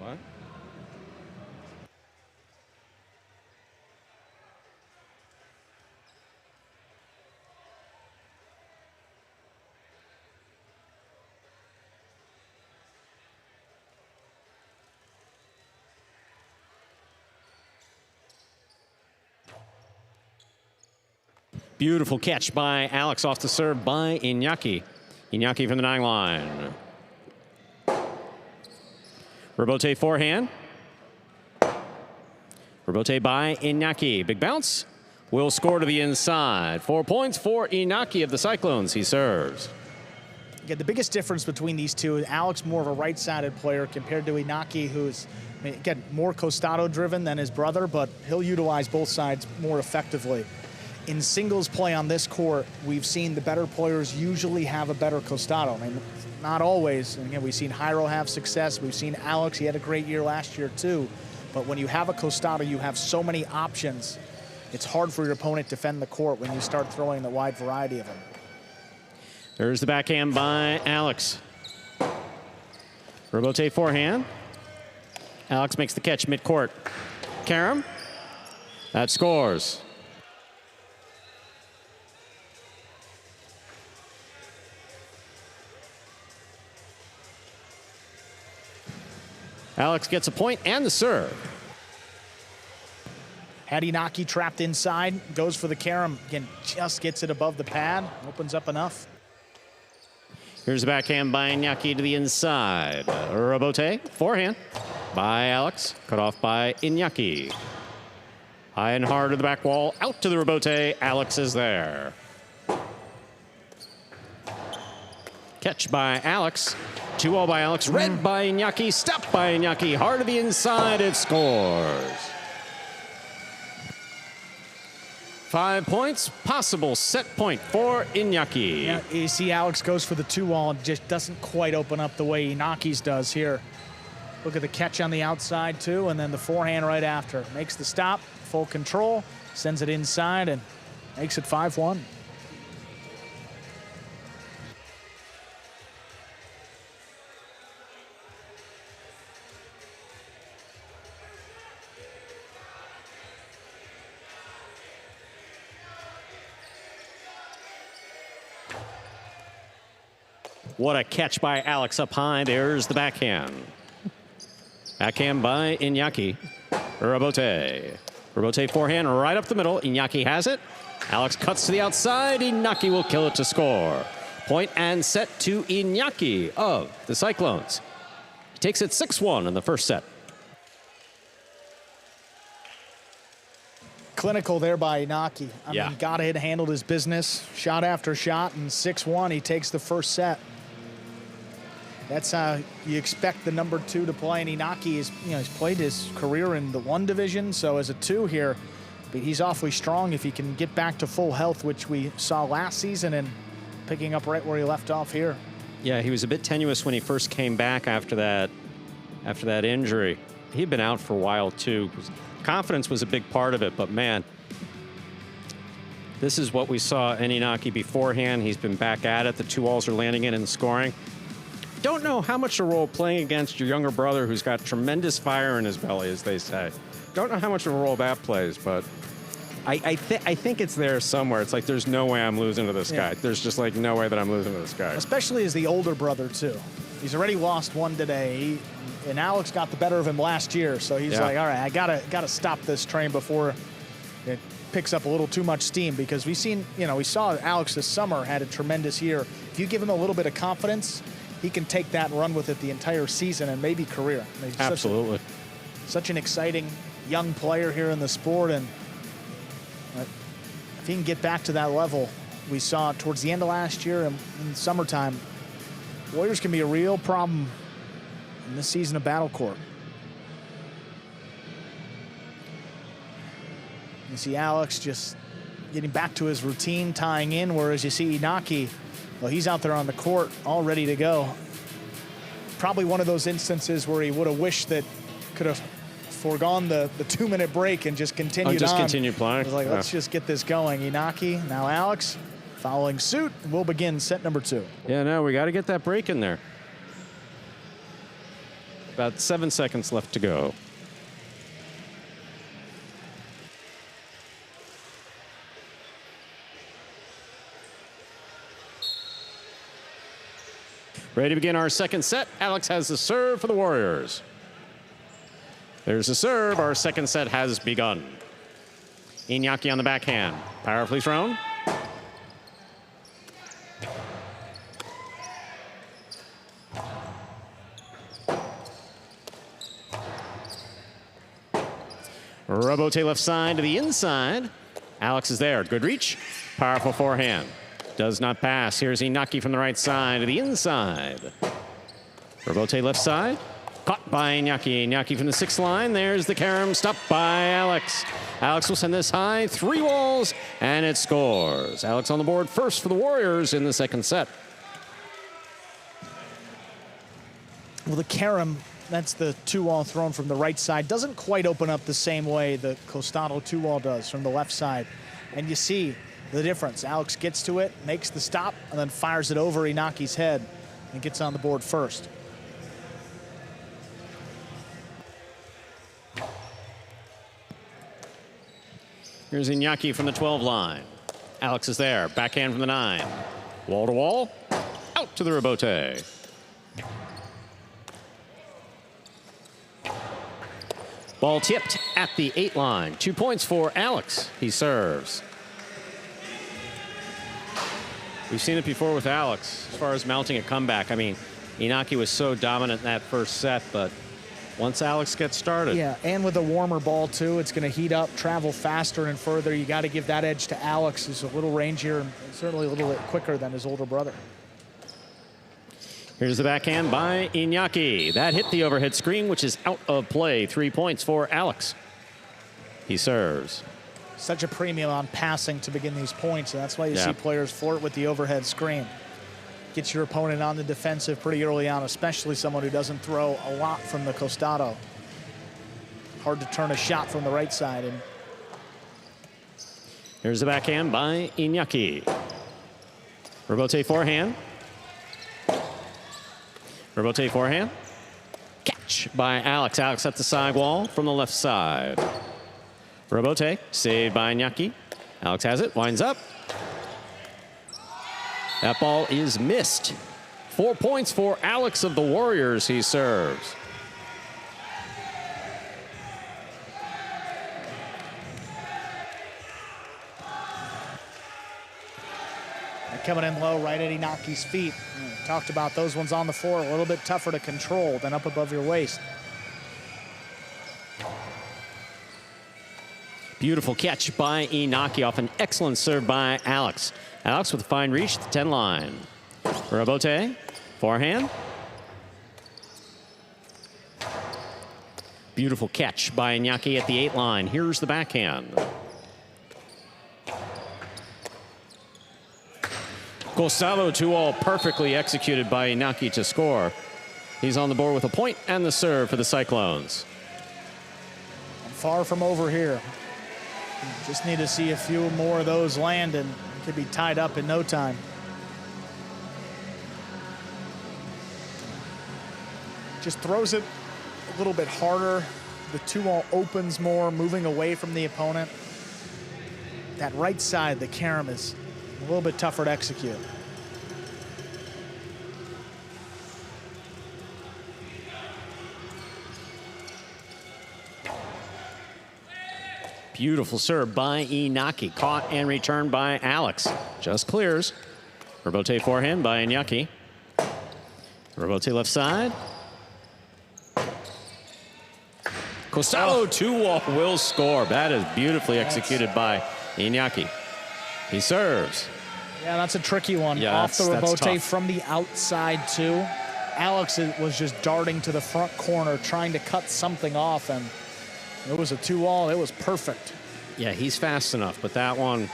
What? Beautiful catch by Alex off the serve by Iñaki. Iñaki from the 9 line. Robote forehand. Robote by Iñaki. Big bounce. Will score to the inside. 4 points for Iñaki of the Cyclones. He serves. Yeah, the biggest difference between these two is Alex more of a right-sided player compared to Iñaki, who's, again, more costado driven than his brother, but he'll utilize both sides more effectively. In singles play on this court, we've seen the better players usually have a better costado. Not always. And again, we've seen Jairo have success. We've seen Alex. He had a great year last year, too. But when you have a costado, you have so many options. It's hard for your opponent to defend the court when you start throwing the wide variety of them. There's the backhand by Alex. Robote forehand. Alex makes the catch mid-court. Karam. That scores. Alex gets a point and the serve. Had Iñaki trapped inside, goes for the carom. Again, just gets it above the pad, opens up enough. Here's the backhand by Iñaki to the inside. Robote, forehand by Alex, cut off by Iñaki. High and hard to the back wall, out to the Robote. Alex is there. Catch by Alex. 2-all by Alex, read by Iñaki, step by Iñaki, hard to the inside, it scores. 5 points, possible set point for Iñaki. Yeah, you see Alex goes for the 2-all and just doesn't quite open up the way Iñaki's does here. Look at the catch on the outside too, and then the forehand right after. Makes the stop, full control, sends it inside and makes it 5-1. What a catch by Alex up high. There's the backhand. Backhand by Iñaki. Robote. Robote forehand right up the middle. Iñaki has it. Alex cuts to the outside. Iñaki will kill it to score. Point and set to Iñaki of the Cyclones. takes it 6-1 in the first set. Clinical there by Inaki. I Yeah. mean, got it, handled his business, shot after shot, and 6-1, he takes the first set. That's how you expect the number 2 to play, and Inaki is, he's played his career in the 1 division, so as a 2 here, but he's awfully strong if he can get back to full health, which we saw last season, and picking up right where he left off here. Yeah, he was a bit tenuous when he first came back after that injury. He'd been out for a while too. Confidence was a big part of it, but man, this is what we saw in Inaki beforehand. He's been back at it. The 2 walls are landing in and scoring. Don't know how much a role playing against your younger brother who's got tremendous fire in his belly, as they say. Don't know how much of a role that plays, but I think it's there somewhere. It's like there's no way I'm losing to this guy. There's just like no way that I'm losing to this guy. Especially as the older brother, too. He's already lost 1 today, and Alex got the better of him last year, so he's like, all right, I gotta stop this train before it picks up a little too much steam, because we saw Alex this summer had a tremendous year. If you give him a little bit of confidence, he can take that and run with it the entire season and maybe career. I mean, Absolutely. Such an exciting young player here in the sport, and if he can get back to that level we saw towards the end of last year and in summertime, Warriors can be a real problem in this season of Battle Court. You see Alex just getting back to his routine, tying in, whereas you see Inaki, well, he's out there on the court all ready to go. Probably one of those instances where he would have wished that could have foregone the 2-minute break and just continued on. Continue playing. It was like, let's just get this going. Inaki, now Alex, following suit. We'll begin set number 2. Yeah, no, we got to get that break in there. About 7 seconds left to go. Ready to begin our second set. Alex has the serve for the Warriors. There's the serve. Our second set has begun. Inaki on the backhand. Powerfully thrown. Robote left side to the inside. Alex is there. Good reach. Powerful forehand. Does not pass. Here's Inaki from the right side to the inside. Robote left side. Caught by Inaki. Inaki from the 6th line. There's the carom. Stopped by Alex. Alex will send this high. 3 walls, and it scores. Alex on the board first for the Warriors in the second set. Well, the carom, that's the 2-wall thrown from the right side, doesn't quite open up the same way the costado 2-wall does from the left side. And you see the difference. Alex gets to it, makes the stop, and then fires it over Inaki's head and gets on the board first. Here's Inaki from the 12 line. Alex is there. Backhand from the 9. Wall to wall. Out to the Robote. Ball tipped at the 8 line. 2 points for Alex. He serves. We've seen it before with Alex as far as mounting a comeback. I mean, Inaki was so dominant in that first set, but once Alex gets started. Yeah, and with a warmer ball, too, it's going to heat up, travel faster and further. You got to give that edge to Alex, who's a little rangier and certainly a little bit quicker than his older brother. Here's the backhand by Inaki. That hit the overhead screen, which is out of play. 3 points for Alex. He serves. Such a premium on passing to begin these points, and that's why you see players flirt with the overhead screen. Gets your opponent on the defensive pretty early on, especially someone who doesn't throw a lot from the costado. Hard to turn a shot from the right side. And here's the backhand by Inaki. Robote forehand. Robote forehand. Catch by Alex. Alex at the side wall from the left side. Robote saved by Inaki. Alex has it, winds up. That ball is missed. 4 points for Alex of the Warriors. He serves. coming in low right at Inaki's feet. Talked about those ones on the floor, a little bit tougher to control than up above your waist. Beautiful catch by Inaki off an excellent serve by Alex. Alex with a fine reach at the 10 line. Robote, forehand. Beautiful catch by Inaki at the 8 line. Here's the backhand. Costado 2-all perfectly executed by Inaki to score. He's on the board with a point and the serve for the Cyclones. Far from over here. Just need to see a few more of those land and could be tied up in no time. Just throws it a little bit harder. The 2-all opens more, moving away from the opponent. That right side, the carom, is a little bit tougher to execute. Beautiful serve by Inaki. Caught and returned by Alex. Just clears. Robote forehand by Inaki. Robote left side. Costado 2-wall will score. That is beautifully executed by Inaki. He serves. Yeah, that's a tricky one. Yeah, off the that's Robote tough. from the outside too. Alex was just darting to the front corner, trying to cut something off, and it was a 2-all. It was perfect. Yeah, he's fast enough, but that one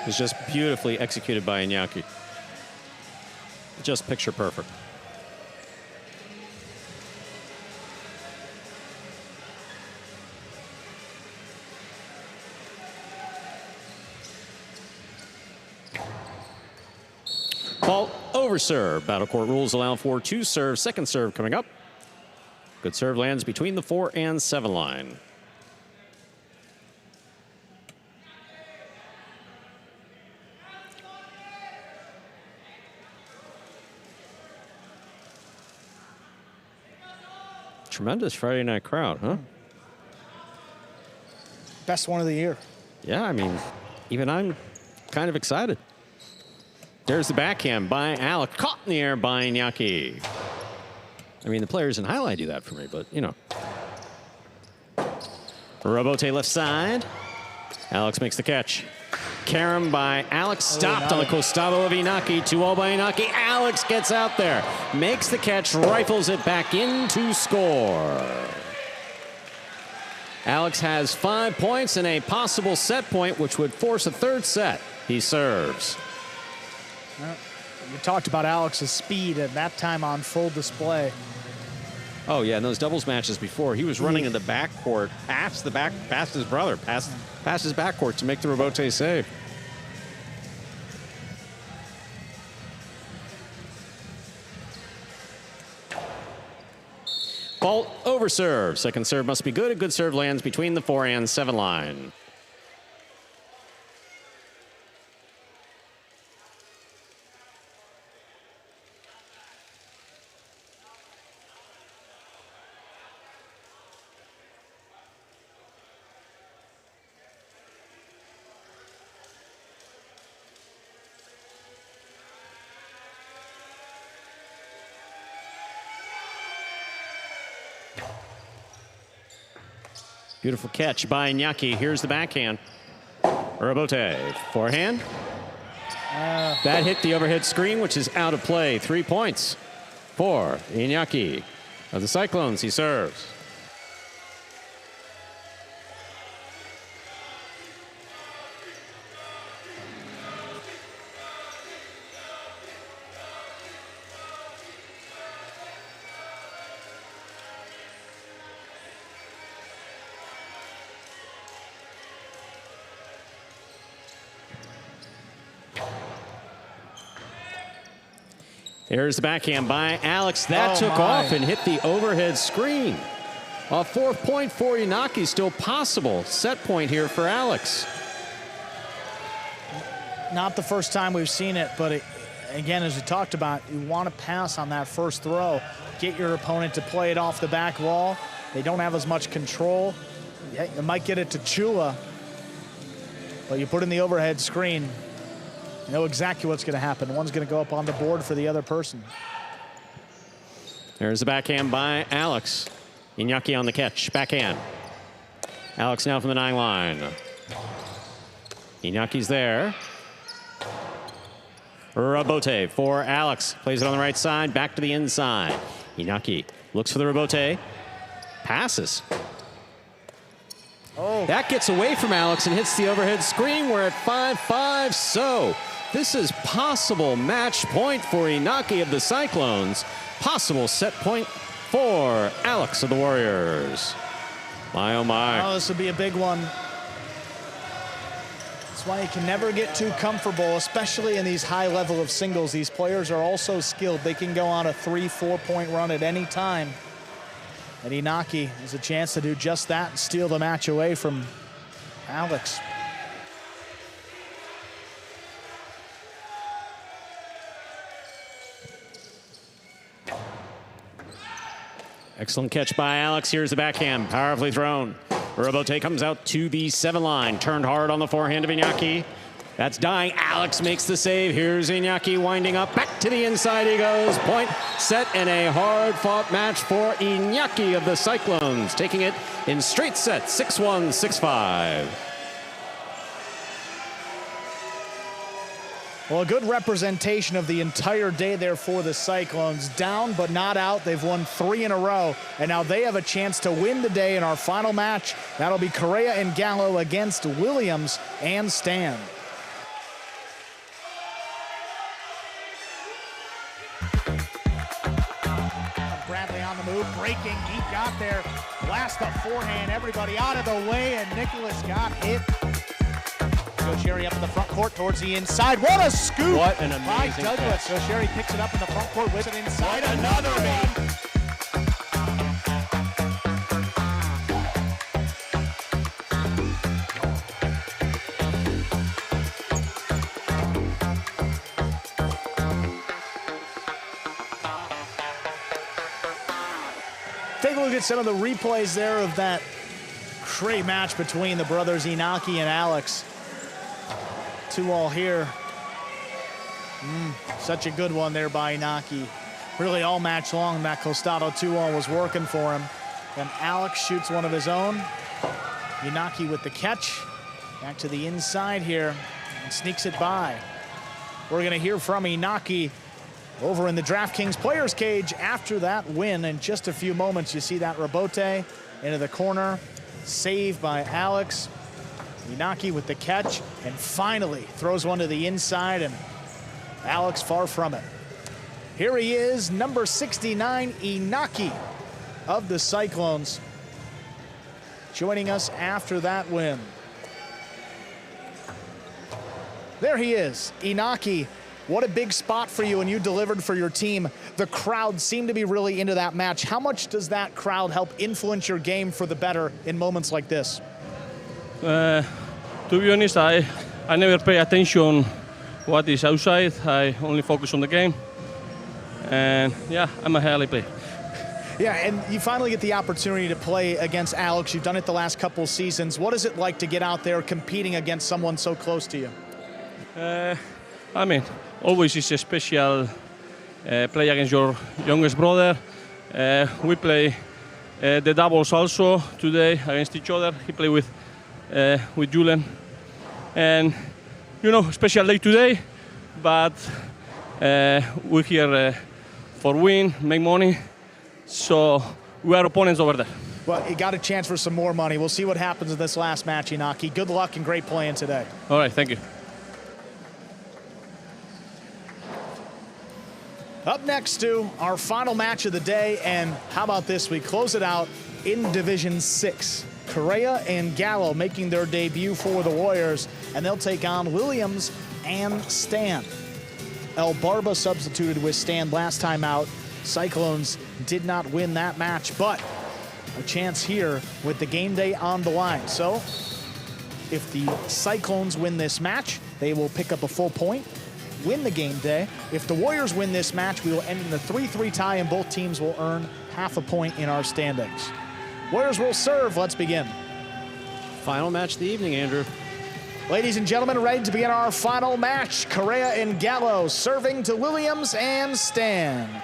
was just beautifully executed by Inaki. Just picture perfect. Fault over serve. Battle court rules allow for 2 serves. Second serve coming up. Good serve lands between the 4 and 7 line. Tremendous Friday night crowd, huh? Best one of the year. Yeah, I mean, even I'm kind of excited. There's the backhand by Alec. Caught in the air by Inaki. I mean, the players in highlight do that for me, but, you know. Robote left side. Alex makes the catch. Carom by Alex. Stopped on the costado of Inaki. 2-all by Inaki. Alex gets out there. Makes the catch. Rifles it back in to score. Alex has 5 points and a possible set point, which would force a third set. He serves. Well, you talked about Alex's speed at that time on full display. Oh, yeah, in those doubles matches before, he was running in the backcourt, past his brother, past his backcourt to make the Robote save. Fault over serve. Second serve must be good. A good serve lands between the 4 and 7 line. Beautiful catch by Inaki. Here's the backhand. Robote, forehand. That hit the overhead screen, which is out of play. 3 points for Inaki of the Cyclones. He serves. There's the backhand by Alex. That took off and hit the overhead screen. A 4th point for Inaki still possible. Set point here for Alex. Not the first time we've seen it, but again, as we talked about, you want to pass on that first throw. Get your opponent to play it off the back wall. They don't have as much control. You might get it to Chula, but you put in the overhead screen, know exactly what's going to happen. One's going to go up on the board for the other person. There's the backhand by Alex. Iñaki on the catch, backhand. Alex now from the 9 line. Iñaki's there. Rebote for Alex. Plays it on the right side, back to the inside. Iñaki looks for the rebote. Passes. Oh. That gets away from Alex and hits the overhead screen. We're at 5-5. So this is possible match point for Iñaki of the Cyclones. Possible set point for Alex of the Warriors. My, oh my. Oh, this would be a big one. That's why you can never get too comfortable, especially in these high level of singles. These players are also skilled. They can go on a 3-4 point run at any time. And Iñaki has a chance to do just that and steal the match away from Alex. Excellent catch by Alex. Here's the backhand, powerfully thrown. Rebote comes out to the 7 line. Turned hard on the forehand of Iñaki. That's dying. Alex makes the save. Here's Iñaki winding up. Back to the inside he goes. Point set and a hard-fought match for Iñaki of the Cyclones. Taking it in straight sets, 6-1, 6-5. Well, a good representation of the entire day there for the Cyclones. Down but not out. They've won 3 in a row, and now they have a chance to win the day in our final match. That'll be Correa and Gallo against Williams and Stan. Bradley on the move, breaking. He got there. Blast up forehand. Everybody out of the way, and Nicholas got hit. Sherry up in the front court towards the inside. What a scoop! What an amazing by Douglas. catch. Sherry picks it up in the front court with it inside. Another one. Take a look at some of the replays there of that great match between the brothers Iñaki and Alex. 2-all here. Such a good one there by Iñaki. Really all match long, that Costado 2-all was working for him. Then Alex shoots one of his own. Iñaki with the catch. Back to the inside here and sneaks it by. We're gonna hear from Iñaki over in the DraftKings Players Cage after that win. In just a few moments, you see that rebote into the corner. Save by Alex. Iñaki with the catch, and finally throws one to the inside, and Alex far from it. Here he is, number 69, Iñaki of the Cyclones, joining us after that win. There he is, Iñaki. What a big spot for you, and you delivered for your team. The crowd seemed to be really into that match. How much does that crowd help influence your game for the better in moments like this? To be honest, I never pay attention what is outside. I only focus on the game. And yeah, I'm a highly player. Yeah, and you finally get the opportunity to play against Alex. You've done it the last couple seasons. What is it like to get out there competing against someone so close to you? I mean, always is a special play against your youngest brother. We play the doubles also today against each other. He played with Julian. And, you know, special day today, but we're here for win, make money. So we are opponents over there. Well, you got a chance for some more money. We'll see what happens in this last match, Iñaki. Good luck and great playing today. All right, thank you. Up next to our final match of the day, and how about this? We close it out in Division 6. Correa and Gallo making their debut for the Warriors, and they'll take on Williams and Stan. El Barba substituted with Stan last time out. Cyclones did not win that match, but a chance here with the game day on the line. So if the Cyclones win this match, they will pick up a full point, win the game day. If the Warriors win this match, we will end in a 3-3 tie, and both teams will earn half a point in our standings. Warriors will serve. Let's begin. Final match of the evening, Andrew. Ladies and gentlemen, ready to begin our final match. Correa and Gallo serving to Williams and Stan.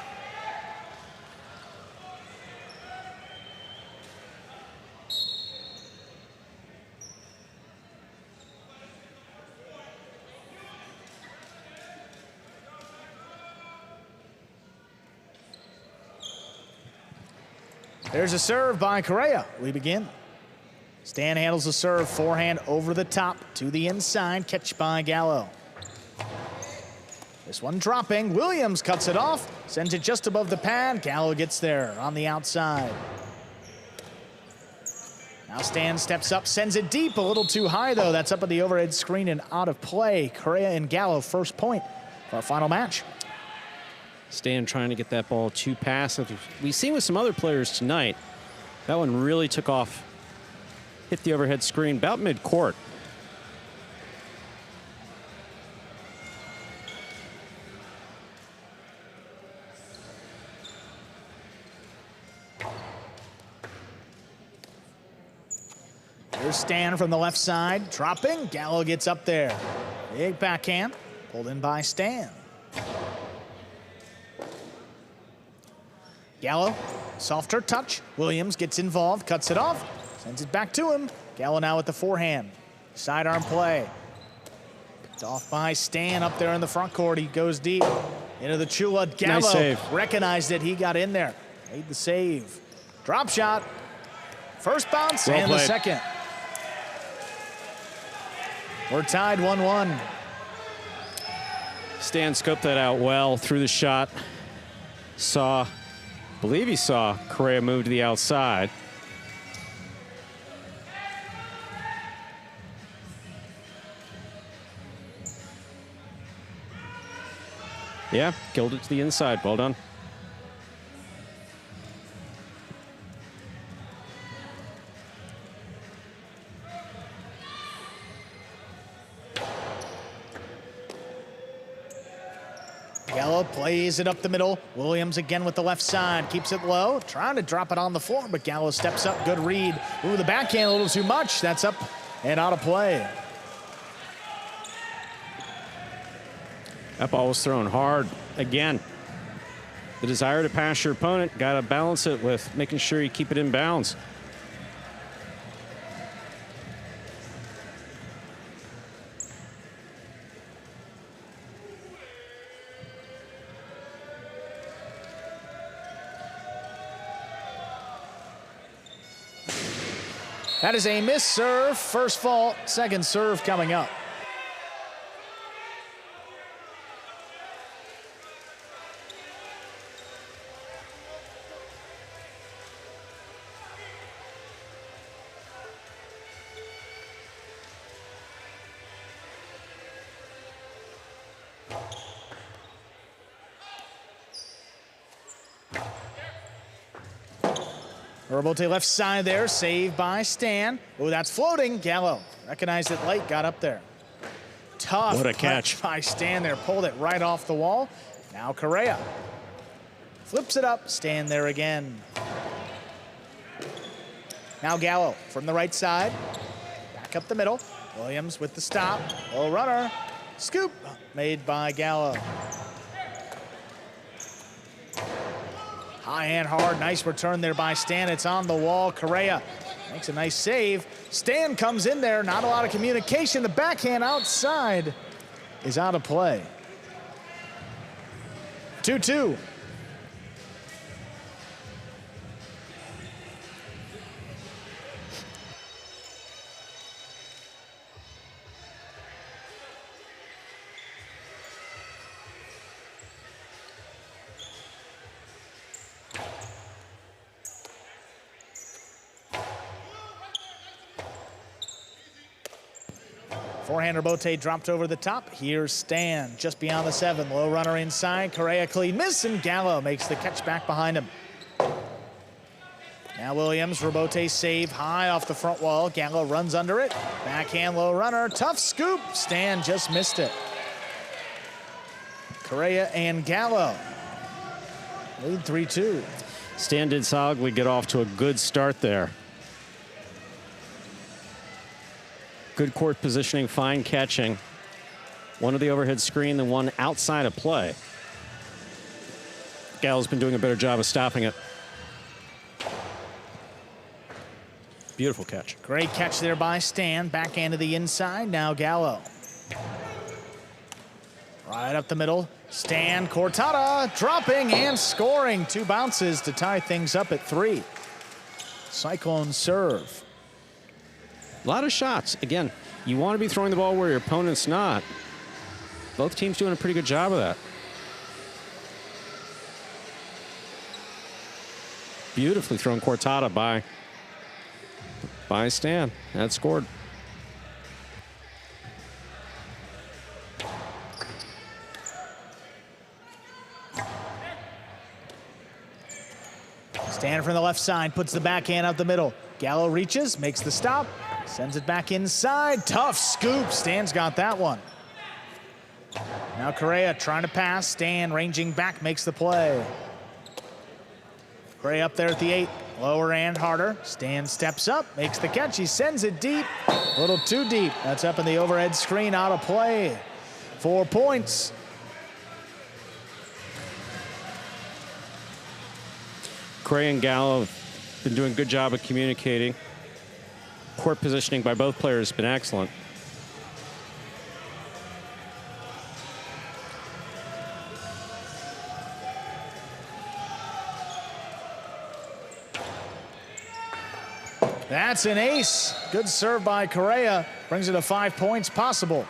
There's a serve by Correa. We begin. Stan handles the serve, forehand over the top to the inside, catch by Gallo. This one dropping, Williams cuts it off, sends it just above the pad, Gallo gets there on the outside. Now Stan steps up, sends it deep, a little too high though, that's up at the overhead screen and out of play. Correa and Gallo, first point for our final match. Stan trying to get that ball too passive. We've seen with some other players tonight, that one really took off. Hit the overhead screen about mid-court. Here's Stan from the left side, dropping. Gallo gets up there. Big backhand, pulled in by Stan. Gallo, softer touch. Williams gets involved, cuts it off. Sends it back to him. Gallo now with the forehand. Sidearm play. Picked off by Stan up there in the front court. He goes deep into the Chula. Gallo nice save. Recognized it. He got in there. Made the save. Drop shot. First bounce Well and played. the second. We're tied 1-1. Stan scoped that out well, threw the shot. Believe he saw Correa move to the outside. Yeah, killed it to the inside. Well done. Gallo plays it up the middle. Williams again with the left side. Keeps it low. Trying to drop it on the floor, but Gallo steps up. Good read. Ooh, the backhand a little too much. That's up and out of play. That ball was thrown hard again. The desire to pass your opponent, got to balance it with making sure you keep it in bounds. That is a missed serve. First fault, second serve coming up. Robote left side there, saved by Stan. Oh, that's floating. Gallo recognized it late, got up there. Tough What a catch by Stan there, pulled it right off the wall. Now Correa flips it up, Stan there again. Now Gallo from the right side, back up the middle. Williams with the stop, low runner, scoop made by Gallo. High and hard, nice return there by Stan. It's on the wall. Correa makes a nice save. Stan comes in there, not a lot of communication. The backhand outside is out of play. 2-2. Forehand Robote dropped over the top. Here's Stan just beyond the 7. Low runner inside. Correa clean miss, and Gallo makes the catch back behind him. Now Williams, Robote save high off the front wall. Gallo runs under it. Backhand low runner. Tough scoop. Stan just missed it. Correa and Gallo lead 3-2. Stan did solidly get off to a good start there. Good court positioning, fine catching. One of the overhead screen, the one outside of play. Gallo's been doing a better job of stopping it. Beautiful catch. Great catch there by Stan. Backhand to the inside. Now Gallo. Right up the middle. Stan, Cortada dropping and scoring. 2 bounces to tie things up at 3. Cyclones serve. A lot of shots. Again, you want to be throwing the ball where your opponent's not. Both teams doing a pretty good job of that. Beautifully thrown Cortada by Stan. That scored. Stan from the left side puts the backhand out the middle. Gallo reaches, makes the stop, sends it back inside. Tough scoop. Stan's got that one. Now Correa trying to pass. Stan ranging back, makes the play. Correa up there at the 8. Lower and harder. Stan steps up, makes the catch. He sends it deep. A little too deep. That's up in the overhead screen, out of play. 4 points. Correa and Gallo have been doing a good job of communicating. Court positioning by both players has been excellent. That's an ace. Good serve by Correa. Brings it to 5 points possible.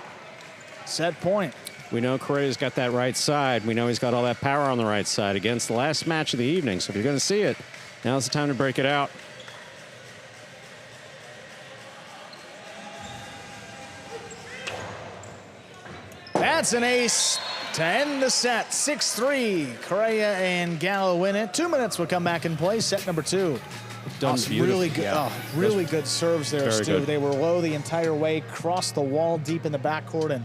Set point. We know Correa's got that right side. We know he's got all that power on the right side against the last match of the evening. So if you're going to see it, now's the time to break it out. That's an ace to end the set. 6-3. Correa and Gallo win it. 2 minutes will come back in play. Set number 2. Done really good. Yeah. Really good serves there, Very Stu. good. They were low the entire way, crossed the wall deep in the backcourt, and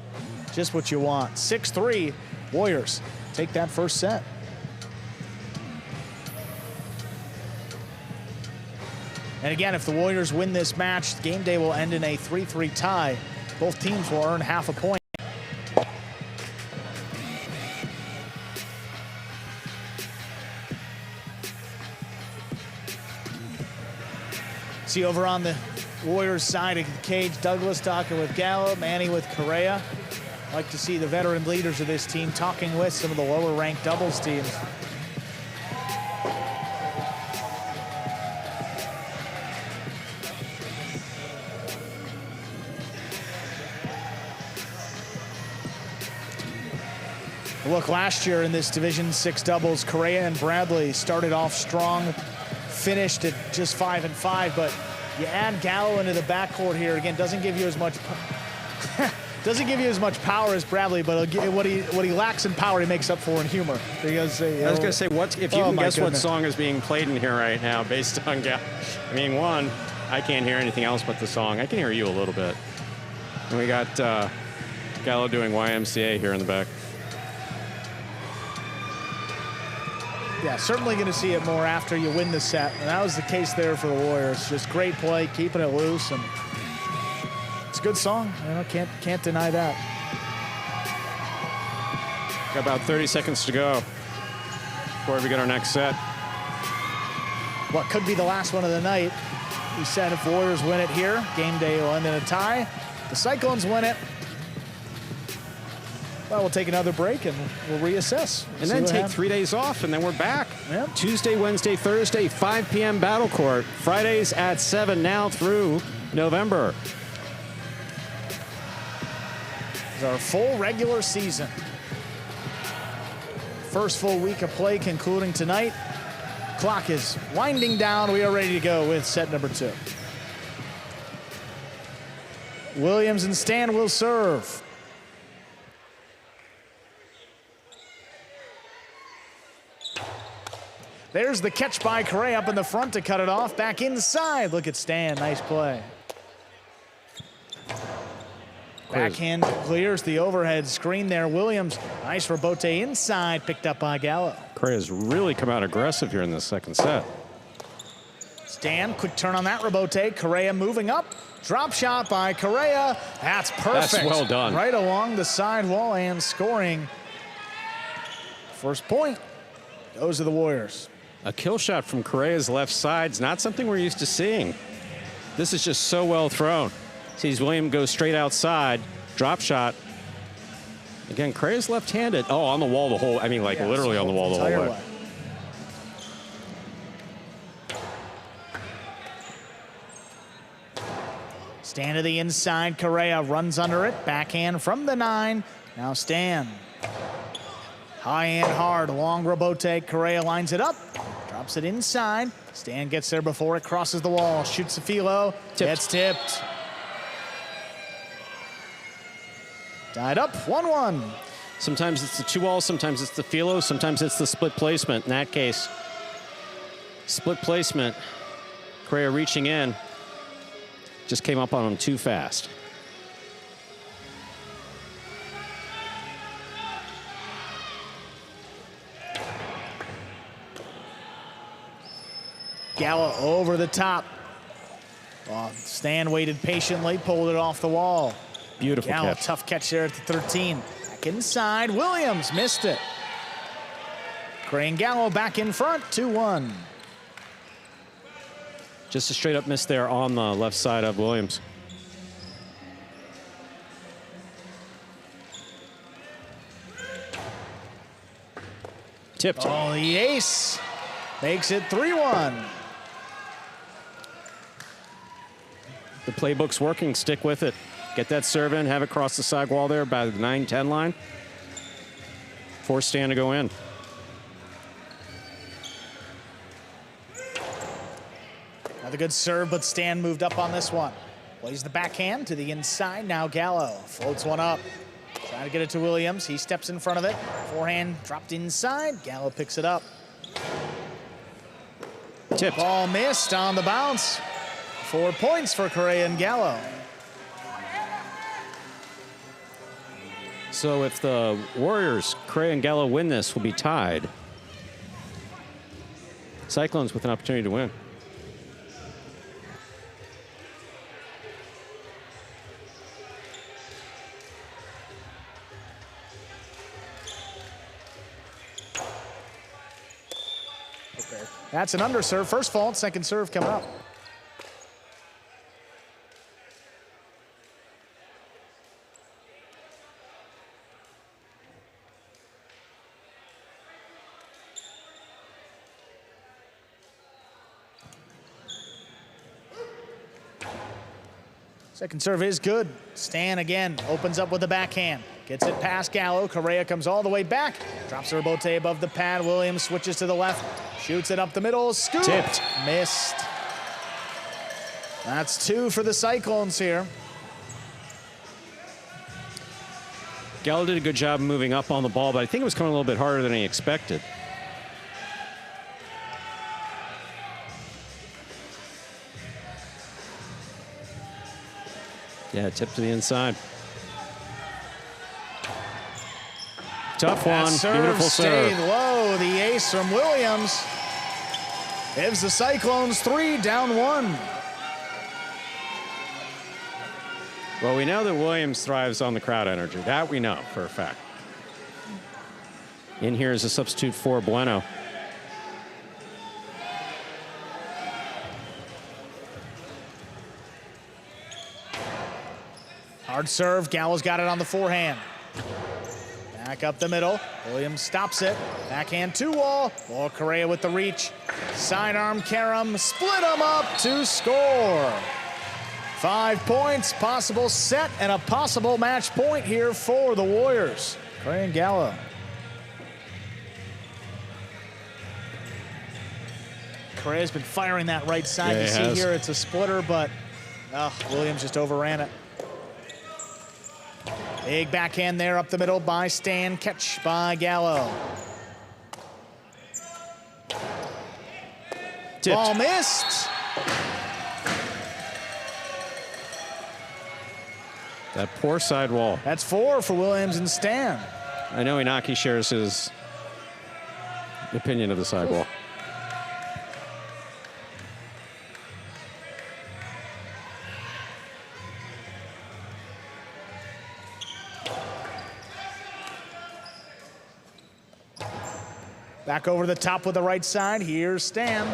just what you want. 6-3. Warriors take that first set. And again, if the Warriors win this match, game day will end in a 3-3 tie. Both teams will earn half a point. See over on the Warriors side of the cage, Douglas talking with Gallo, Manny with Correa. Like to see the veteran leaders of this team talking with some of the lower ranked doubles teams. Look, last year in this Division 6 doubles, Correa and Bradley started off strong, finished at just 5-5, but you add Gallo into the backcourt here. Again, doesn't give you as much power as Bradley, but what he lacks in power, he makes up for in humor. Because I was going to say, if you can guess what song is being played in here right now based on Gallo. I mean, one, I can't hear anything else but the song. I can hear you a little bit. And we got Gallo doing YMCA here in the back. Yeah, certainly going to see it more after you win the set. And that was the case there for the Warriors. Just great play, keeping it loose, and it's a good song. You know, can't deny that. Got about 30 seconds to go before we get our next set. What could be the last one of the night. We said if Warriors win it here, game day will end in a tie. The Cyclones win it. Well, we'll take another break and we'll reassess. And then take 3 days off, and then we're back. Yep. Tuesday, Wednesday, Thursday, 5 p.m. Battle Court. Fridays at 7 now through November. It's our full regular season. First full week of play concluding tonight. Clock is winding down. We are ready to go with set number 2. Williams and Stan will serve. There's the catch by Correa up in the front to cut it off. Back inside. Look at Stan. Nice play. Backhand clears the overhead screen there. Williams, nice rebote inside. Picked up by Gallo. Correa's really come out aggressive here in the second set. Stan, quick turn on that rebote. Correa moving up. Drop shot by Correa. That's perfect. That's well done. Right along the sidewall and scoring. First point goes to the Warriors. A kill shot from Correa's left side is not something we're used to seeing. This is just so well thrown. Sees William go straight outside. Drop shot. Again, Correa's left-handed. Oh, on the wall the whole, I mean, like literally on the wall the whole way. Stan to the inside. Correa runs under it. Backhand from the 9. Now Stan. High and hard. Long rebote. Correa lines it up. Drops it inside. Stan gets there before it crosses the wall. Shoots a filo. Gets tipped. Tied up. 1-1. Sometimes it's the 2-all. Sometimes it's the filo. Sometimes it's the split placement. In that case, split placement. Correa reaching in. Just came up on him too fast. Gallo over the top. Stan waited patiently, pulled it off the wall. Beautiful Gallo, catch. tough catch there at the 13. Back inside, Williams missed it. Crane Gallo back in front, 2-1. Just a straight up miss there on the left side of Williams. Tipped. Oh, the ace makes it 3-1. The playbook's working, stick with it. Get that serve in, have it cross the sidewall there by the 9-10 line. Force Stan to go in. Another good serve, but Stan moved up on this one. Plays the backhand to the inside. Now Gallo floats one up. Trying to get it to Williams. He steps in front of it. Forehand dropped inside. Gallo picks it up. Tipped. Ball missed on the bounce. 4 points for Correa and Gallo. So if the Warriors, Correa and Gallo win this, will be tied. Cyclones with an opportunity to win. That's an underserve. First fault, second serve coming up. Second serve is good. Stan again opens up with the backhand. Gets it past Gallo. Correa comes all the way back. Drops her rebote above the pad. Williams switches to the left. Shoots it up the middle. Scoop. Tipped. Missed. That's 2 for the Cyclones here. Gallo did a good job moving up on the ball, but I think it was coming a little bit harder than he expected. Yeah, tip to the inside. Tough one, beautiful Stayed serve. low, the ace from Williams. Gives the Cyclones 3, down 1. Well, we know that Williams thrives on the crowd energy. That we know for a fact. In here is a substitute for Bueno. Hard serve, Gallo's got it on the forehand. Back up the middle, Williams stops it. Backhand 2-wall, or Correa with the reach. Sidearm Karam, split them up to score. 5 points, possible set, and a possible match point here for the Warriors. Correa and Gallo. Correa's been firing that right side. Yeah, you see here it's a splitter, but Williams just overran it. Big backhand there up the middle by Stan. Catch by Gallo. Tipped. Ball missed. That poor sidewall. That's 4 for Williams and Stan. I know Inaki shares his opinion of the sidewall. Back over the top with the right side. Here's Stan.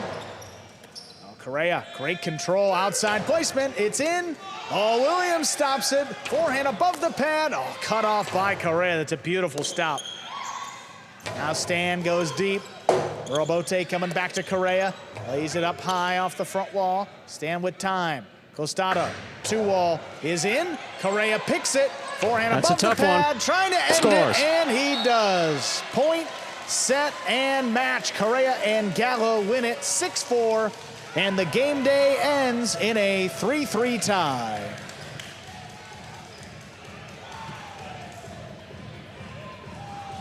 Oh, Correa, great control, outside placement. It's in. Oh, Williams stops it. Forehand above the pad. Oh, cut off by Correa. That's a beautiful stop. Now Stan goes deep. Robote coming back to Correa. Lays it up high off the front wall. Stan with time. Costado, 2-wall is in. Correa picks it. Forehand That's above a tough the pad. one. Trying to end Scores. it, and he does. Point, set, and match. Correa and Gallo win it 6-4, and the game day ends in a 3-3 tie.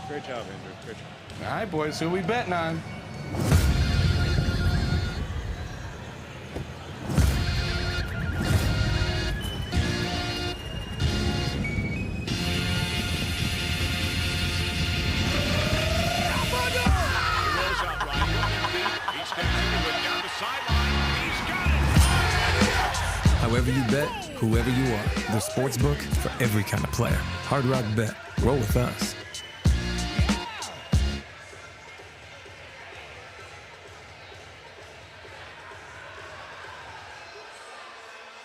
Great job, Andrew. Great job. All right, boys, who we betting on? However you bet, whoever you are, the sportsbook for every kind of player. Hard Rock Bet. Roll with us.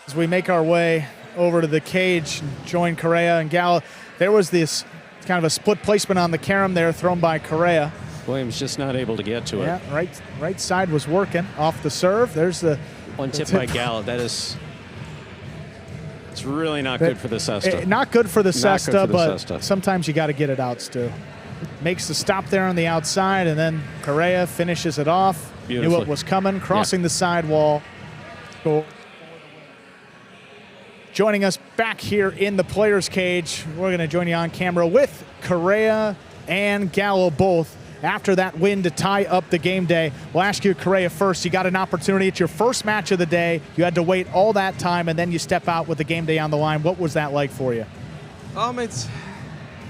As we make our way over to the cage and join Correa and Gallo, there was this kind of a split placement on the carom there thrown by Correa. Williams just not able to get to it. Yeah, right side was working off the serve. There's the One tip by Gallo. That is, it's really not good for the Cesta. Not good for the Not good Cesta, for the but Cesta. sometimes you got to get it out, Stu. Makes the stop there on the outside, and then Correa finishes it off. Knew Beautifully. what was coming, crossing the sidewall. Goal. Joining us back here in the players' cage, we're going to join you on camera with Correa and Gallo both after that win to tie up the game day. We'll ask you, Correa, first. You got an opportunity. It's your first match of the day. You had to wait all that time, and then you step out with the game day on the line. What was that like for you? It's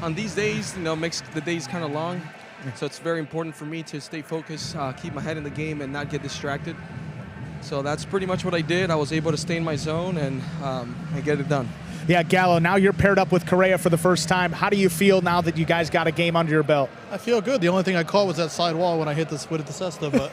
on these days, makes the days kind of long. So it's very important for me to stay focused, keep my head in the game, and not get distracted. So that's pretty much what I did. I was able to stay in my zone and get it done. Yeah, Gallo, now you're paired up with Correa for the first time. How do you feel now that you guys got a game under your belt? I feel good. The only thing I caught was that side wall when I hit the Cesta, but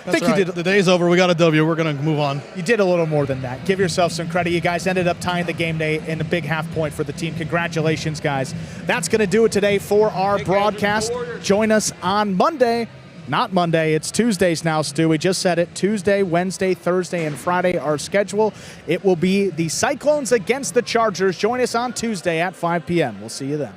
I think all right. you did. The day's over. We got a W. We're going to move on. You did a little more than that. Give yourself some credit. You guys ended up tying the game day in a big half point for the team. Congratulations, guys. That's going to do it today for our broadcast. Join us on Monday. Not Monday, it's Tuesdays now, Stu. We just said it. Tuesday, Wednesday, Thursday, and Friday, our schedule. It will be the Cyclones against the Chargers. Join us on Tuesday at 5 p.m. We'll see you then.